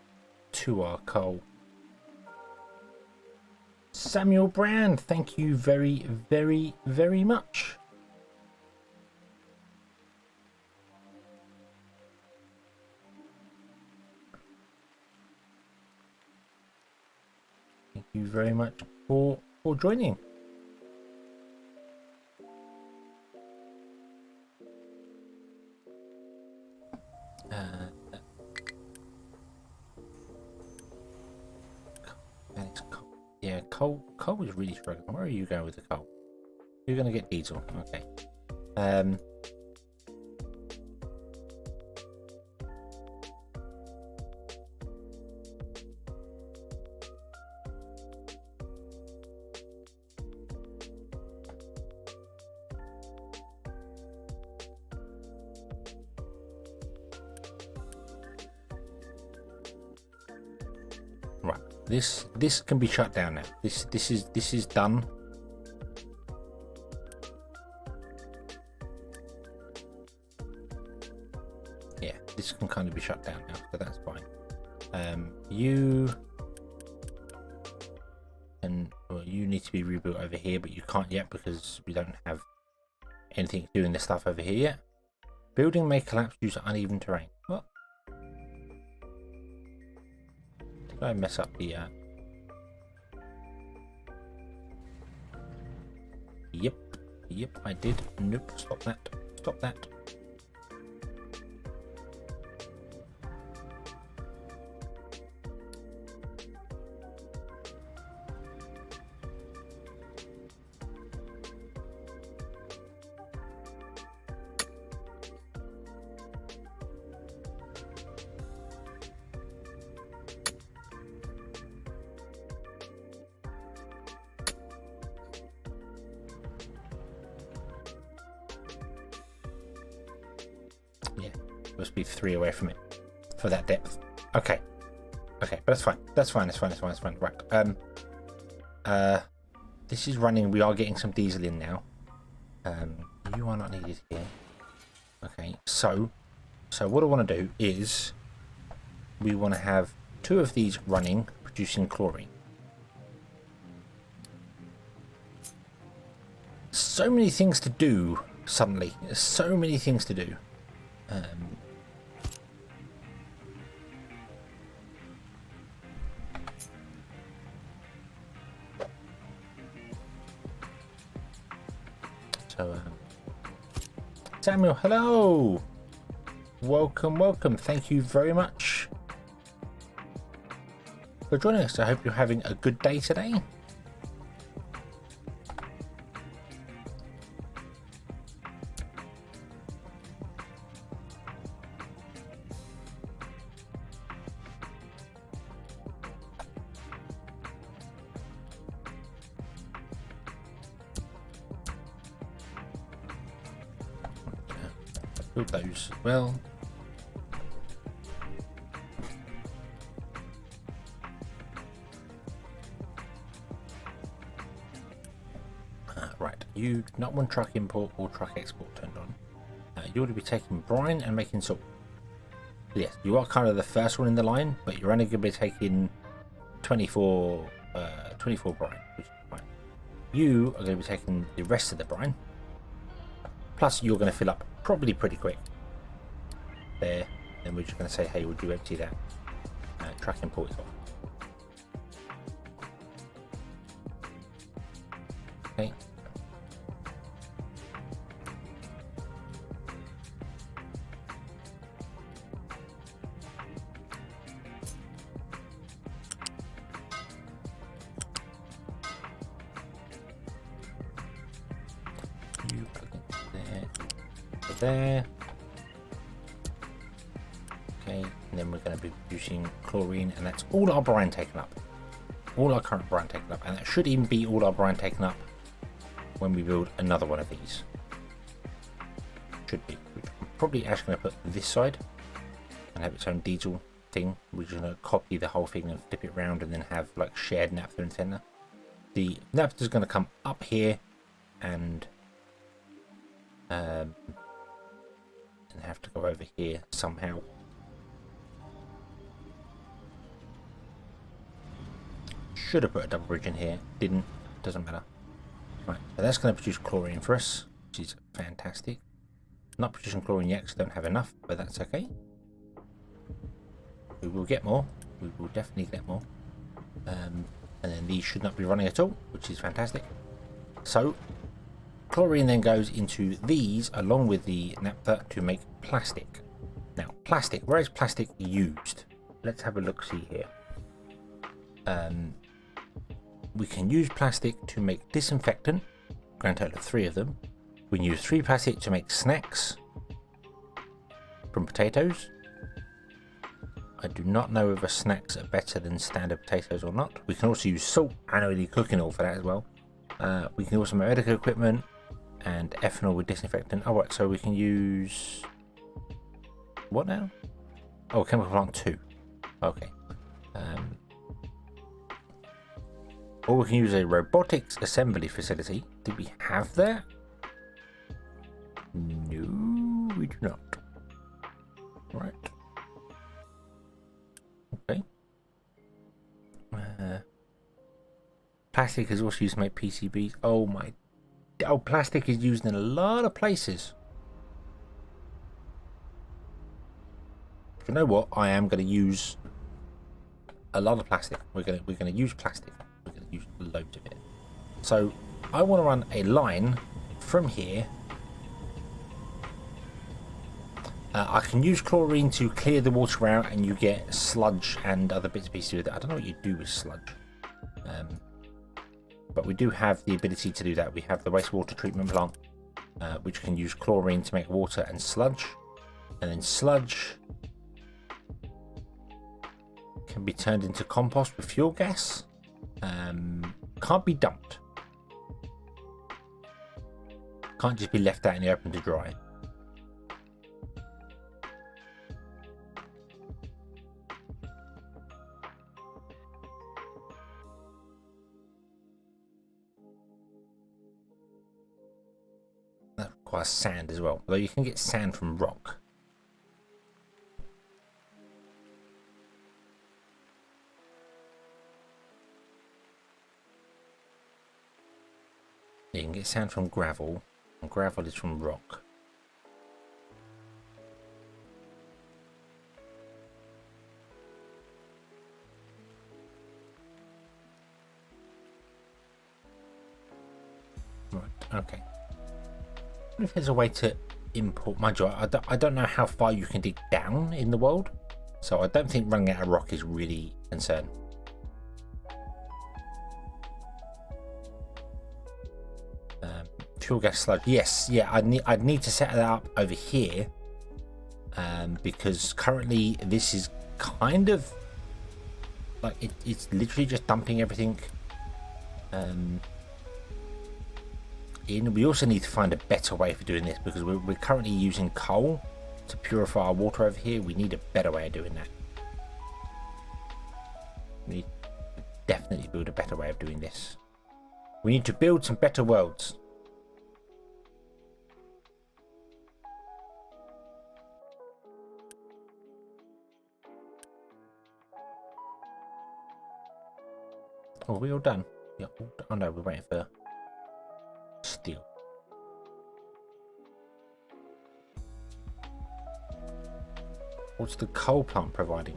to our coal? Samuel Brand, thank you very, very, very much. Thank you very much for joining. program. Where are you going with the coal? You're going to get diesel. Okay. Right. This can be shut down now. This is done. Yeah, this can kind of be shut down now, so that's fine. You need to be rebuilt over here, but you can't yet because we don't have anything doing this stuff over here yet. Building may collapse due to uneven terrain. What? Did I mess up the? Yep, I did. Nope. Stop that. Stop that. Yeah, must be 3 away from it for that depth. Okay, but that's fine. That's fine. Right. This is running. We are getting some diesel in now. You are not needed here. Okay, so what I want to do is we want to have 2 of these running, producing chlorine. So many things to do suddenly. There's so many things to do. Samuel, hello! Welcome. Thank you very much for joining us. I hope you're having a good day today. Build those well. Right, you do not want truck import or truck export turned on. You ought to be taking brine and making salt. Yes, you are kind of the first one in the line, but you're only going to be taking 24 brine, which is fine. You are going to be taking the rest of the brine. Plus, you're going to fill up probably pretty quick. There. Then we're just going to say, hey, would you empty that? Truck import is off. Okay. You plug in there. Okay, and then we're going to be producing chlorine, and that's all our brine taken up. All our current brine taken up, and that should even be all our brine taken up when we build another one of these. Should be. I'm probably actually going to put this side and have its own diesel thing. We're just going to copy the whole thing and flip it around, and then have like shared naphtha and center. The naphtha is going to come up here and have to go over here somehow. Should have put a double bridge in here, didn't, doesn't matter. Right, so that's going to produce chlorine for us, which is fantastic. Not producing chlorine yet because I don't have enough, but that's okay. We will get more, we will definitely get more. And then these should not be running at all, which is fantastic. So chlorine then goes into these along with the naphtha to make plastic. Now plastic, where is plastic used? Let's have a look see here. We can use plastic to make disinfectant, grand total of 3 of them. We can use 3 plastic to make snacks from potatoes. I do not know whether snacks are better than standard potatoes or not. We can also use salt and oily cooking oil for that as well. We can also make medical equipment and ethanol with disinfectant. Oh, right, so we can use... what now? Oh, chemical plant 2. Okay. Or we can use a robotics assembly facility. Did we have that? No, we do not. Right. Okay. Plastic is also used to make PCBs. Oh my... oh, plastic is used in a lot of places. You know what? I am going to use a lot of plastic. We're going to use plastic. We're going to use loads of it. So I want to run a line from here. I can use chlorine to clear the water out, and you get sludge and other bits and pieces with it. I don't know what you do with sludge, but we do have the ability to do that. We have the wastewater treatment plant, which can use chlorine to make water and sludge, and then sludge can be turned into compost with fuel gas. Can't be dumped. Can't just be left out in the open to dry. That requires sand as well, although you can get sand from rock. You can get sand from gravel, and gravel is from rock. Right, okay. I wonder if there's a way to import my joy. I don't know how far you can dig down in the world, so I don't think running out of rock is really a concern. Fuel gas sludge, yes, yeah. I'd need to set that up over here, because currently this is kind of like it's literally just dumping everything in. We also need to find a better way for doing this, because we're currently using coal to purify our water over here. We need a better way of doing that. We need to definitely build a better way of doing this. We need to build some better worlds. Oh, are we all done? Yeah. Oh no, we're waiting for steel. What's the coal plant providing?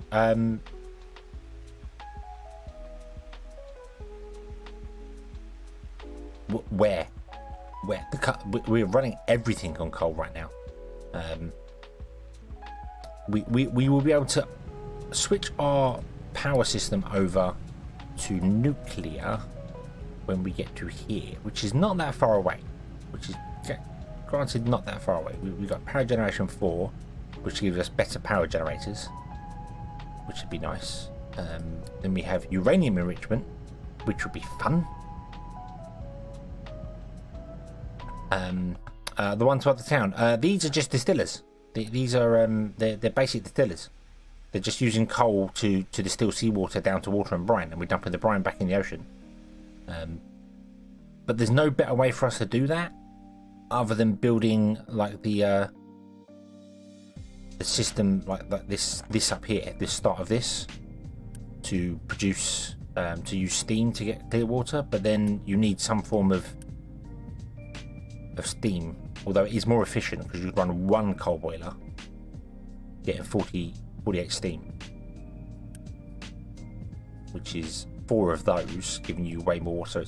Where? We're running everything on coal right now. We will be able to switch our power system over to nuclear when we get to here, which is not that far away, which is granted not that far away. We've got power generation 4, which gives us better power generators, which would be nice. Then we have uranium enrichment, which would be fun. The ones above the town, these are just distillers. These are they're basic distillers. They're just using coal to distill seawater down to water and brine, and we're dumping the brine back in the ocean. But there's no better way for us to do that other than building like the system like this up here, this start of this, to produce to use steam to get clear water. But then you need some form of steam, although it is more efficient because you run one coal boiler getting 48 steam, which is 4 of those giving you way more. So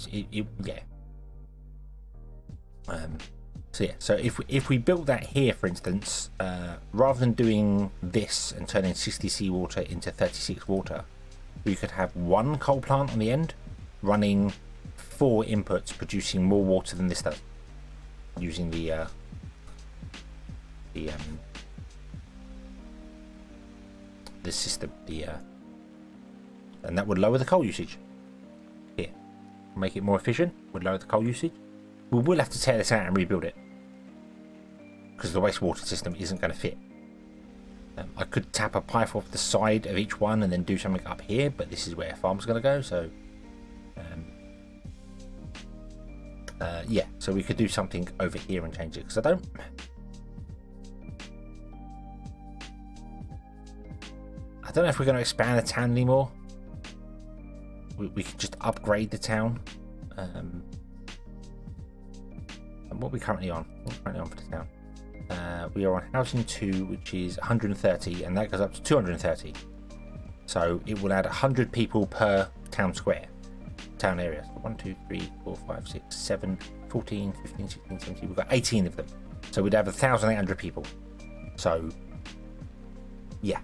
yeah. So if we built that here, for instance, rather than doing this and turning 60 seawater into 36 water, we could have one coal plant on the end running 4 inputs, producing more water than this does, using the system, and that would lower the coal usage. Here, make it more efficient, would lower the coal usage. We will have to tear this out and rebuild it because the wastewater system isn't going to fit. I could tap a pipe off the side of each one and then do something up here, but this is where a farm's going to go, so yeah, so we could do something over here and change it, because I don't know if we're going to expand the town anymore. We can just upgrade the town. And what are we currently on? What are we currently on for the town? We are on housing 2, which is 130, and that goes up to 230. So it will add 100 people per town square, town area. So 1, 2, 3, 4, 5, 6, 7, 14, 15, 16, 17. We've got 18 of them. So we'd have 1,800 people. So, yeah.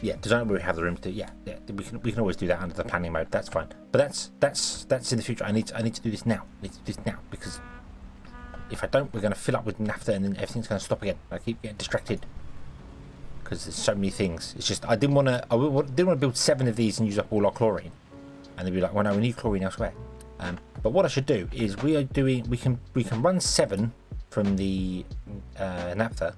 Yeah, design where we have the room to. Yeah, we can always do that under the planning mode. That's fine. But that's in the future. I need to do this now. I need to do this now, because if I don't, we're going to fill up with naphtha and then everything's going to stop again. I keep getting distracted because there's so many things. It's just I didn't want to build 7 of these and use up all our chlorine, and they'd be like, well, no, we need chlorine elsewhere. But what I should do is we can run 7 from the naphtha.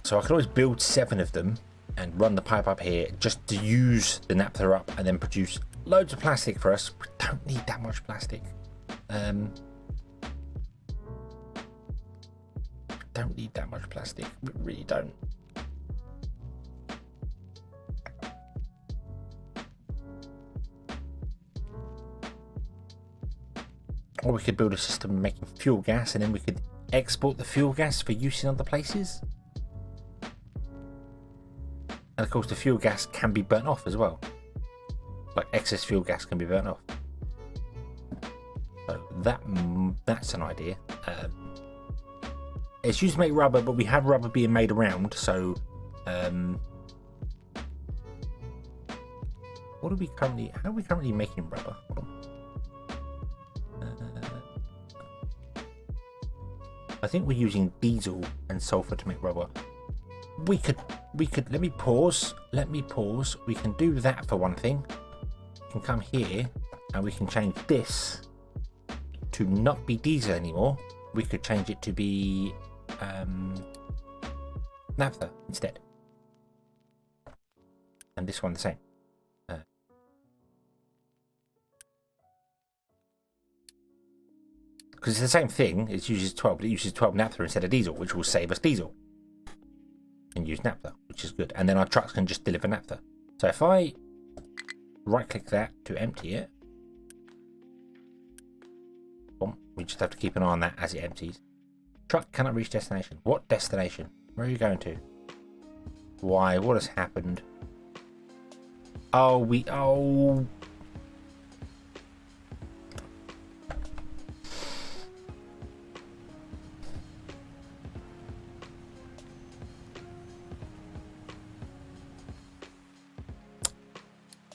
So I can always build 7 of them and run the pipe up here just to use the naphtha up and then produce loads of plastic for us. We don't need that much plastic. Don't need that much plastic. We really don't. Or we could build a system making fuel gas, and then we could export the fuel gas for use in other places. And of course the fuel gas can be burnt off as well. Like excess fuel gas can be burnt off. So that's an idea. It's used to make rubber, but we have rubber being made around, so how are we currently making rubber? Hold on. I think we're using diesel and sulfur to make rubber. We could let me pause. We can do that for one thing. We can come here and we can change this to not be diesel anymore. We could change it to be naphtha instead, and this one the same. Because it's the same thing. It uses 12, but it uses 12 naphtha instead of diesel, which will save us diesel. And use naphtha, which is good. And then our trucks can just deliver naphtha. So if I right click that to empty it, we just have to keep an eye on that as it empties. Truck cannot reach destination. What destination? Where are you going to? Why? What has happened? Oh,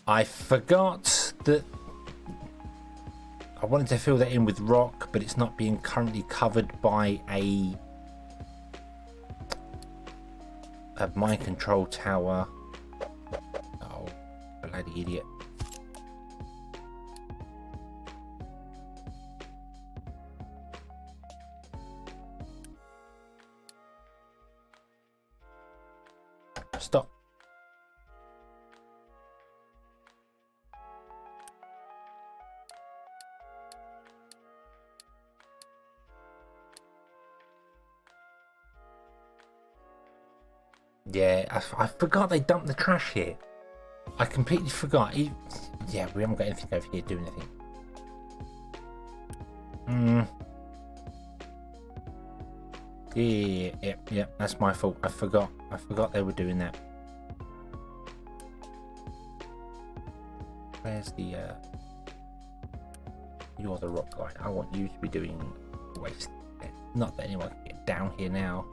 I forgot that I wanted to fill that in with rock, but it's not being currently covered by a mine control tower. Oh, bloody idiot. Stop. Yeah, I forgot they dumped the trash here. I completely forgot. Yeah, we haven't got anything over here doing anything. Yeah, that's my fault. I forgot they were doing that. Where's the you're the rock guy. I want you to be doing waste. Not that anyone can get down here now.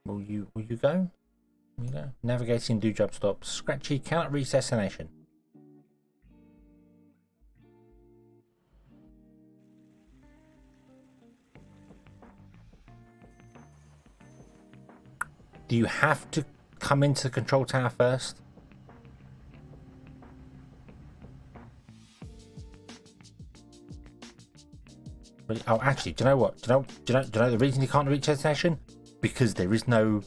Will you go? Will you go? Navigating, do job stops. Scratchy cannot reach destination. Do you have to come into the control tower first? Oh, actually, do you know what? Do you know the reason you can't reach destination? Because there is no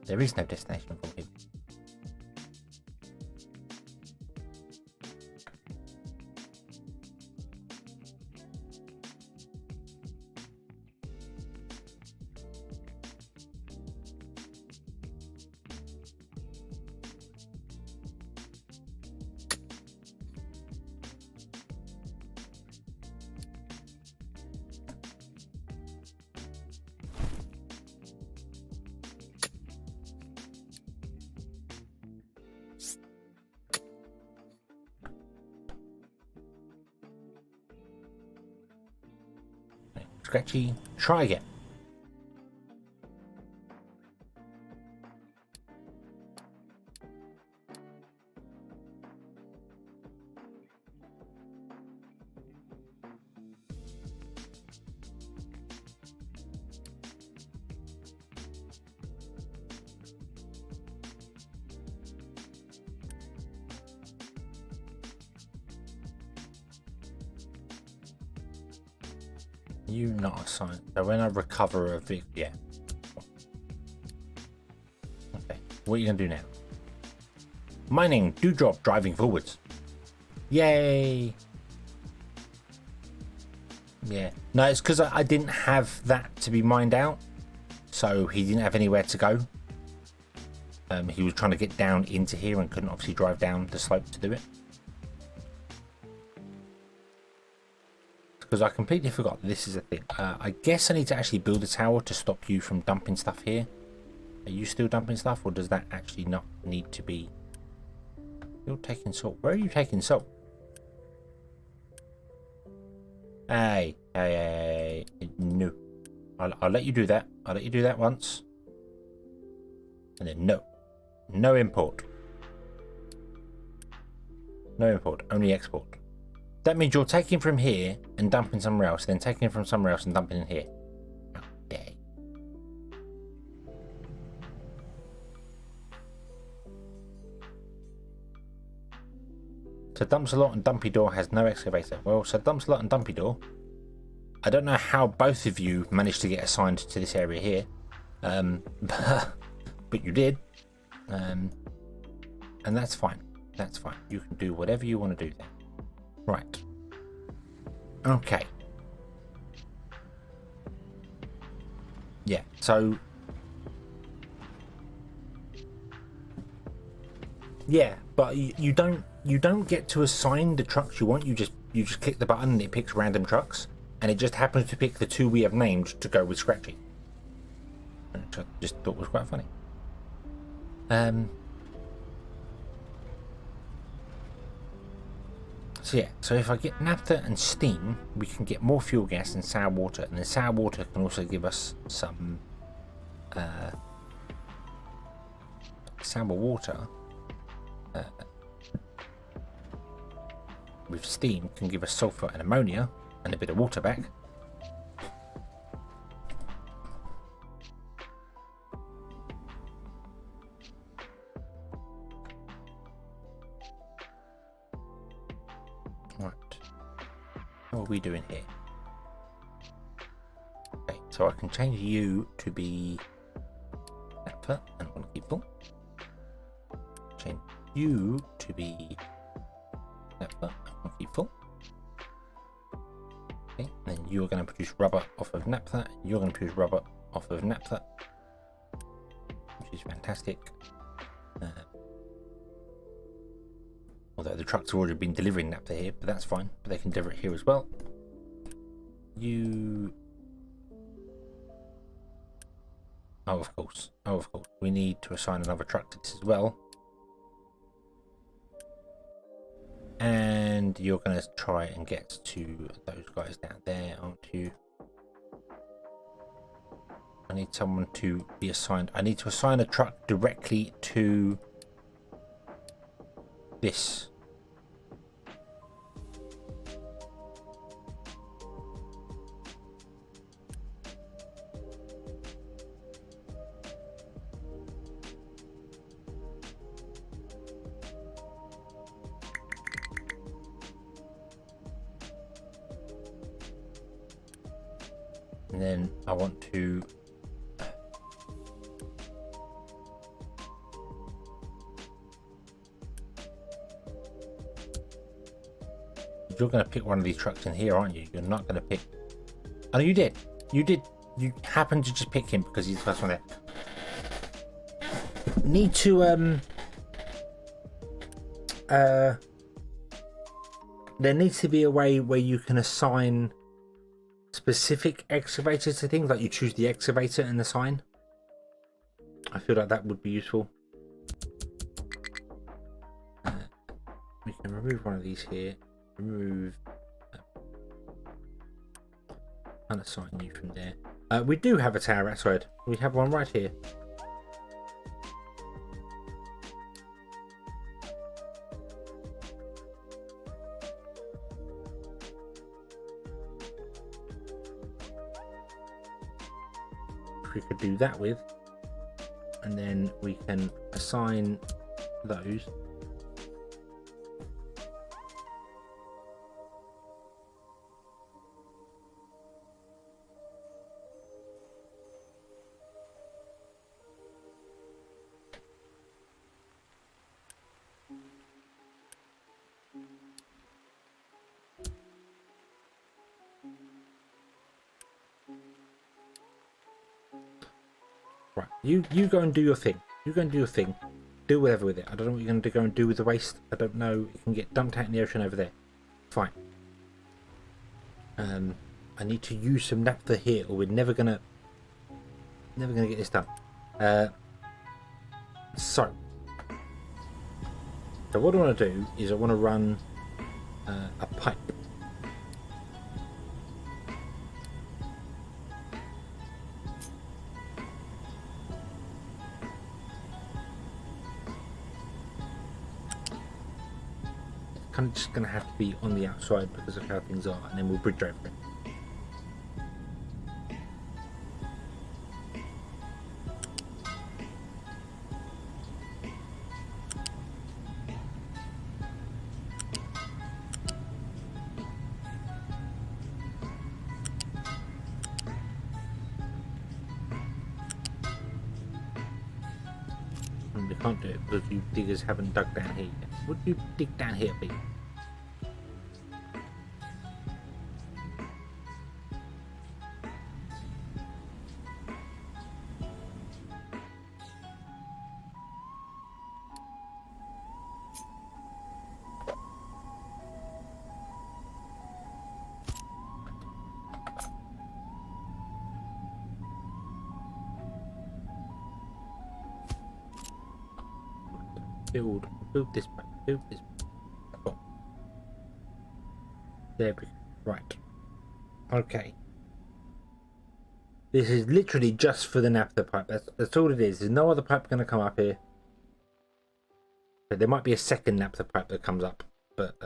destination for him. Scratchy, try again. You not assigned. So when I recover a vehicle, yeah. Okay, what are you gonna do now? Mining, do drop, driving forwards. Yay! Yeah. No, it's because I didn't have that to be mined out, so he didn't have anywhere to go. He was trying to get down into here and couldn't obviously drive down the slope to do it. Because I completely forgot this is a thing. I guess I need to actually build a tower to stop you from dumping stuff here. Are you still dumping stuff, or does that actually not need to be? You're taking salt. Where are you taking salt? Hey, no. I'll let you do that. I'll let you do that once. And then no import. No import, only export. That means you're taking from here and dumping somewhere else, then taking from somewhere else and dumping in here. How dare you. So dumps a lot and dumpy door has no excavator. Well, so dumps a lot and dumpy door. I don't know how both of you managed to get assigned to this area here, but you did, and that's fine. That's fine. You can do whatever you want to do there. Right. Okay. Yeah. So. Yeah, but you don't get to assign the trucks you want. You just click the button and it picks random trucks, and it just happens to pick the two we have named to go with Scratchy. Which I just thought was quite funny. So yeah, so if I get naphtha and steam, we can get more fuel gas and sour water, and the sour water can also give us some sour water with steam can give us sulfur and ammonia and a bit of water back. Right, what are we doing here? Okay, so I can change you to be naphtha and I want to keep full. Change you to be naphtha and I want to keep full. Okay, and then you're going to produce rubber off of naphtha, and you're going to produce rubber off of naphtha, which is fantastic. Although the trucks have already been delivering naphtha here, but that's fine. But they can deliver it here as well. You... Oh, of course. Oh, of course. We need to assign another truck to this as well. And you're going to try and get to those guys down there, aren't you? need someone to be assigned. I need to assign a truck directly to this. And then I want to you're going to pick one of these trucks in here, aren't you? You're not going to pick... Oh, you did. You did. You happened to just pick him because he's the first one there. Need to there needs to be a way where you can assign specific excavators to things, like you choose the excavator and the sign. I feel like that would be useful. We can remove one of these here. Remove. Unassign you from there. We do have a tower outside. We have one right here. We could do that with, and then we can assign those. Right, you go and do your thing. You go and do your thing. Do whatever with it. I don't know what you're going to go and do with the waste. I don't know. It can get dumped out in the ocean over there. Fine. I need to use some naphtha here, or we're never gonna get this done. So what I want to do is I want to run a pipe. Kind of just going to have to be on the outside because of how things are, and then we'll bridge over it. And we can't do it because you diggers haven't dug down here yet. Would you dig down here, please? Build this back. Build this back. Oh. There we go. Right. Okay. This is literally just for the naphtha pipe. That's all it is. There's no other pipe going to come up here. But there might be a second naphtha pipe that comes up, but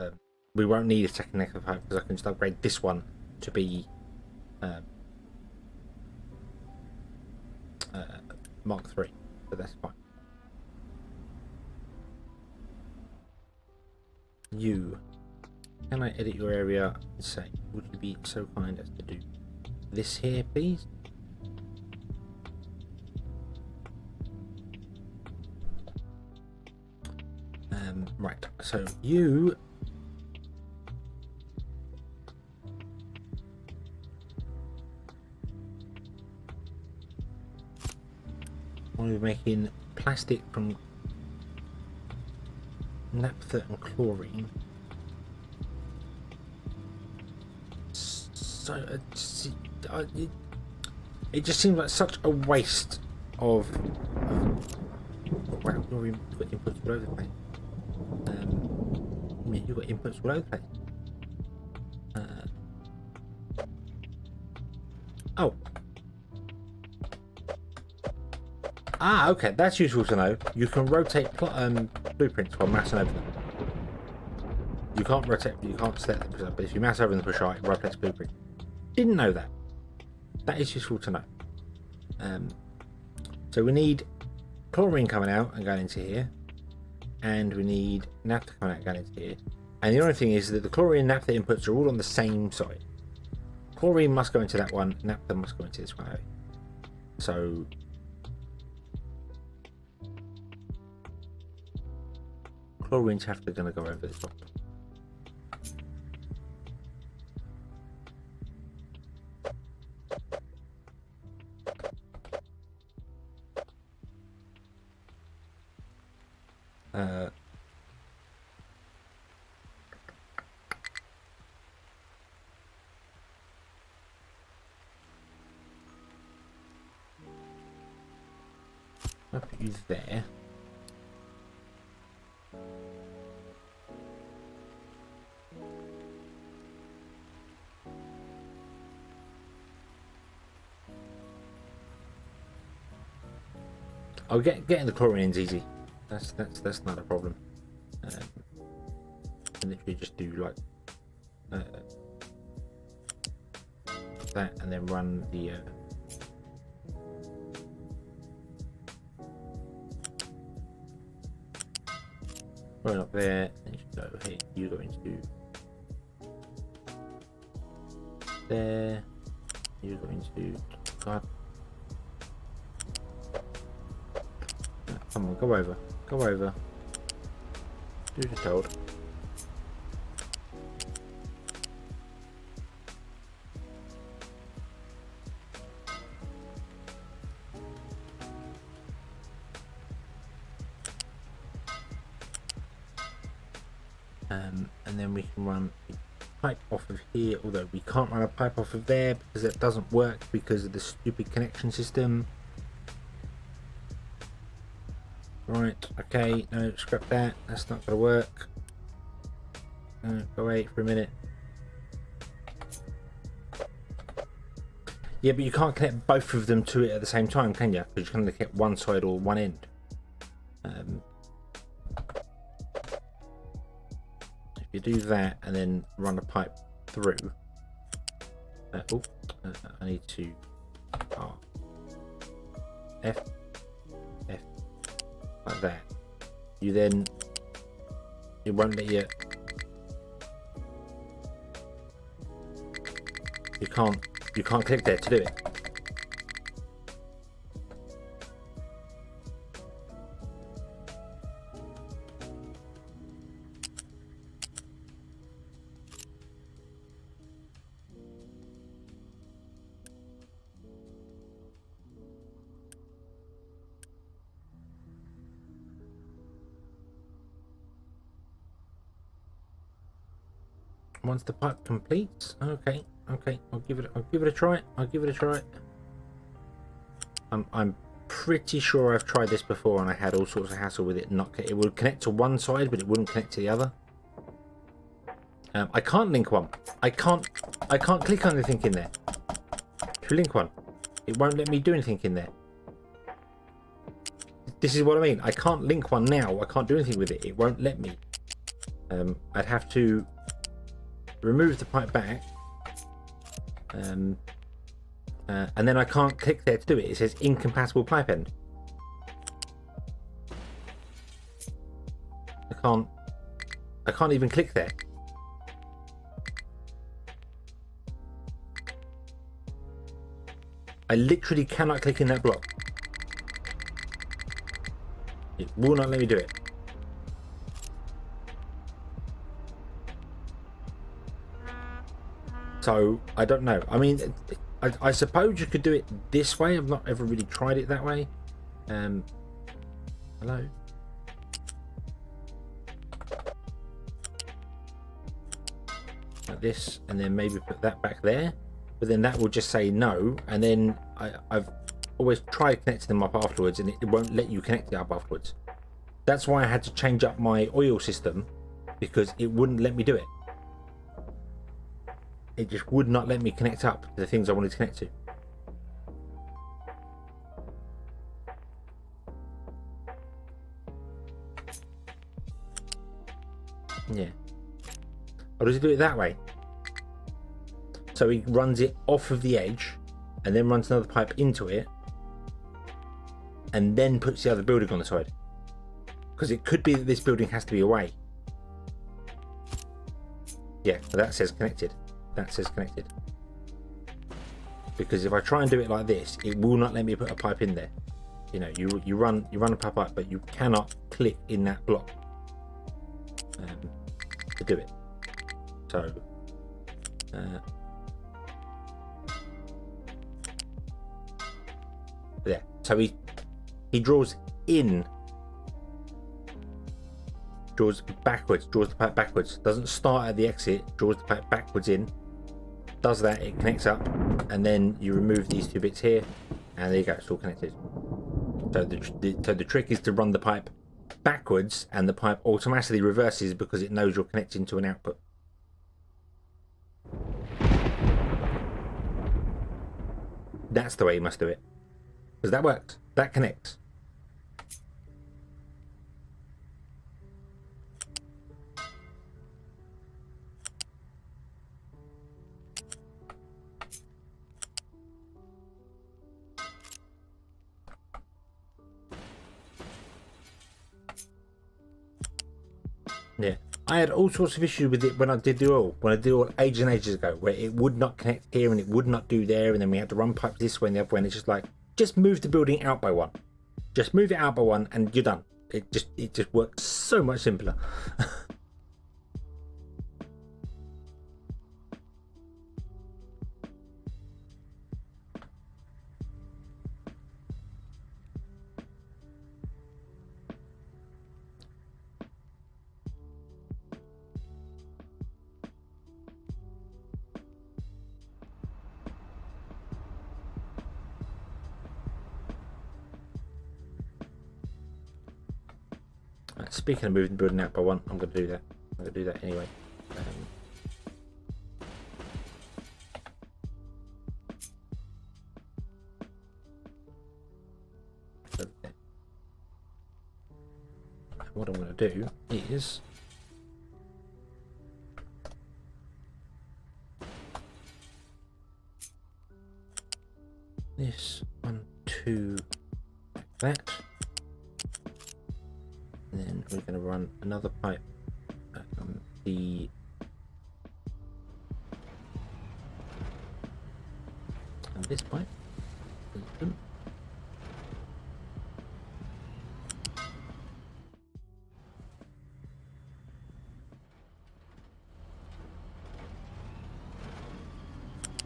we won't need a second naphtha pipe because I can just upgrade this one to be Mark III. So that's fine. You, can I edit your area and say, would you be so kind as to do this here, please? Right, so you want to be making plastic from naphtha and chlorine. So it just seems like such a waste of wow, you've got inputs all over the place. Yeah, you've got inputs all over the place. Oh, Ah, okay, that's useful to know. You can rotate blueprints while mousing over them. You can't rotate, you can't select them, but if you mouse over and push R, it rotates blueprint. Didn't know that. That is useful to know. So we need chlorine coming out and going into here, and we need naphtha coming out and going into here. And the only thing is that the chlorine and naphtha inputs are all on the same side. Chlorine must go into that one, naphtha must go into this one. So chlorine's have to gonna go over the top. I'll put you there. Oh, getting the chlorine is easy. That's not a problem. And literally just do like that, and then run the run up there, and you go here. You go into there. You go into God. Come on, go over. Go over. Do as you're told. And then we can run a pipe off of here, although we can't run a pipe off of there because it doesn't work because of the stupid connection system. Right, okay, no, scrap that, that's not going to work. Go wait for a minute. Yeah, but you can't connect both of them to it at the same time, can you? Because you can only connect one side or one end. If you do that and then run a pipe through. I need to F like that. You then it won't let you. You can't click there to do it. Once the pipe completes, okay, I'll give it a try. I'm pretty sure I've tried this before and I had all sorts of hassle with it. It would connect to one side, but it wouldn't connect to the other. I can't link one. I can't click on anything in there to link one. It won't let me do anything in there. This is what I mean. I can't link one now. I can't do anything with it. It won't let me. I'd have to remove the pipe back, and then I can't click there to do it. It says incompatible pipe end. I can't even click there. I literally cannot click in that block. It will not let me do it. So I don't know. I mean, I suppose you could do it this way. I've not ever really tried it that way. Hello. Like this, and then maybe put that back there. But then that will just say no, and then I've always tried connecting them up afterwards, and it won't let you connect it up afterwards. That's why I had to change up my oil system, because it wouldn't let me do it. It just would not let me connect up to the things I wanted to connect to. Yeah. Or does he do it that way? So he runs it off of the edge and then runs another pipe into it and then puts the other building on the side. Because it could be that this building has to be away. Yeah, that says connected. That says connected. Because if I try and do it like this, it will not let me put a pipe in there. You know, you run a pipe up, but you cannot click in that block to do it. So there. So he draws in, draws backwards, draws the pipe backwards. Doesn't start at the exit, draws the pipe backwards in. Does that, it connects up, and then you remove these two bits here, and there you go, it's all connected. So the trick is to run the pipe backwards, and the pipe automatically reverses because it knows you're connecting to an output. That's the way you must do it, because that works. That connects. Yeah, I had all sorts of issues with it when I did the oil. When I did oil ages and ages ago, where it would not connect here and it would not do there, and then we had to run pipes this way and the other way. And it's just like, just move the building out by one. Just move it out by one, and you're done. It just works so much simpler. Speaking of moving the building out by one, I'm going to do that. I'm going to do that anyway. What I'm going to do is this 1, 2, like that. And then we're going to run another pipe and this pipe.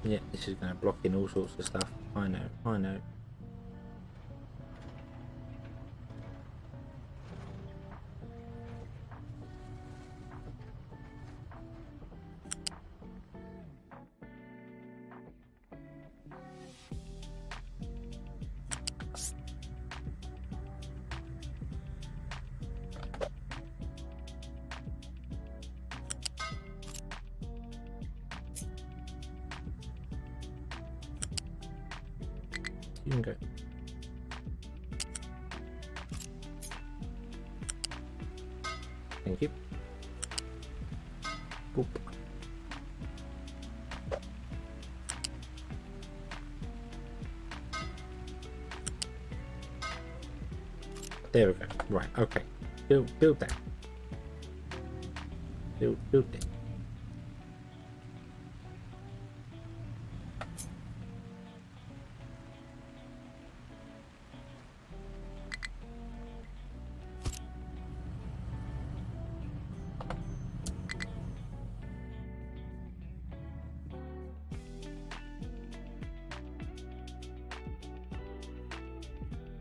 Yeah, this is going to block in all sorts of stuff. I know. You can go. Thank you. Boop. There we go. Right, okay. Build that. Build it.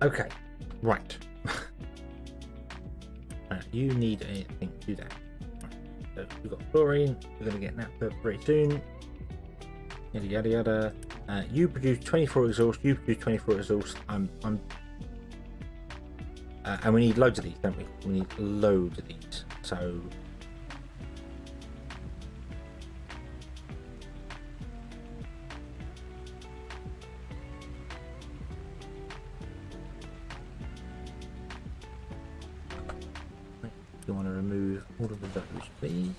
Okay, right. You need anything to do that. Right. So we've got chlorine. We're going to get that very soon. Yada yada yada. You produce 24 exhaust. You produce 24 exhaust. And we need loads of these, don't we? We need loads of these. So. You want to remove all of those, please. please.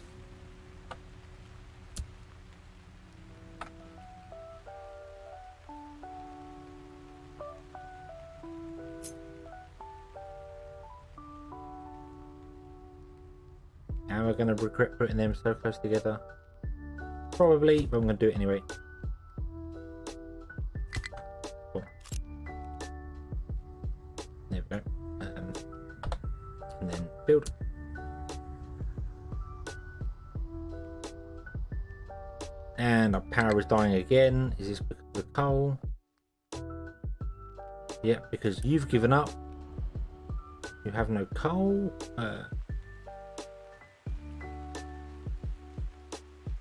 Am I going to regret putting them so close together? Probably, but I'm going to do it anyway. Cool. There we go. And then build. And our power is dying again. Is this because of the coal? Yep, because you've given up. You have no coal.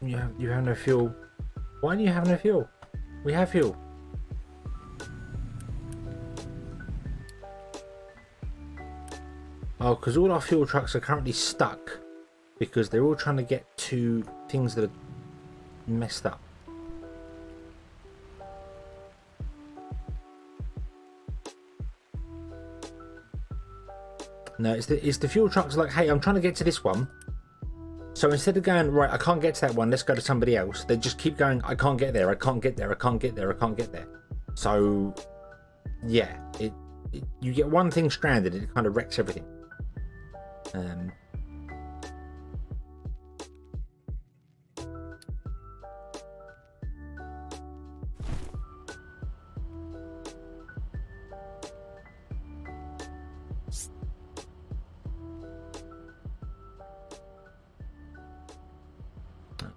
You have no fuel. Why do you have no fuel? We have fuel. Oh, because all our fuel trucks are currently stuck because they're all trying to get to things that are messed up. No, it's the fuel trucks like, hey, I'm trying to get to this one. So instead of going, right, I can't get to that one, let's go to somebody else, they just keep going, I can't get there, I can't get there, I can't get there, I can't get there. So, yeah, you get one thing stranded, it kind of wrecks everything.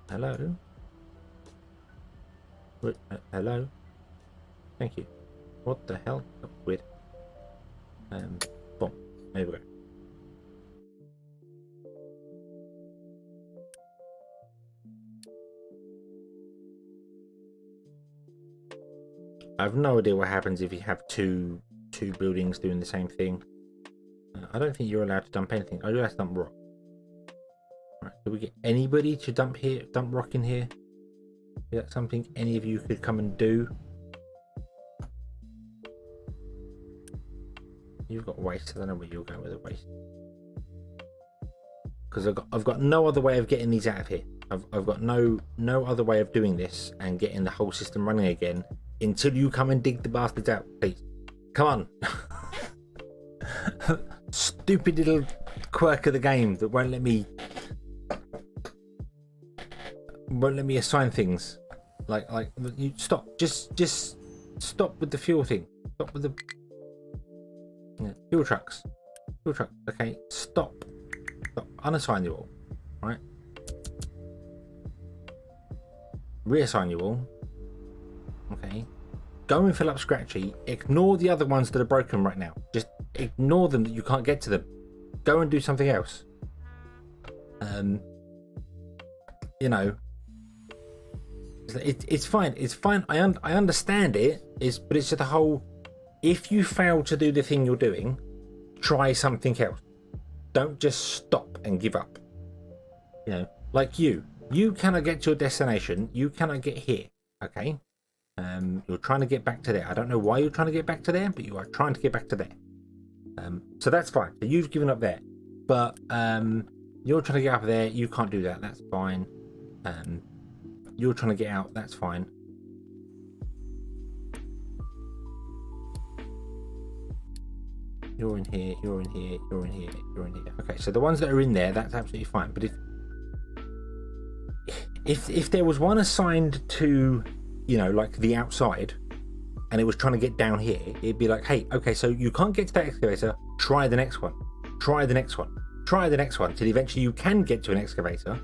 Hello? Wait, hello? Thank you. What the hell? Oh, weird. Boom. There we go. I have no idea what happens if you have two buildings doing the same thing. I don't think you're allowed to dump anything. Oh, you're allowed to dump rock. Right, do we get anybody to dump rock in here? Is that something any of you could come and do? You've got waste. I don't know where you're going with the waste. Because I've got no other way of getting these out of here. I've got no other way of doing this and getting the whole system running again until you come and dig the bastards out, please. Come on. Stupid little quirk of the game that won't let me assign things. Like you stop. Just stop with the fuel thing. Stop with the fuel trucks. Okay, stop. Unassign you all. Right. Reassign you all. Okay. Go and fill up Scratchy. Ignore the other ones that are broken right now. Just ignore them that you can't get to them. Go and do something else. You know, it's fine. It's fine. I understand it. But it's just the whole. If you fail to do the thing you're doing, try something else. Don't just stop and give up. You know, like you cannot get to your destination. You cannot get here. Okay. You're trying to get back to there. I don't know why you're trying to get back to there, but you are trying to get back to there. So that's fine. So you've given up there, but you're trying to get up there. You can't do that. That's fine. You're trying to get out. That's fine. You're in here. You're in here. You're in here. You're in here. Okay. So the ones that are in there, that's absolutely fine. But if there was one assigned to, you know, like the outside, and it was trying to get down here, it'd be like, hey, okay, so you can't get to that excavator, try the next one, try the next one, try the next one, till eventually you can get to an excavator.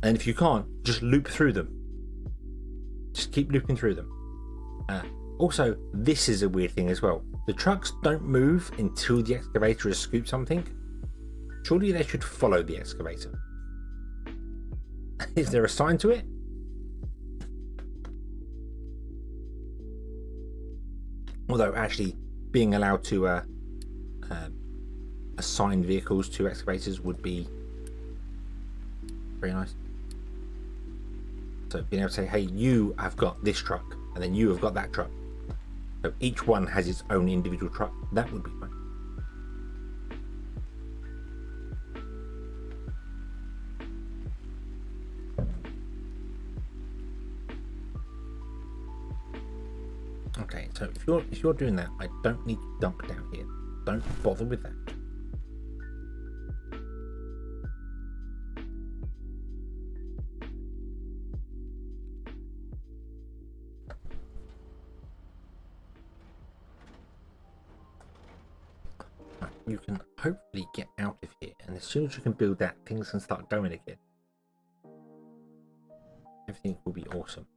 And if you can't, just loop through them. Just keep looping through them. Also, this is a weird thing as well. The trucks don't move until the excavator has scooped something. Surely they should follow the excavator. Is there a sign to it? Although actually being allowed to assign vehicles to excavators would be very nice. So being able to say, hey, you have got this truck, and then you have got that truck. So each one has its own individual truck. That would be fun. So if you're doing that, I don't need to dump down here. Don't bother with that. You can hopefully get out of here, and as soon as you can build that, things can start going again. Everything will be awesome.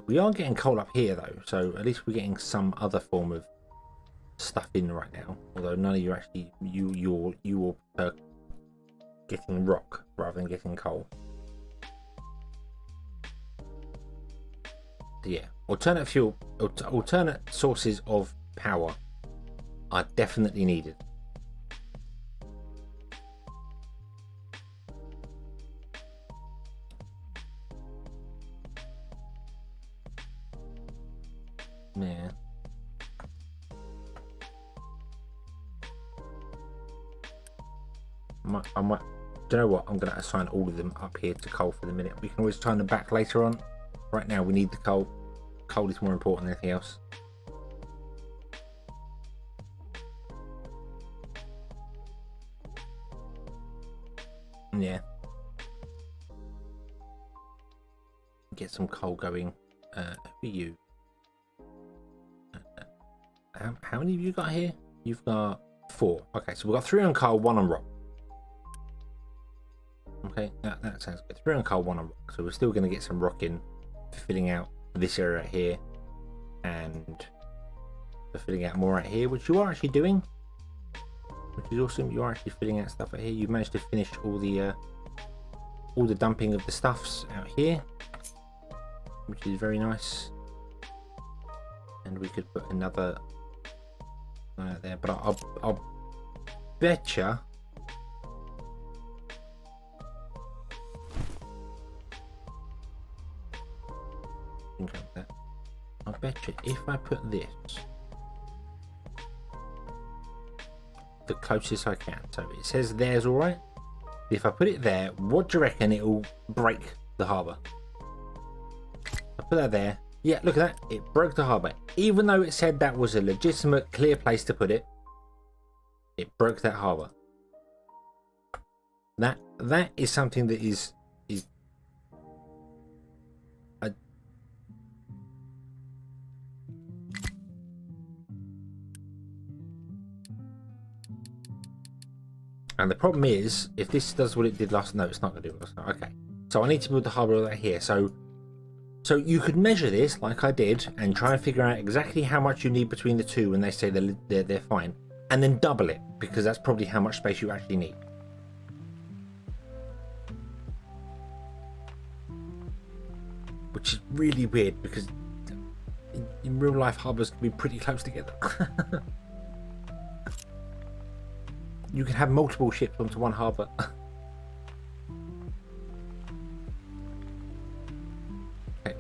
We are getting coal up here though, so at least we're getting some other form of stuff in right now. Although none of you actually you will prefer getting rock rather than getting coal. So yeah, alternate sources of power are definitely needed. Yeah. I might. Do you know what? I'm going to assign all of them up here to coal for the minute. We can always turn them back later on. Right now, we need the coal. Coal is more important than anything else. Yeah. Get some coal going. Who are you? How many have you got here? You've got 4. Okay, so we've got 3 on coal, 1 on rock. Okay, that sounds good. 3 on coal, 1 on rock. So we're still going to get some rock in for filling out this area here, and for filling out more out here, which you are actually doing, which is awesome. You are actually filling out stuff out here. You've managed to finish all the dumping of the stuffs out here, which is very nice. And we could put another there, but I'll betcha think of that. I betcha if I put this the closest I can, so it says there's all right. If I put it there, what do you reckon it'll break the harbour? I put that there. Yeah, look at that. It broke the harbour. Even though it said that was a legitimate, clear place to put it, it broke that harbour. That is something that is and the problem is, if this does what it did last, no, it's not going to do it last night. Okay, so I need to build the harbour right here. So you could measure this like I did and try and figure out exactly how much you need between the two when they say they're fine, and then double it, because that's probably how much space you actually need. Which is really weird, because in real life harbours can be pretty close together. You can have multiple ships onto one harbour.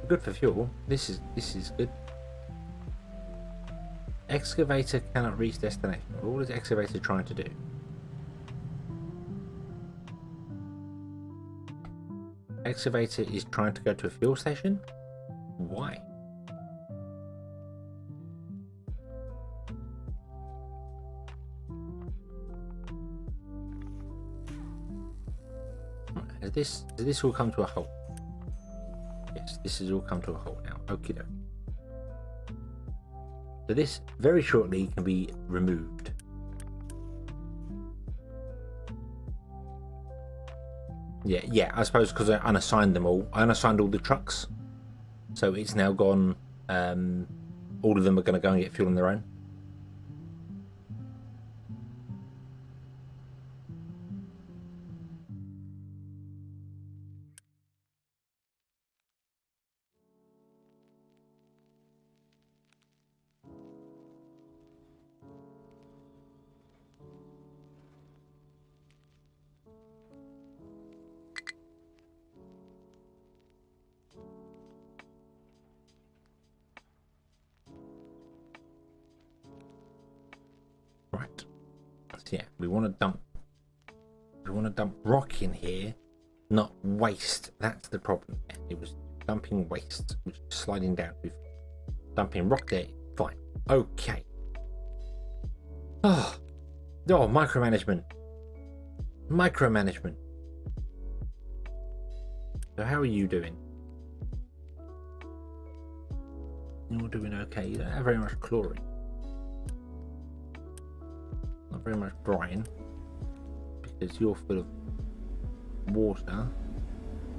Good for fuel. This is good. Excavator cannot reach destination. What is excavator trying to do? Excavator is trying to go to a fuel station? Why? Has this all come to a halt? Yes, this has all come to a halt now. Okie doke. So this very shortly can be removed. Yeah, I suppose because I unassigned them all. I unassigned all the trucks. So it's now gone, all of them are going to go and get fuel on their own. Right. So yeah, we want to dump rock in here, not waste. That's the problem. It was dumping waste, which is sliding down. With dumping rock there, fine. Okay. Oh, micromanagement. Micromanagement. So how are you doing? You're doing okay. You don't have very much chlorine. Not very much brine. Because you're full of water.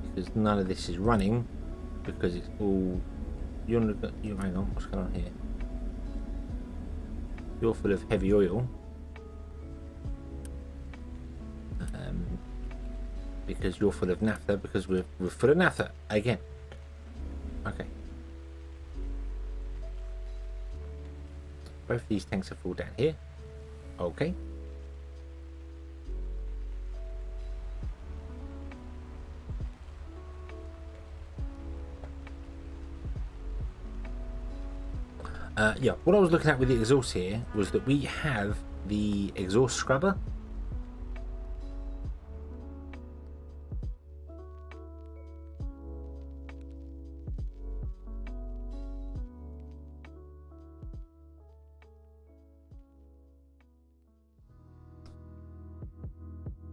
Because none of this is running. Because it's all... You hang on, what's going on here? You're full of heavy oil. Because you're full of naphtha, because we're full of naphtha again. Okay. Both these tanks are full down here. Okay. Yeah, what I was looking at with the exhaust here was that we have the exhaust scrubber.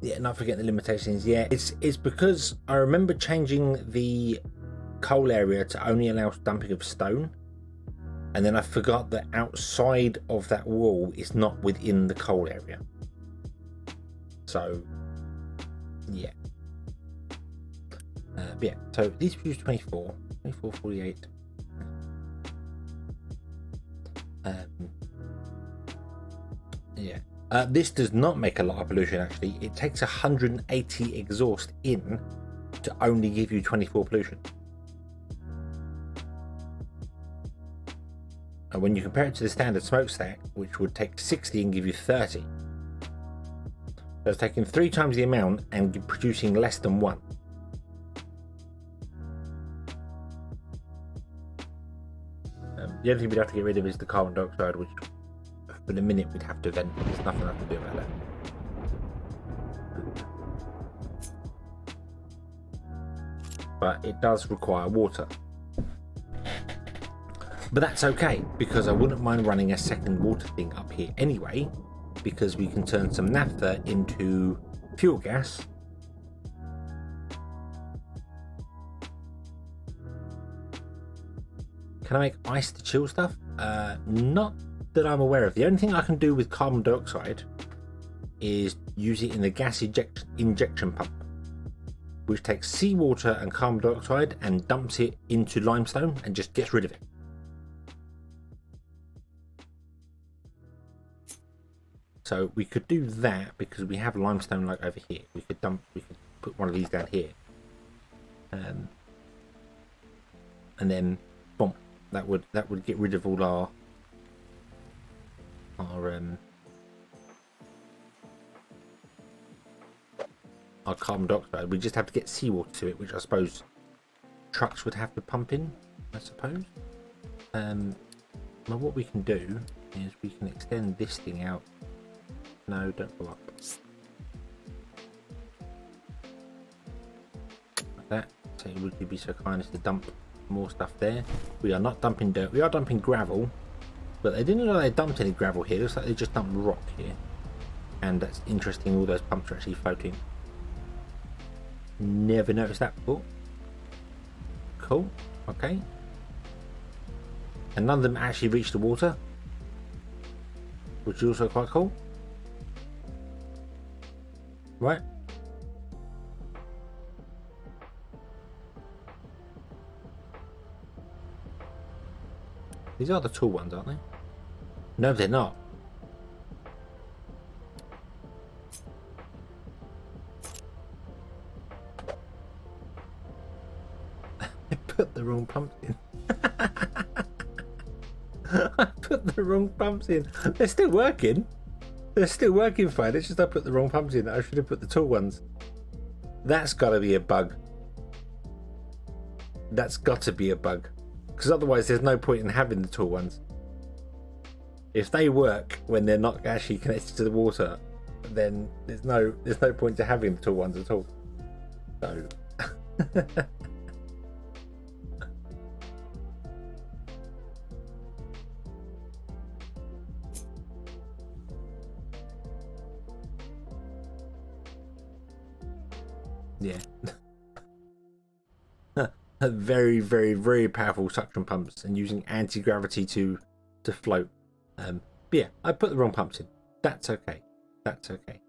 Yeah, not forgetting the limitations. Yeah, it's because I remember changing the coal area to only allow dumping of stone, and then I forgot that outside of that wall is not within the coal area. So, yeah. Yeah, so these produce 24, 48. Yeah. This does not make a lot of pollution, actually. It takes 180 exhaust in to only give you 24 pollution. And when you compare it to the standard smokestack, which would take 60 and give you 30, so it's taking 3 times the amount and producing less than 1. The only thing we'd have to get rid of is the carbon dioxide, which for the minute we'd have to vent. There's nothing I can do about that. But it does require water. But that's okay, because I wouldn't mind running a second water thing up here anyway, because we can turn some naphtha into fuel gas. Can I make ice to chill stuff? Not that I'm aware of. The only thing I can do with carbon dioxide is use it in the gas injection pump, which takes seawater and carbon dioxide and dumps it into limestone and just gets rid of it. So we could do that because we have limestone like over here. We could put one of these down here, and then boom, that would get rid of all our carbon dioxide. We just have to get seawater to it, which I suppose trucks would have to pump in, I suppose. Well, what we can do is we can extend this thing out. No, don't go up. Like that. So would you be so kind as to dump more stuff there? We are not dumping dirt. We are dumping gravel. But they didn't know they dumped any gravel here. It looks like they just dumped rock here. And that's interesting. All those pumps are actually floating. Never noticed that before. Cool. Okay. And none of them actually reach the water, which is also quite cool. Right. These are the tall ones, aren't they? No, they're not. I put the wrong pumps in. I put the wrong pumps in. They're still working. They're still working fine. It's just I put the wrong pumps in. I should have put the tall ones. That's got to be a bug. That's got to be a bug. Because otherwise there's no point in having the tall ones. If they work when they're not actually connected to the water, then there's no point to having the tall ones at all. So Yeah. Very, very, very powerful suction pumps and using anti-gravity to float. But yeah, I put the wrong pumps in. That's okay. That's okay.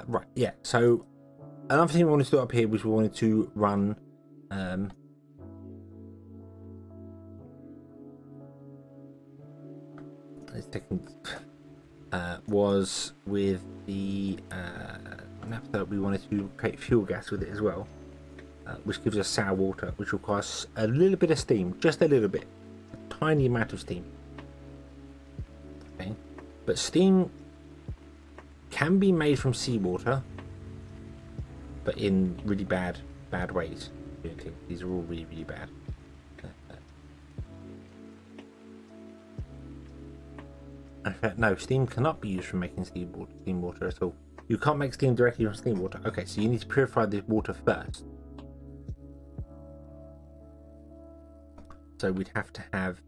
Right, yeah. So another thing we wanted to do up here was we wanted to run was with the naphtha. We wanted to create fuel gas with it as well, which gives us sour water, which requires a little bit of steam, just a little bit, a tiny amount of steam. Okay, but steam can be made from seawater, but in really bad ways. These are all really, really bad. In fact, no, steam cannot be used for making steam water at all. You can't make steam directly from steam water. Okay, so you need to purify the water first. So we'd have to have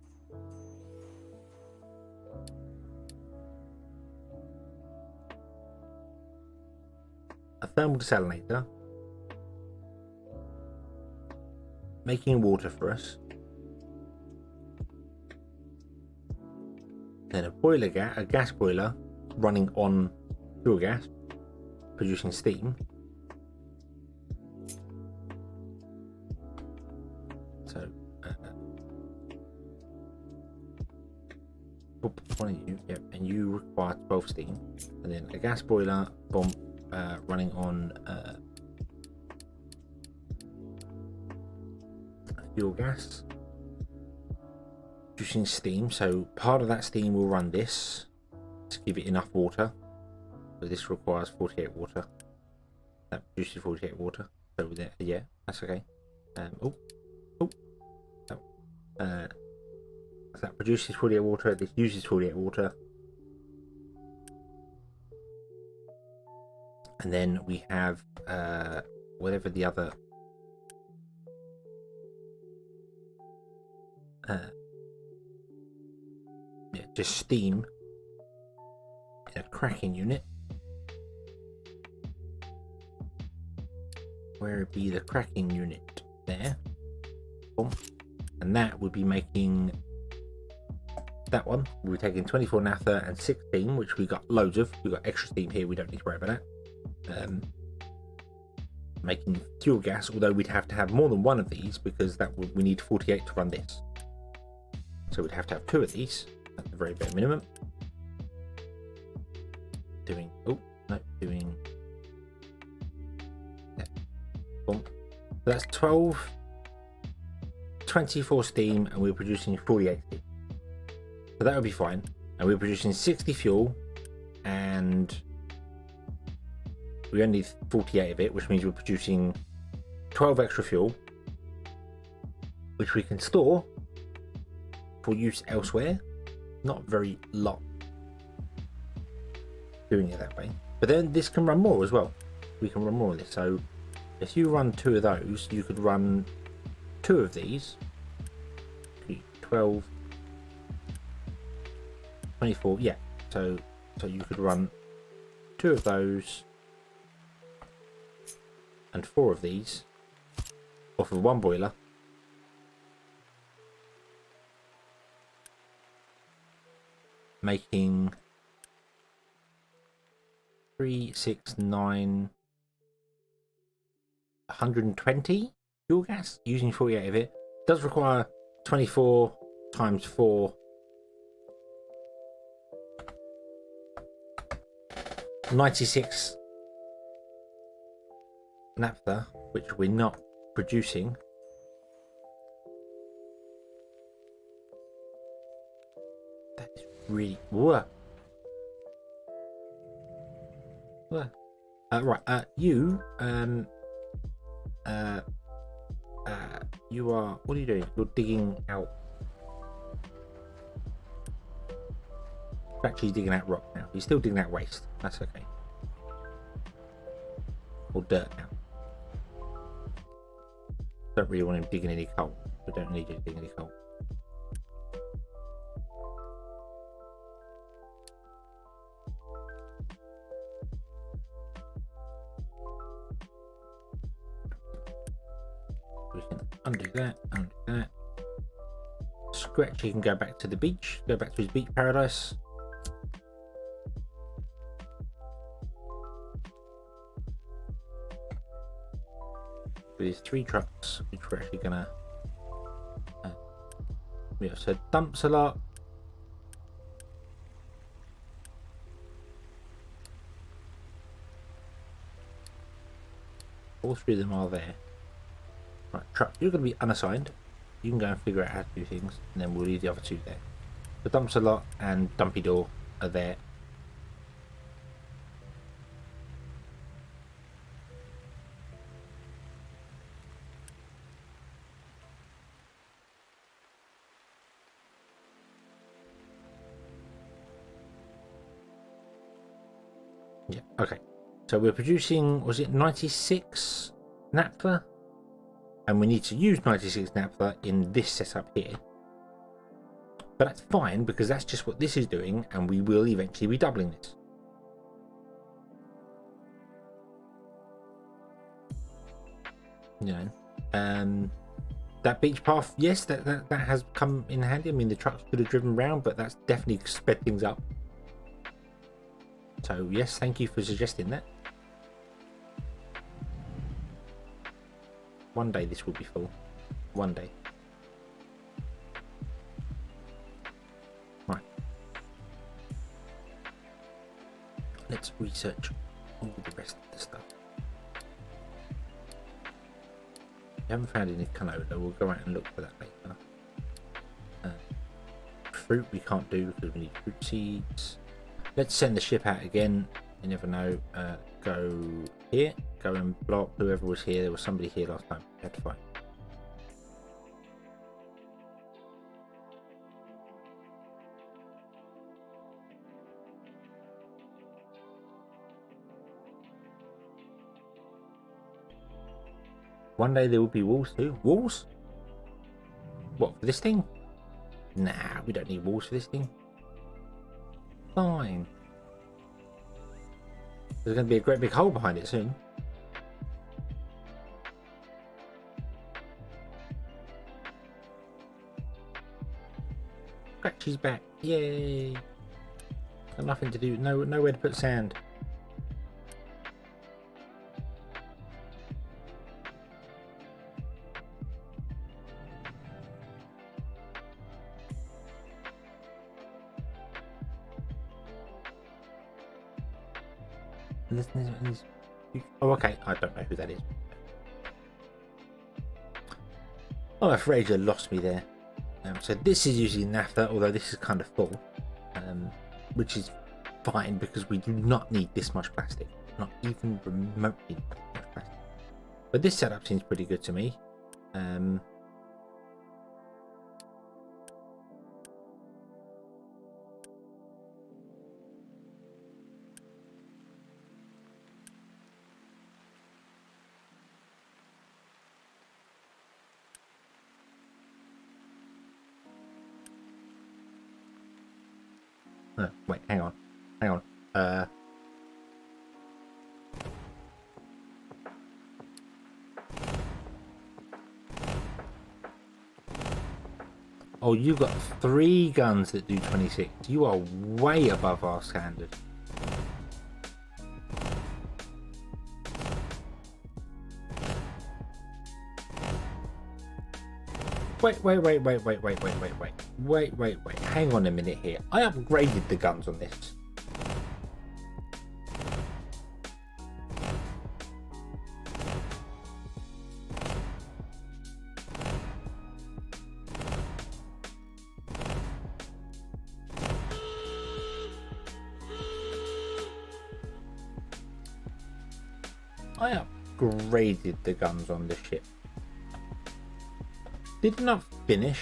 a thermal desalinator making water for us, then a gas boiler running on fuel gas, producing steam. So, one of you, yep, and you require 12 steam, and then a gas boiler bomb running on fuel gas, producing steam. So part of that steam will run this to give it enough water. So this requires 48 water. That produces 48 water. So yeah, that's okay. So that produces 48 water. This uses 48 water. And then we have whatever the other just steam in a cracking unit, where it be the cracking unit there. Boom. And that would be making that one. We'll be taking 24 naphtha and 6 steam, which we got loads of. We got extra steam here. We don't need to worry about that. Making fuel gas, although we'd have to have more than one of these because we need 48 to run this. So we'd have to have 2 of these at the very bare minimum. Doing yeah. Boom. So that's 24 steam, and we're producing 48 steam. So that would be fine. And we're producing 60 fuel, and we only need 48 of it, which means we're producing 12 extra fuel, which we can store for use elsewhere. Not very long doing it that way, but then this can run more as well. We can run more of this. So if you run 2 of those, you could run 2 of these. 12, 24, yeah. So you could run 2 of those and 4 of these off of one boiler, making 3, 6, 9, 120 fuel gas using 48 of it. Does require 24 times 4, 96 naphtha, which we're not producing. That is really what? Right. You you are. What are you doing? You're digging out. Actually, digging out rock now. You're still digging out waste. That's okay. Or dirt now. Don't really want him digging any coal. We don't need you digging any coal. we can undo that, Scratchy can go back to the beach, go back to his beach paradise. With his 3 trucks, which we're actually gonna yeah, so dumps a lot. All 3 of them are there. Right, truck, you're going to be unassigned. You can go and figure out how to do things, and then we'll leave the other 2 there. The dumps a lot and dumpy door are there. Yeah, okay. So we're producing, was it 96 naphtha? And we need to use 96 naphtha in this setup here. But that's fine, because that's just what this is doing, and we will eventually be doubling this. You know, that beach path, yes, that has come in handy. I mean, the trucks could have driven round, but that's definitely sped things up. So yes, thank you for suggesting that. One day this will be full. One day. Right. Let's research all the rest of the stuff. If we haven't found any canola, we'll go out and look for that later. Fruit we can't do because we need fruit seeds. Let's send the ship out again. You never know. Go here. Go and block whoever was here. There was somebody here last time. We had to find. One day there will be walls too. Walls? What, for this thing? Nah, we don't need walls for this thing. Fine. There's going to be a great big hole behind it soon. Scratchy's back. Yay. Got nothing to do. Nowhere to put sand. Oh, okay. I don't know who that is. Oh, Fraser lost me there. So this is using naphtha, although this is kind of full, which is fine because we do not need this much plastic. Not even remotely this much plastic. But this setup seems pretty good to me. Wait, hang on. Oh, you got 3 guns that do 26. You are way above our standard. Wait. Hang on a minute here. I upgraded the guns on this. I upgraded the guns on the ship. Did not finish.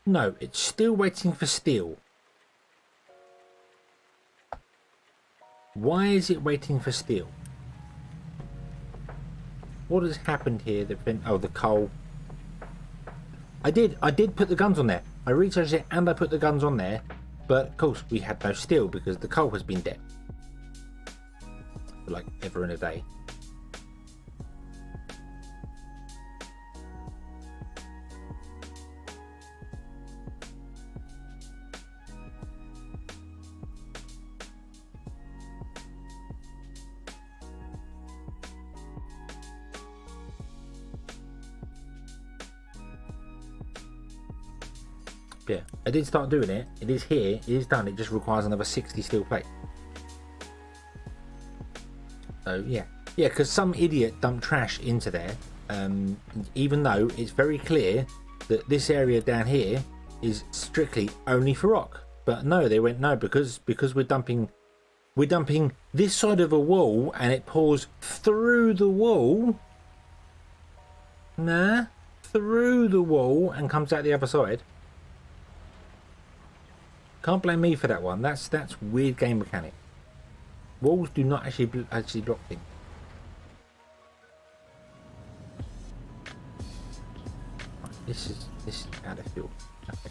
No, it's still waiting for steel. Why is it waiting for steel? What has happened here? Oh, the coal. I did put the guns on there. I researched it and I put the guns on there, but of course we had no steel because the coal has been dead. for like ever and a day. Yeah, I did start doing it. It is here. It is done. It just requires another 60 steel plate. So yeah, because some idiot dumped trash into there, even though it's very clear that this area down here is strictly only for rock. But no, they went no because we're dumping this side of a wall and it pours through the wall. Nah, through the wall and comes out the other side. Can't blame me for that one. That's weird game mechanic. Walls do not actually block things. Right, this is out of fuel. Okay.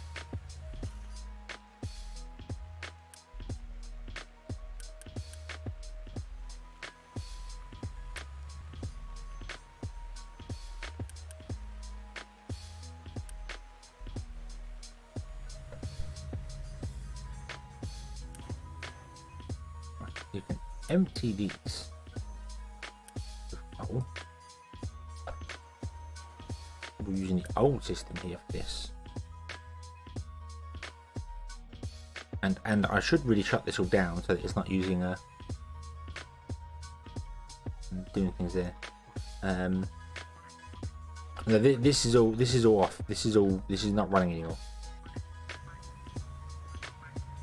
You can empty these. Oh. We're using the old system here for this. And I should really shut this all down so that it's not using doing things there. No, this is all off. This is not running anymore.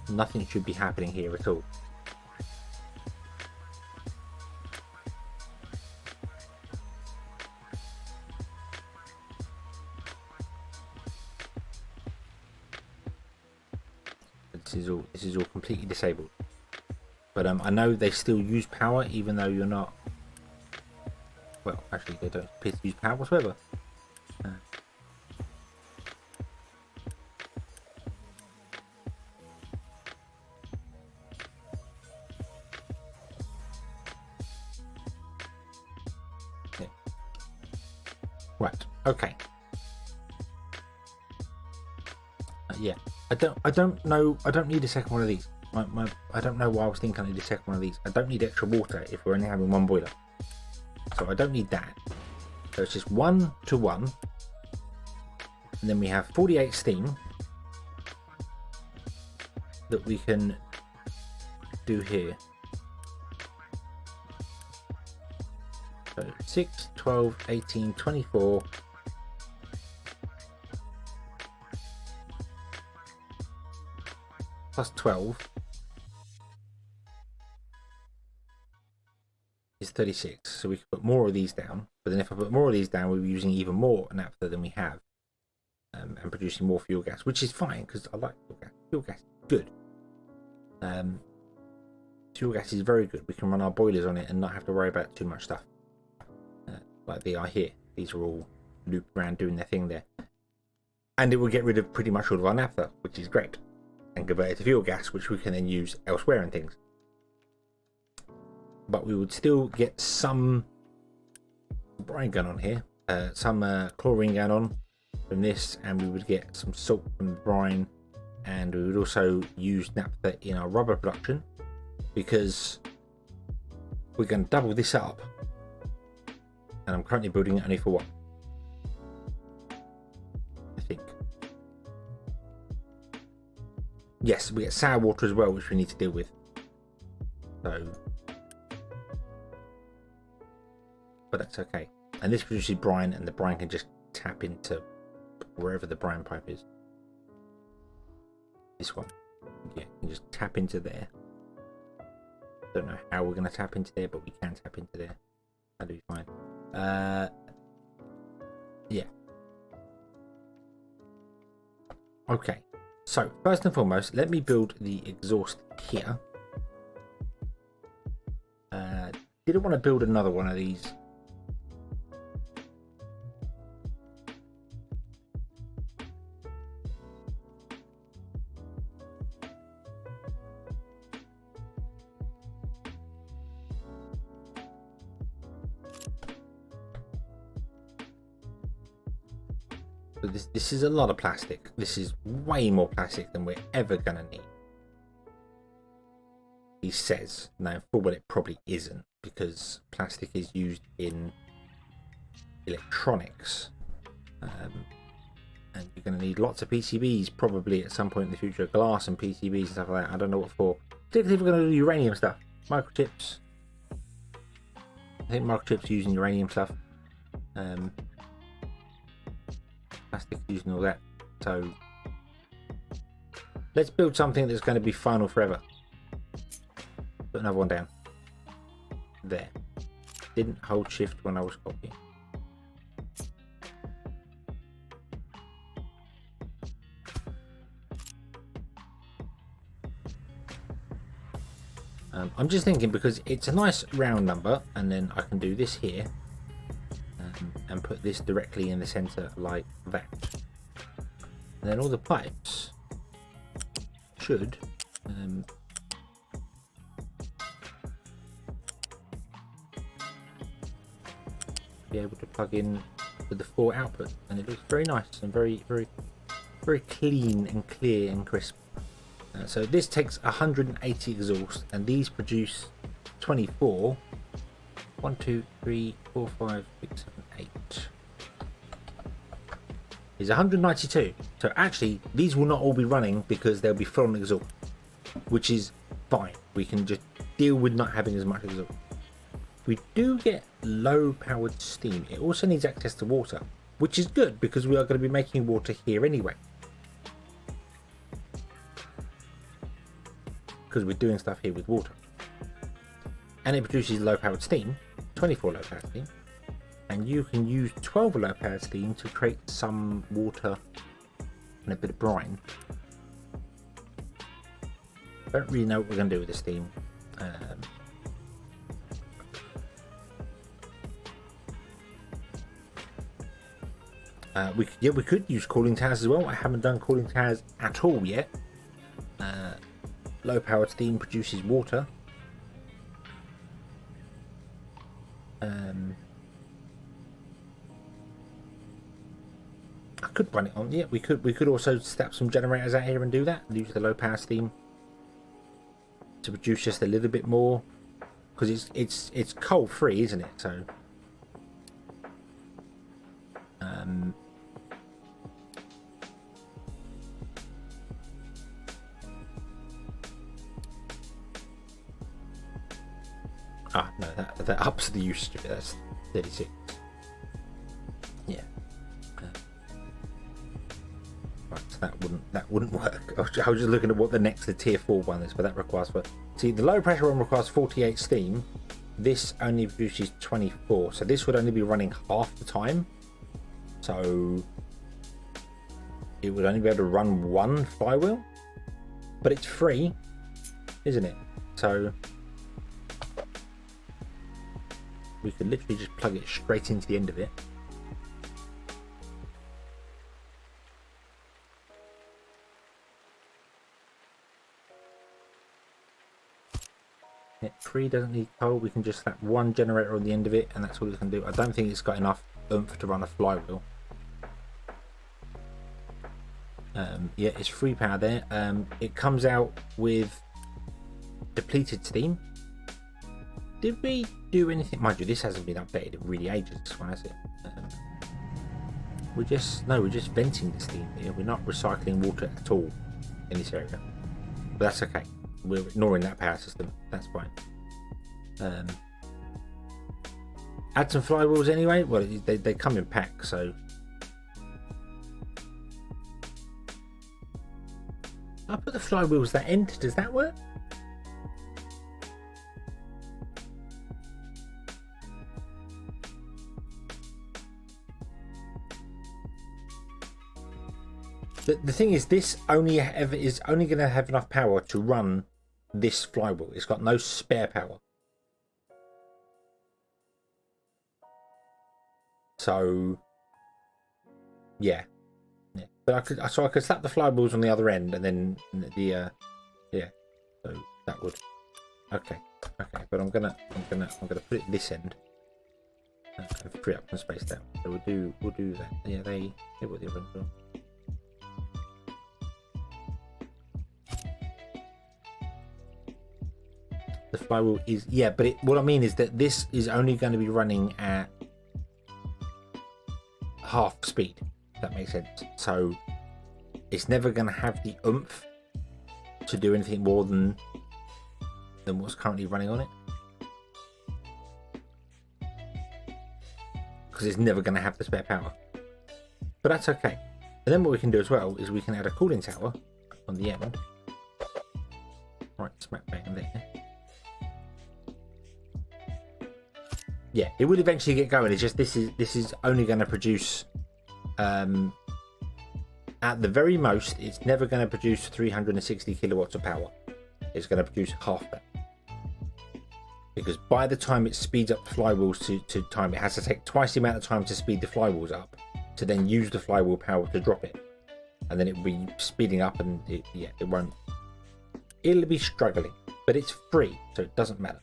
Nothing should be happening here at all. This is all completely disabled. But I know they still use power even though you're not. Well, actually, they don't appear to use power whatsoever. Yeah. Right. Okay. Yeah. I don't know. I don't need a second one of these. I don't know why I was thinking I need a second one of these. I don't need extra water if we're only having one boiler. So I don't need that. So it's just 1 to 1. And then we have 48 steam that we can do here. So 6, 12, 18, 24. Plus 12 is 36. So we can put more of these down. But then if I put more of these down, we'll be using even more naphtha than we have. And producing more fuel gas, which is fine because I like fuel gas. Fuel gas is good. Fuel gas is very good. We can run our boilers on it and not have to worry about too much stuff. Like they are here. These are all looped around doing their thing there. And it will get rid of pretty much all of our naphtha, which is great. And convert it to fuel gas, which we can then use elsewhere and things. But we would still get some brine gun on here, some chlorine gun on from this, and we would get some salt from the brine, and we would also use naphtha in our rubber production because we're going to double this up, and I'm currently building it only for one, I think. Yes, we get sour water as well, which we need to deal with. So, but that's okay. And this produces brine, and the brine can just tap into wherever the brine pipe is. This one, yeah, you can just tap into there. Don't know how we're going to tap into there, but we can tap into there. That'll be fine. Yeah. Okay. So, first and foremost, let me build the exhaust here. Didn't want to build another one of these. So this is a lot of plastic. This is way more plastic than we're ever gonna need. He says. Now, for what it probably isn't, because plastic is used in electronics, and you're going to need lots of PCBs probably at some point in the future, glass and PCBs and stuff like that. I don't know what for. Particularly if we're going to do uranium stuff, microchips. I think microchips using uranium stuff. Plastic using all that. So let's build something that's going to be final forever. Put another one down. There. Didn't hold shift when I was copying. I'm just thinking because it's a nice round number, and then I can do this here and put this directly in the center like that. And then all the pipes should be able to plug in with the 4 output, and it looks very nice and very clean and clear and crisp. So this takes 180 exhaust, and these produce 24. 1, 2, 3, 4, 5, 6, 7, 8. Is 192. So actually, these will not all be running because they'll be full on exhaust, which is fine. We can just deal with not having as much exhaust. We do get low-powered steam. It also needs access to water, which is good because we are going to be making water here anyway. Because we're doing stuff here with water. And it produces low-powered steam, 24 low-powered steam. And you can use 12 low-powered steam to create some water and a bit of brine. Don't really know what we're going to do with the steam. We could use cooling towers as well. I haven't done cooling towers at all yet. Low powered steam produces water. I could run it on. Yeah, we could also step some generators out here and do that. And use the low power steam to produce just a little bit more, because it's coal free, isn't it? So no, that ups the usage of it. That's 36. Yeah. Right, so that wouldn't work. I was just looking at what the tier 4 one is, but that requires see, the low pressure one requires 48 steam. This only produces 24, so this would only be running half the time. So it would only be able to run 1 flywheel, but it's free, isn't it? So we could literally just plug it straight into the end of it. Tree doesn't need coal. We can just slap 1 generator on the end of it, and that's all it can do. I don't think it's got enough oomph to run a flywheel. Yeah, it's free power there. It comes out with depleted steam. Did we do anything? Mind you, this hasn't been updated in really ages. When has it? We're just venting the steam here. We're not recycling water at all in this area, but that's okay. We're ignoring that power system. That's fine. Add some flywheels anyway. Well, they come in packs, so I put the flywheels that end. Does that work? The thing is, this is only going to have enough power to run this flywheel. It's got no spare power. So yeah. But I could slap the flywheels on the other end, and then yeah. So that would okay. But I'm gonna put it this end. free up some space there. So we'll do that. Yeah, they were the original. The flywheel is, yeah, but what I mean is that this is only going to be running at half speed, if that makes sense. So it's never going to have the oomph to do anything more than what's currently running on it, because it's never going to have the spare power. But that's okay. And then what we can do as well is we can add a cooling tower on the end, right smack bang there. Yeah, it will eventually get going. It's just this is only going to produce, at the very most, it's never going to produce 360 kilowatts of power. It's going to produce half that, because by the time it speeds up the flywheels to time, it has to take twice the amount of time to speed the flywheels up to then use the flywheel power to drop it, and then it will be speeding up, and it'll be struggling, but it's free, so it doesn't matter.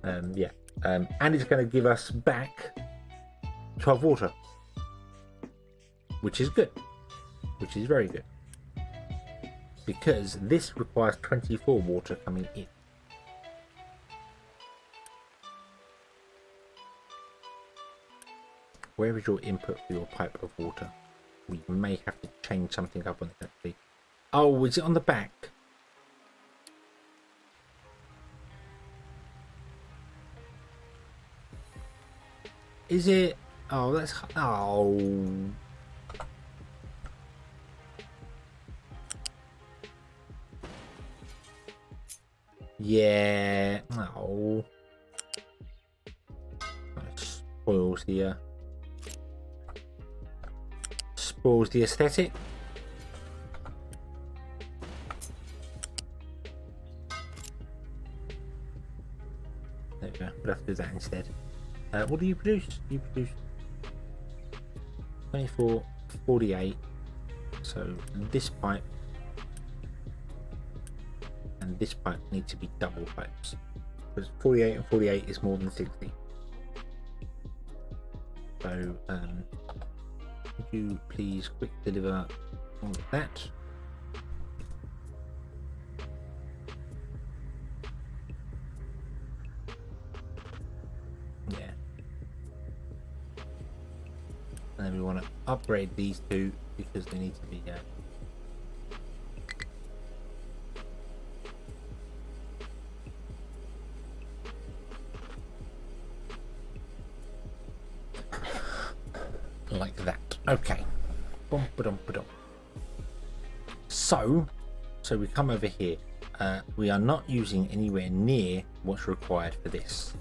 And it's going to give us back 12 water, which is good, which is very good, because this requires 24 water coming in. Where is your input for your pipe of water? We may have to change something up on it actually. Oh, is it on the back? Is it? Oh, that's... Oh. Yeah. Oh. That spoils the aesthetic. There we go. We'll have to do that instead. What do you produce? You produce 24, 48. So this pipe and this pipe need to be double pipes, because 48 and 48 is more than 60. So would you please quick deliver all of that? Yeah. And then we want to upgrade these two because they need to be like that. Okay. So we come over here. We are not using anywhere near what's required for this.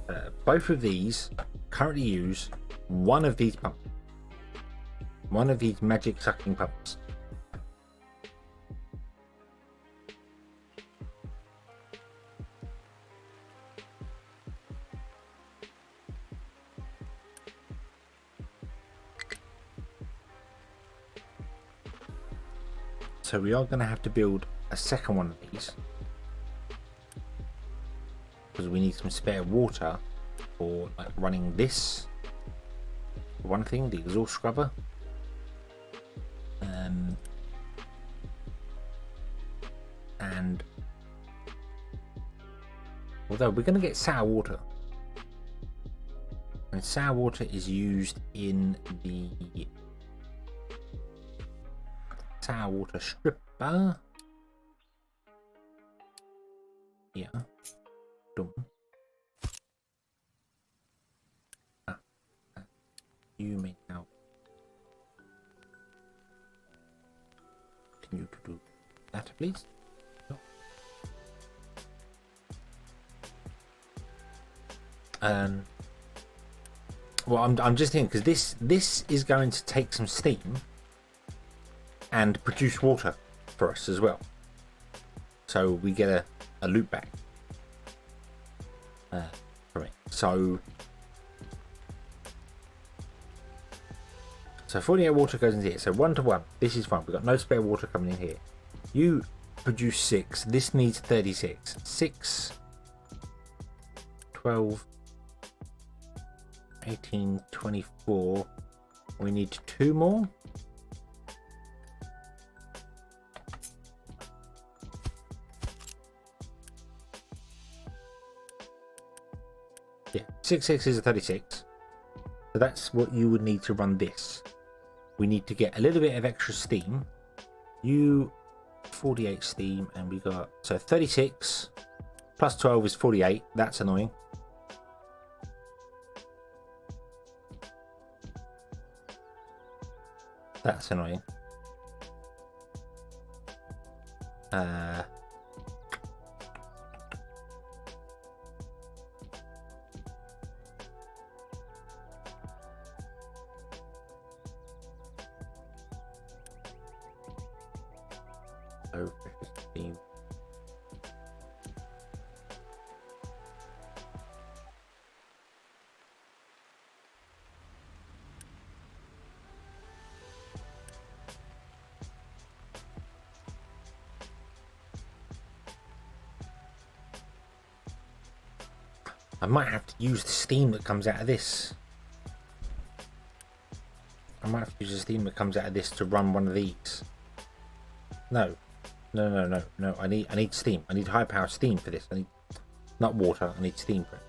Both of these currently use one of these pumps. One of these magic sucking pumps. So we are going to have to build a second one of these, because we need some spare water for like running this one thing, the exhaust scrubber. And although we're going to get sour water, and sour water is used in the sour water stripper. Yeah. Done. You may now. Can you do that, please? No. Well, I'm just thinking, because this is going to take some steam and produce water for us as well, so we get a loop back from it. So 48 water goes in here, so 1 to 1. This is fine. We've got no spare water coming in here. You produce 6. This needs 36. 6, 12, 18, 24. We need 2 more. Yeah, 6 is a 36. So that's what you would need to run this. We need to get a little bit of extra steam. 48 steam, and we got, so 36 plus 12 is 48. That's annoying. That's annoying. Over 15. I might have to use the steam that comes out of this. I might have to use the steam that comes out of this to run one of these. No. No. I need steam. I need high power steam for this. I need not water. I need steam for it.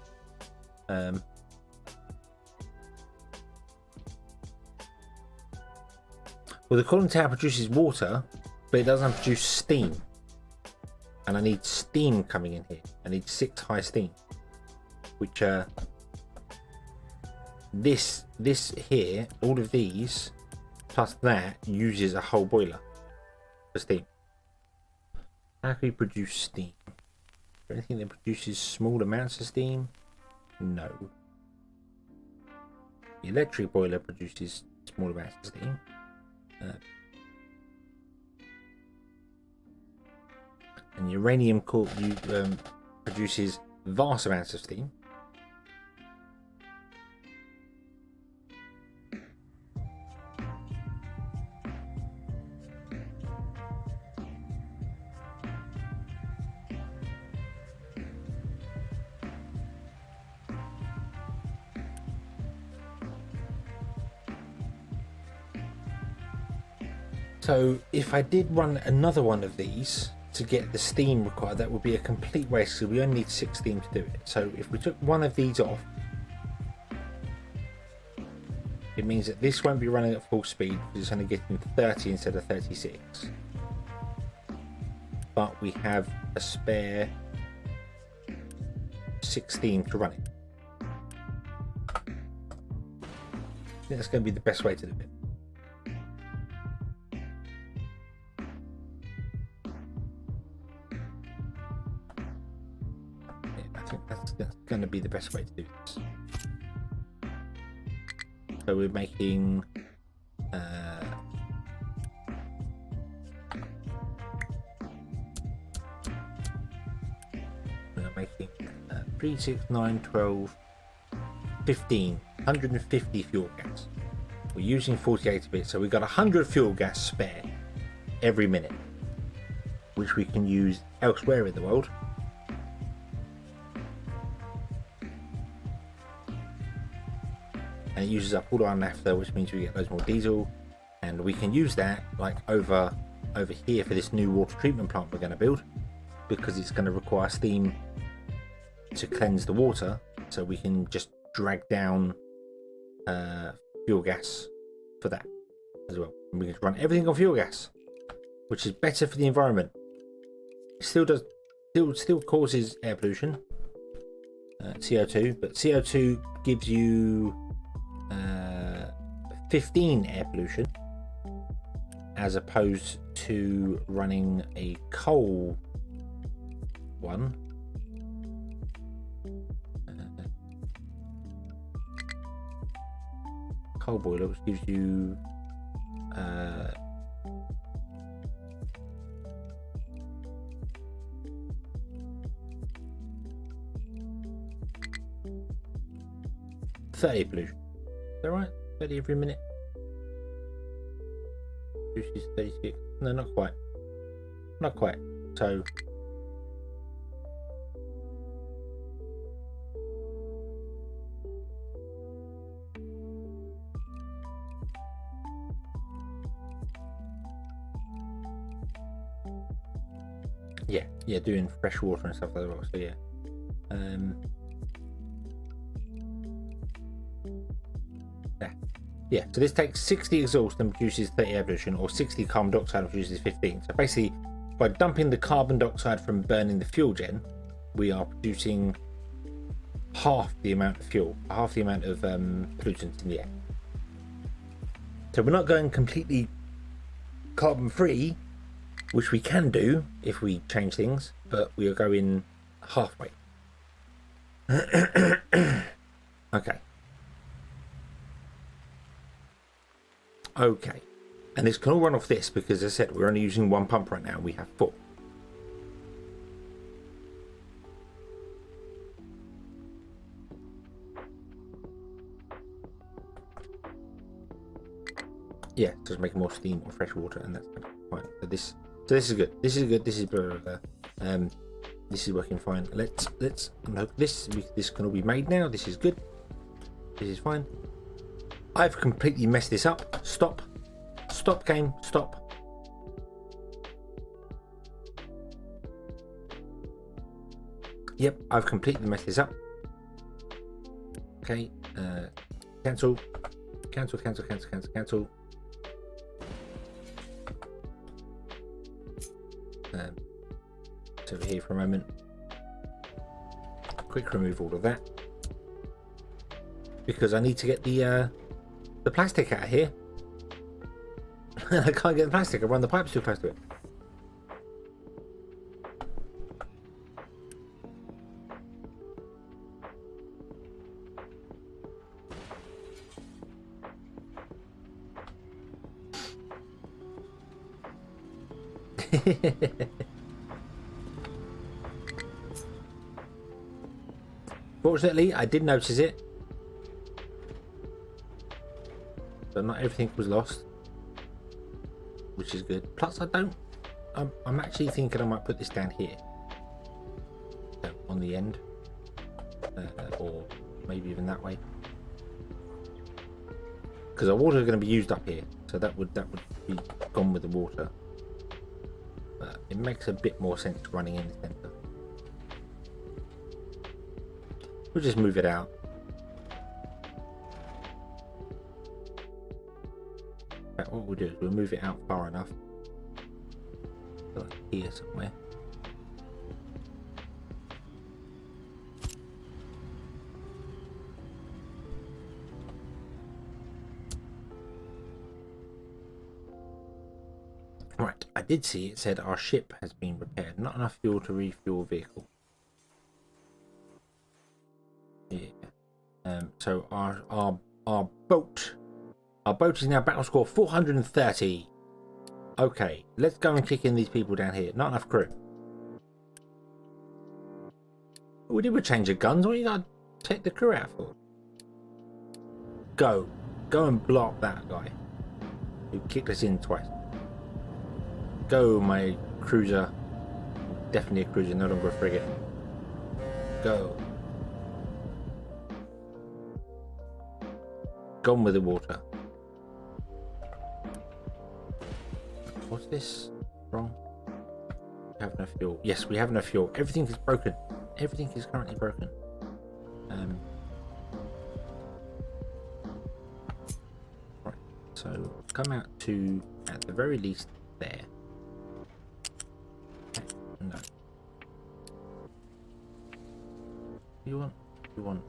Well, the cooling tower produces water, but it doesn't produce steam. And I need steam coming in here. I need 6 high steam. Which this here, all of these plus that uses a whole boiler for steam. How can we produce steam? Is there anything that produces small amounts of steam? No. The electric boiler produces small amounts of steam. And uranium core produces vast amounts of steam. So if I did run another one of these to get the steam required, that would be a complete waste, so we only need 6 steam to do it. So if we took one of these off, it means that this won't be running at full speed because it's only getting 30 instead of 36. But we have a spare 6 steam to run it. I think that's going to be the best way to do it. That's going to be the best way to do this. So we're making we're making 3, 6, 9, 12, 15, 150 fuel gas. We're using 48 of it, so we've got 100 fuel gas spare every minute, which we can use elsewhere in the world. And it uses up all our naphtha, which means we get loads more diesel, and we can use that like over here for this new water treatment plant we're going to build, because it's going to require steam to cleanse the water, so we can just drag down fuel gas for that as well. And we can run everything on fuel gas, which is better for the environment. It still causes air pollution, CO2, but CO2 gives you 15 air pollution as opposed to running a coal one. Coal boiler, which gives you uh, 30 pollution. Is that right? 30 every minute. Produces 36. No, not quite. Not quite. So yeah, doing fresh water and stuff like that. So yeah. Yeah, so this takes 60 exhaust and produces 30 absorption, or 60 carbon dioxide and produces 15. So basically, by dumping the carbon dioxide from burning the fuel gen, we are producing half the amount of fuel, half the amount of pollutants in the air. So we're not going completely carbon free, which we can do if we change things, but we are going halfway. Okay. Okay, and this can all run off this because, as I said, we're only using one pump right now. We have 4. Yeah, just making more steam or fresh water, and that's fine. So this is good. This is good. This is blah, blah, blah. This is working fine. Let's unhook this. This can all be made now. This is good. This is fine. I've completely messed this up. Stop. Stop, game. Stop. Yep, I've completely messed this up. Okay. Cancel. Cancel. Cancel. Cancel. Cancel. Cancel. Over here for a moment. Quick remove all of that because I need to get the plastic out of here. I can't get the plastic. I run the pipes too close to it. Fortunately, I did notice it, but not everything was lost, which is good. Plus, I'm actually thinking I might put this down here, on the end, or maybe even that way, because our water is going to be used up here, so that would be gone with the water. But it makes a bit more sense running in the center. We'll just move it out. In fact, what we'll do is we'll move it out far enough, like here somewhere. Right, I did see it said our ship has been repaired. Not enough fuel to refuel vehicle. Yeah. So our boat is now battle score 430. Okay, let's go and kick in these people down here. Not enough crew. We did a change of guns. What are you gonna take the crew out for? Go and blow up that guy who kicked us in twice. Go, my cruiser. Definitely a cruiser, no longer a frigate. Go. Gone with the water. What's this? Wrong. We have no fuel. Yes, we have no fuel. Everything is broken. Everything is currently broken. Right. So come out to, at the very least, there. Okay. No. You want.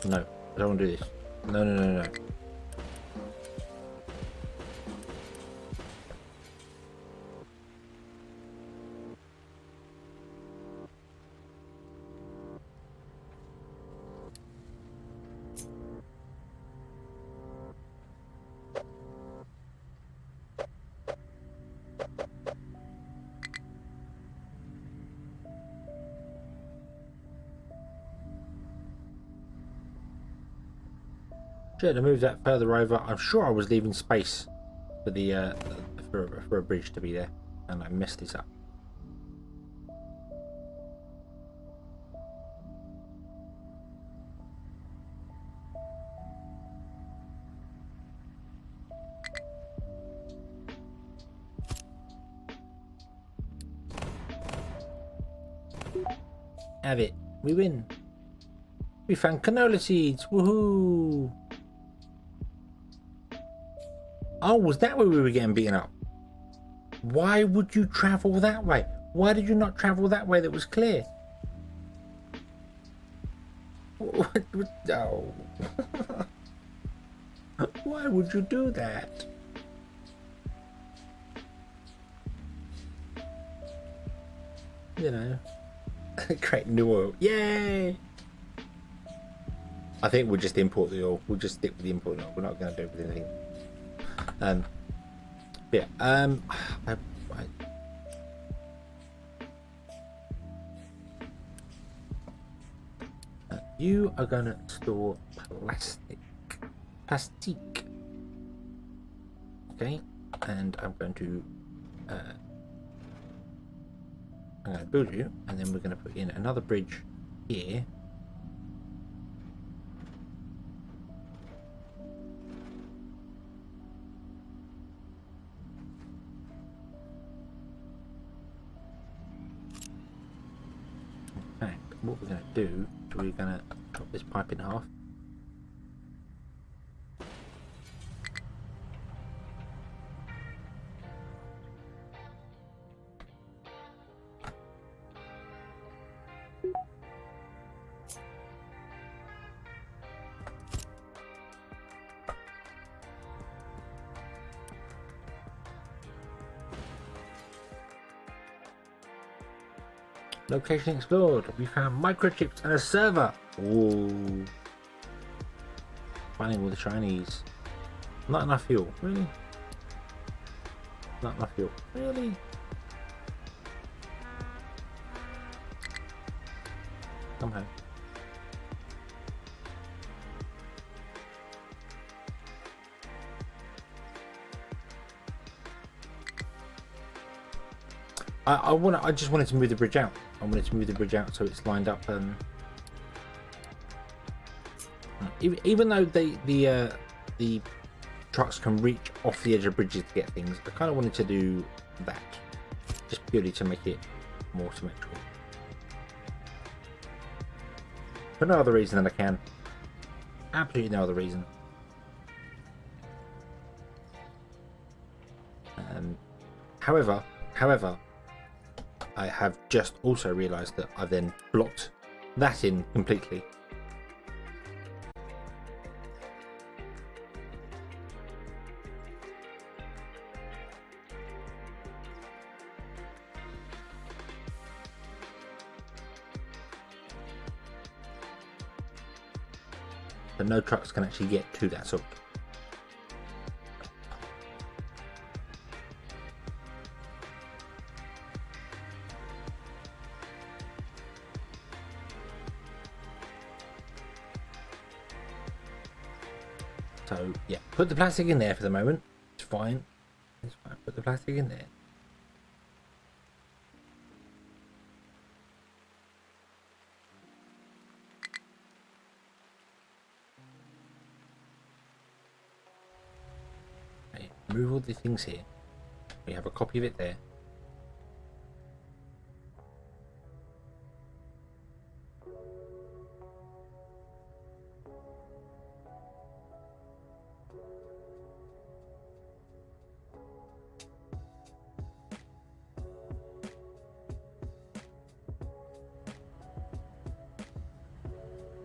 No, I don't want to do this. No. Should have moved that further over. I'm sure I was leaving space for the for a bridge to be there, and I messed this up. Have it. We win. We found canola seeds. Woohoo! Oh, was that where we were getting beaten up? Why would you travel that way? Why did you not travel that way that was clear? No. Why would you do that? You know. Create new oil. Yay! I think we'll just import the oil. We'll just stick with the import oil. We're not going to do it with anything. Yeah. You are going to store plastic. Okay. And I'm going to build you, and then we're going to put in another bridge here. In fact, what we're going to do is we're going to chop this pipe in half. Location explored. We found microchips and a server. Ooh. Finding all the Chinese. Not enough fuel. Really? Not enough fuel. Really? Come home. I just wanted to move the bridge out. I wanted to move the bridge out so it's lined up. Even though the trucks can reach off the edge of bridges to get things, I kind of wanted to do that, just purely to make it more symmetrical. For no other reason than I can. Absolutely no other reason. However, I have just also realised that I've then blocked that in completely. So no trucks can actually get to that sort. So yeah, put the plastic in there for the moment. It's fine. It's fine. Put the plastic in there. Okay, move all the things here. We have a copy of it there.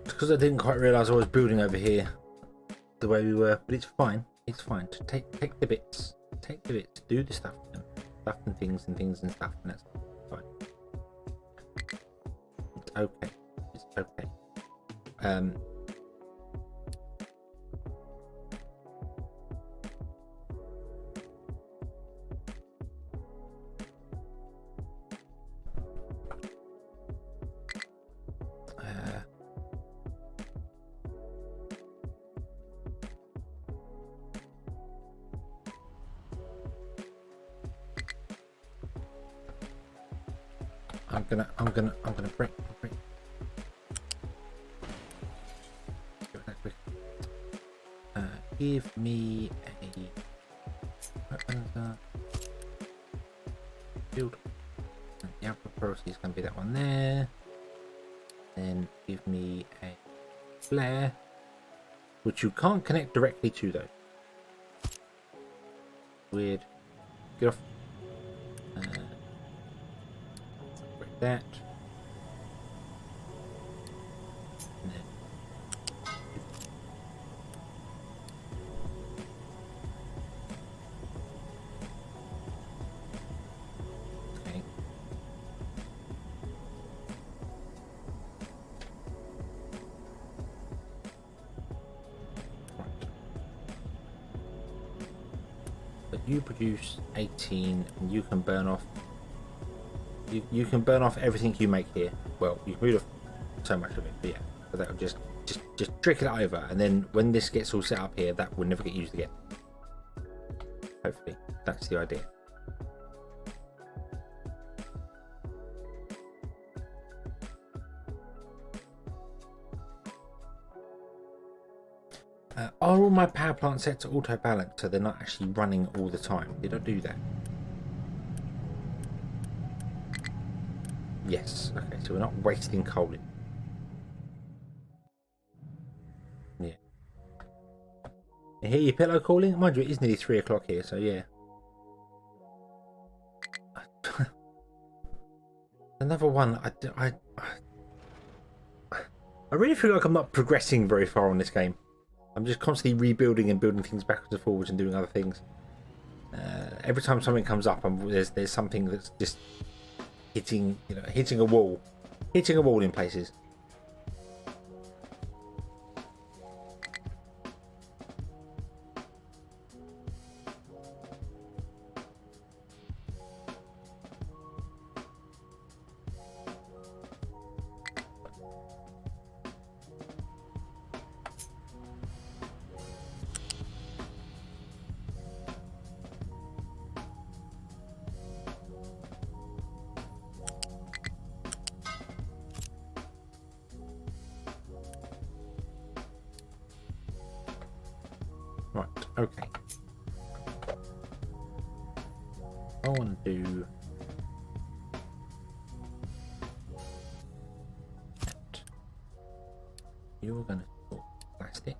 Because I didn't quite realise I was building over here the way we were, but it's fine. It's fine. To take the bits, do the stuff and things and stuff, and that's fine. It's okay. It's okay. I'm gonna break. Give me a field. The output priority is going to be that one there. Then give me a flare, which you can't connect directly to though. Weird. Get off. Break that. You produce 18 and you can burn off you can burn off everything you make here. Well, you can move off so much of it, but yeah, so that'll just trickle it over, and then when this gets all set up here, that will never get used again. Hopefully that's the idea. Are all my power plants set to auto balance so they're not actually running all the time? Did I do that? Yes. Okay, so we're not wasting coal. Yeah. You hear your pillow calling? Mind you, it is nearly 3 o'clock here, so yeah. Another one. I really feel like I'm not progressing very far on this game. I'm just constantly rebuilding and building things backwards and forwards and doing other things. Every time something comes up, there's something that's just hitting a wall in places. Right, okay. I want to do that. You're going to put plastic.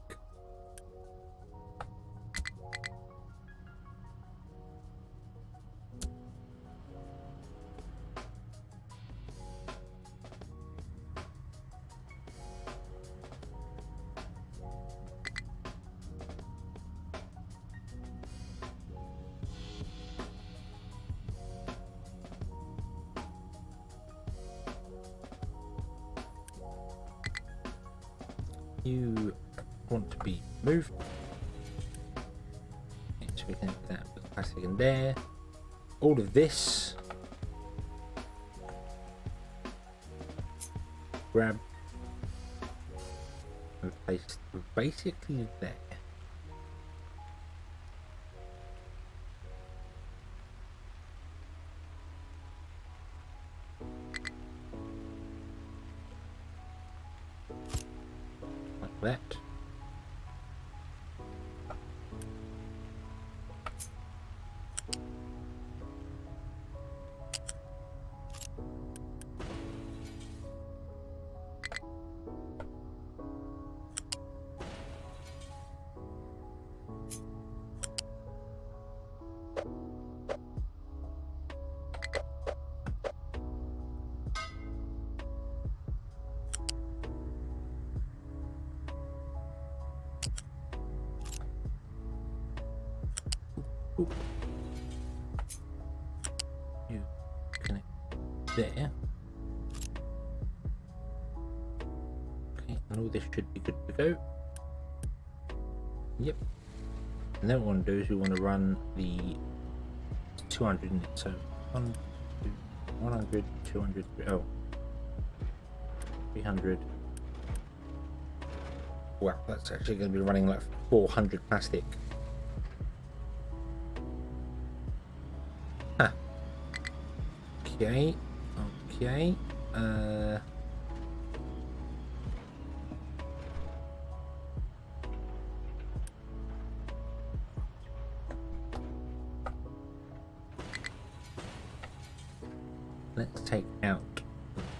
You want to be moved. Okay, so we can do that, put the plastic in there. All of this. Grab and place basically there. That. Ooh. You connect there. Okay, and all this should be good to go. Yep. And then what we want to do is we want to run the 200 in it. So 100, 200, oh, 300. Wow, that's actually going to be running like 400 plastic. Okay. Let's take out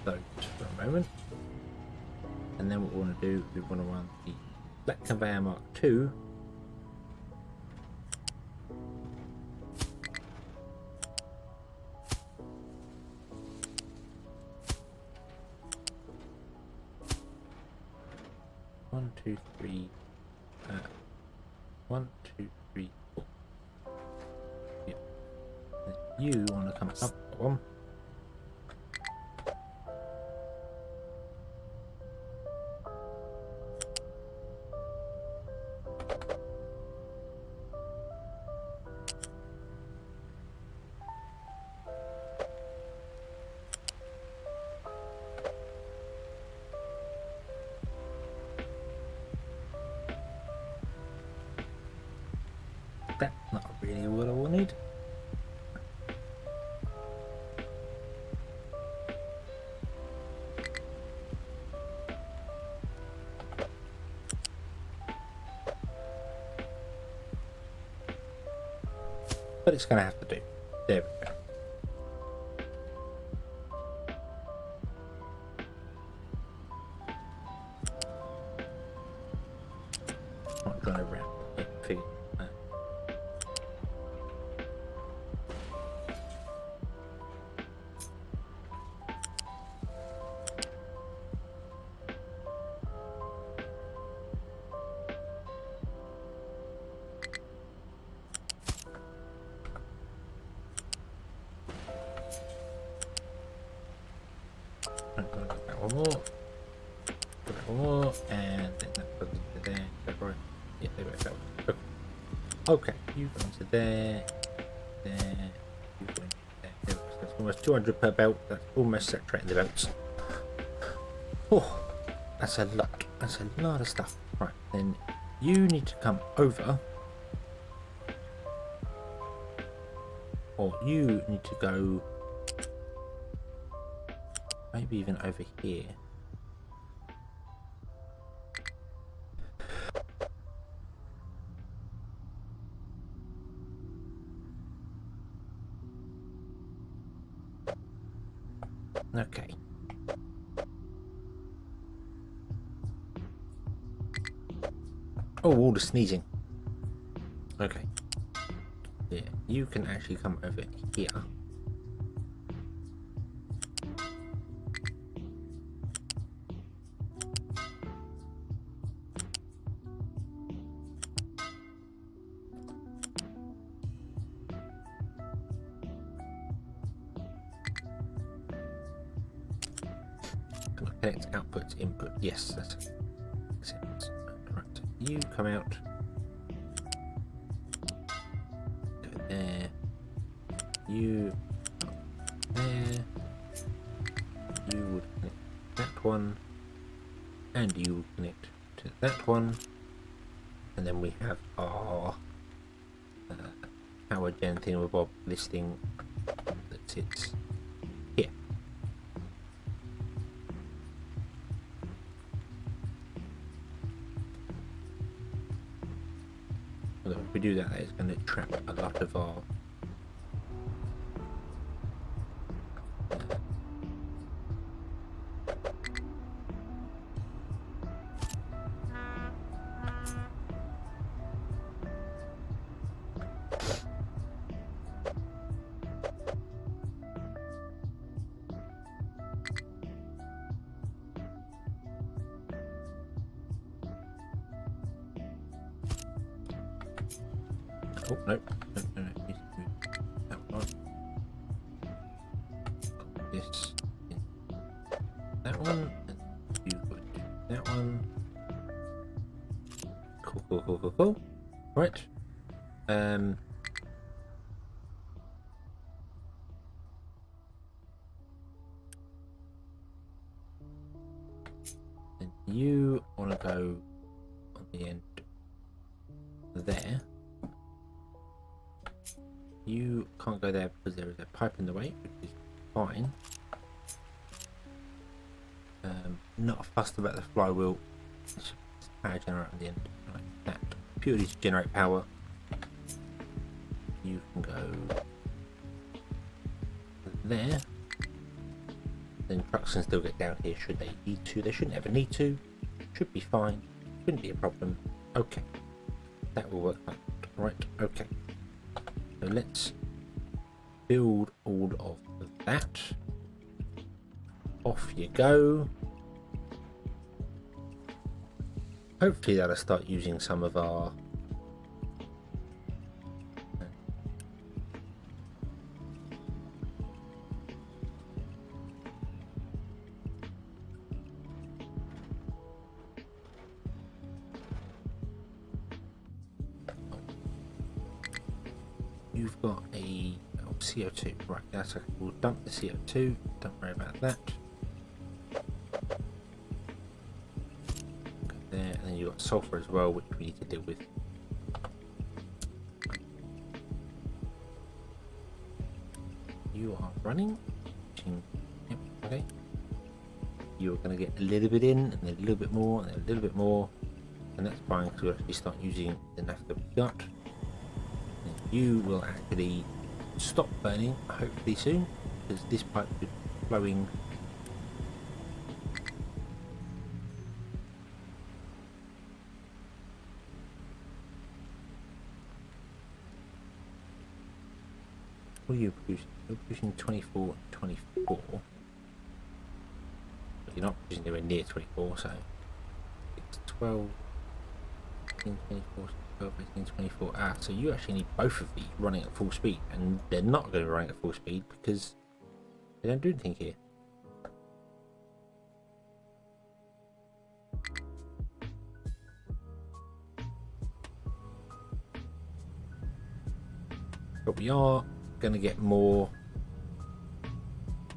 those for a moment. And then what we want to do, we want to run the Black Conveyor Mark II. One, two, three. 1, 2, 3, 4. Yep. You want to come up one. That's not really what I wanted. But it's going to have to do. There we go. Not going around. Figure that. One more. Put that one more, and then that goes into there. Is that right? Yeah, there we go. Okay, you go into there, there, you go into there. There we go. That's almost 200 per belt. That's almost saturating the belts. Oh, that's a lot. That's a lot of stuff. Right, then you need to come over, or you need to go. Maybe even over here. Okay. Oh, all the sneezing. Okay. Yeah, you can actually come over here. Connect output input. Yes, that's it. Right, you come out. Go there. You there. You would connect that one, and you would connect to that one, and then we have our power gen thingamabob listing that sits here. Although if we do that, it's going to trap a lot of our oh, no. It needs to move that one. This in that one, and you would do that one. Cool. Right. And you want to go on the end there. You can't go there because there is a pipe in the way, which is fine. not fussed about the flywheel. It's a power generator at the end, like that, purely to generate power. You can go there. Then trucks can still get down here should they need to. They shouldn't ever need to. Should be fine. Shouldn't be a problem. Okay, that will work out. Right. Okay. So let's build all of that. Off you go. Hopefully that'll start using some of our you've got a CO2, right? That's okay. We'll dump the CO2. Don't worry about that. Go there, and then you've got sulfur as well, which we need to deal with. You are running. Yep, okay. You're going to get a little bit in, and then a little bit more, and then a little bit more, and that's fine because we'll actually start using the naphtha we got. You will actually stop burning hopefully soon, because this pipe is flowing what are you producing? You're producing 24 and 24, but you're not producing anywhere near 24, so it's 12, 18, 24, 12, 18, 24. Ah, so you actually need both of these running at full speed, and they're not going to be running at full speed because they don't do anything here. But we are going to get more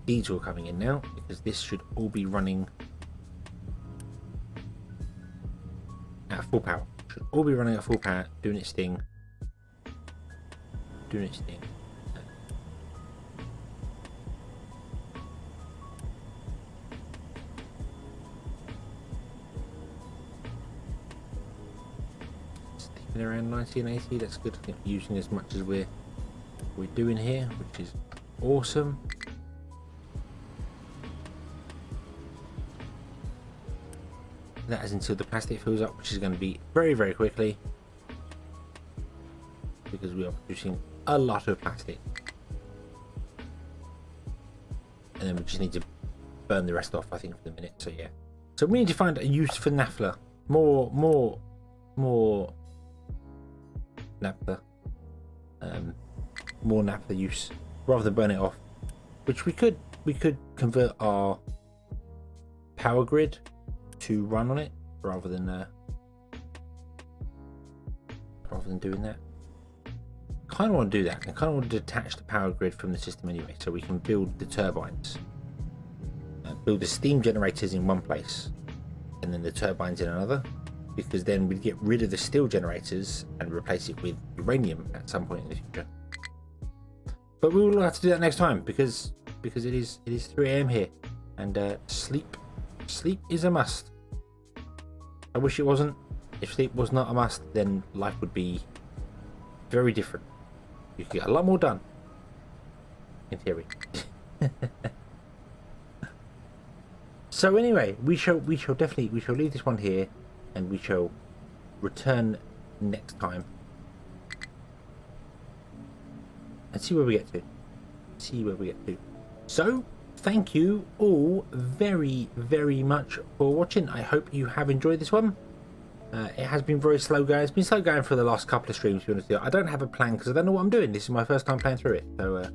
diesel coming in now, because this should all be running at full power. Should all be running at full power, doing its thing. Doing its thing. Sticking around 90 and 80, that's good. I think using as much as we're doing here, which is awesome. That is until the plastic fills up, which is going to be very, very quickly, because we are producing a lot of plastic, and then we just need to burn the rest off, I think, for the minute. So yeah, so we need to find a use for naphtha, more naphtha, more naphtha use, rather than burn it off, which we could convert our power grid to run on it rather than doing that. Kind of want to do that. I kind of want to detach the power grid from the system anyway, so we can build the turbines, build the steam generators in one place, and then the turbines in another, because then we'd get rid of the steel generators and replace it with uranium at some point in the future. But we will have to do that next time, because it is 3 AM here, and sleep is a must. I wish it wasn't. If sleep was not a must, then life would be very different. You could get a lot more done, in theory. So anyway, we shall leave this one here, and we shall return next time and see where we get to. So thank you all very, very much for watching. I hope you have enjoyed this one. It has been very slow going. It's been slow going for the last couple of streams, to be honest with you. I don't have a plan because I don't know what I'm doing. This is my first time playing through it. So,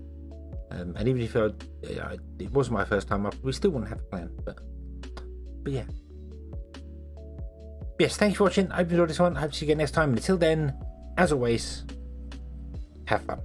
and even if it was my first time, we still wouldn't have a plan. But yeah. Yes, thank you for watching. I hope you enjoyed this one. I hope to see you again next time. And until then, as always, have fun.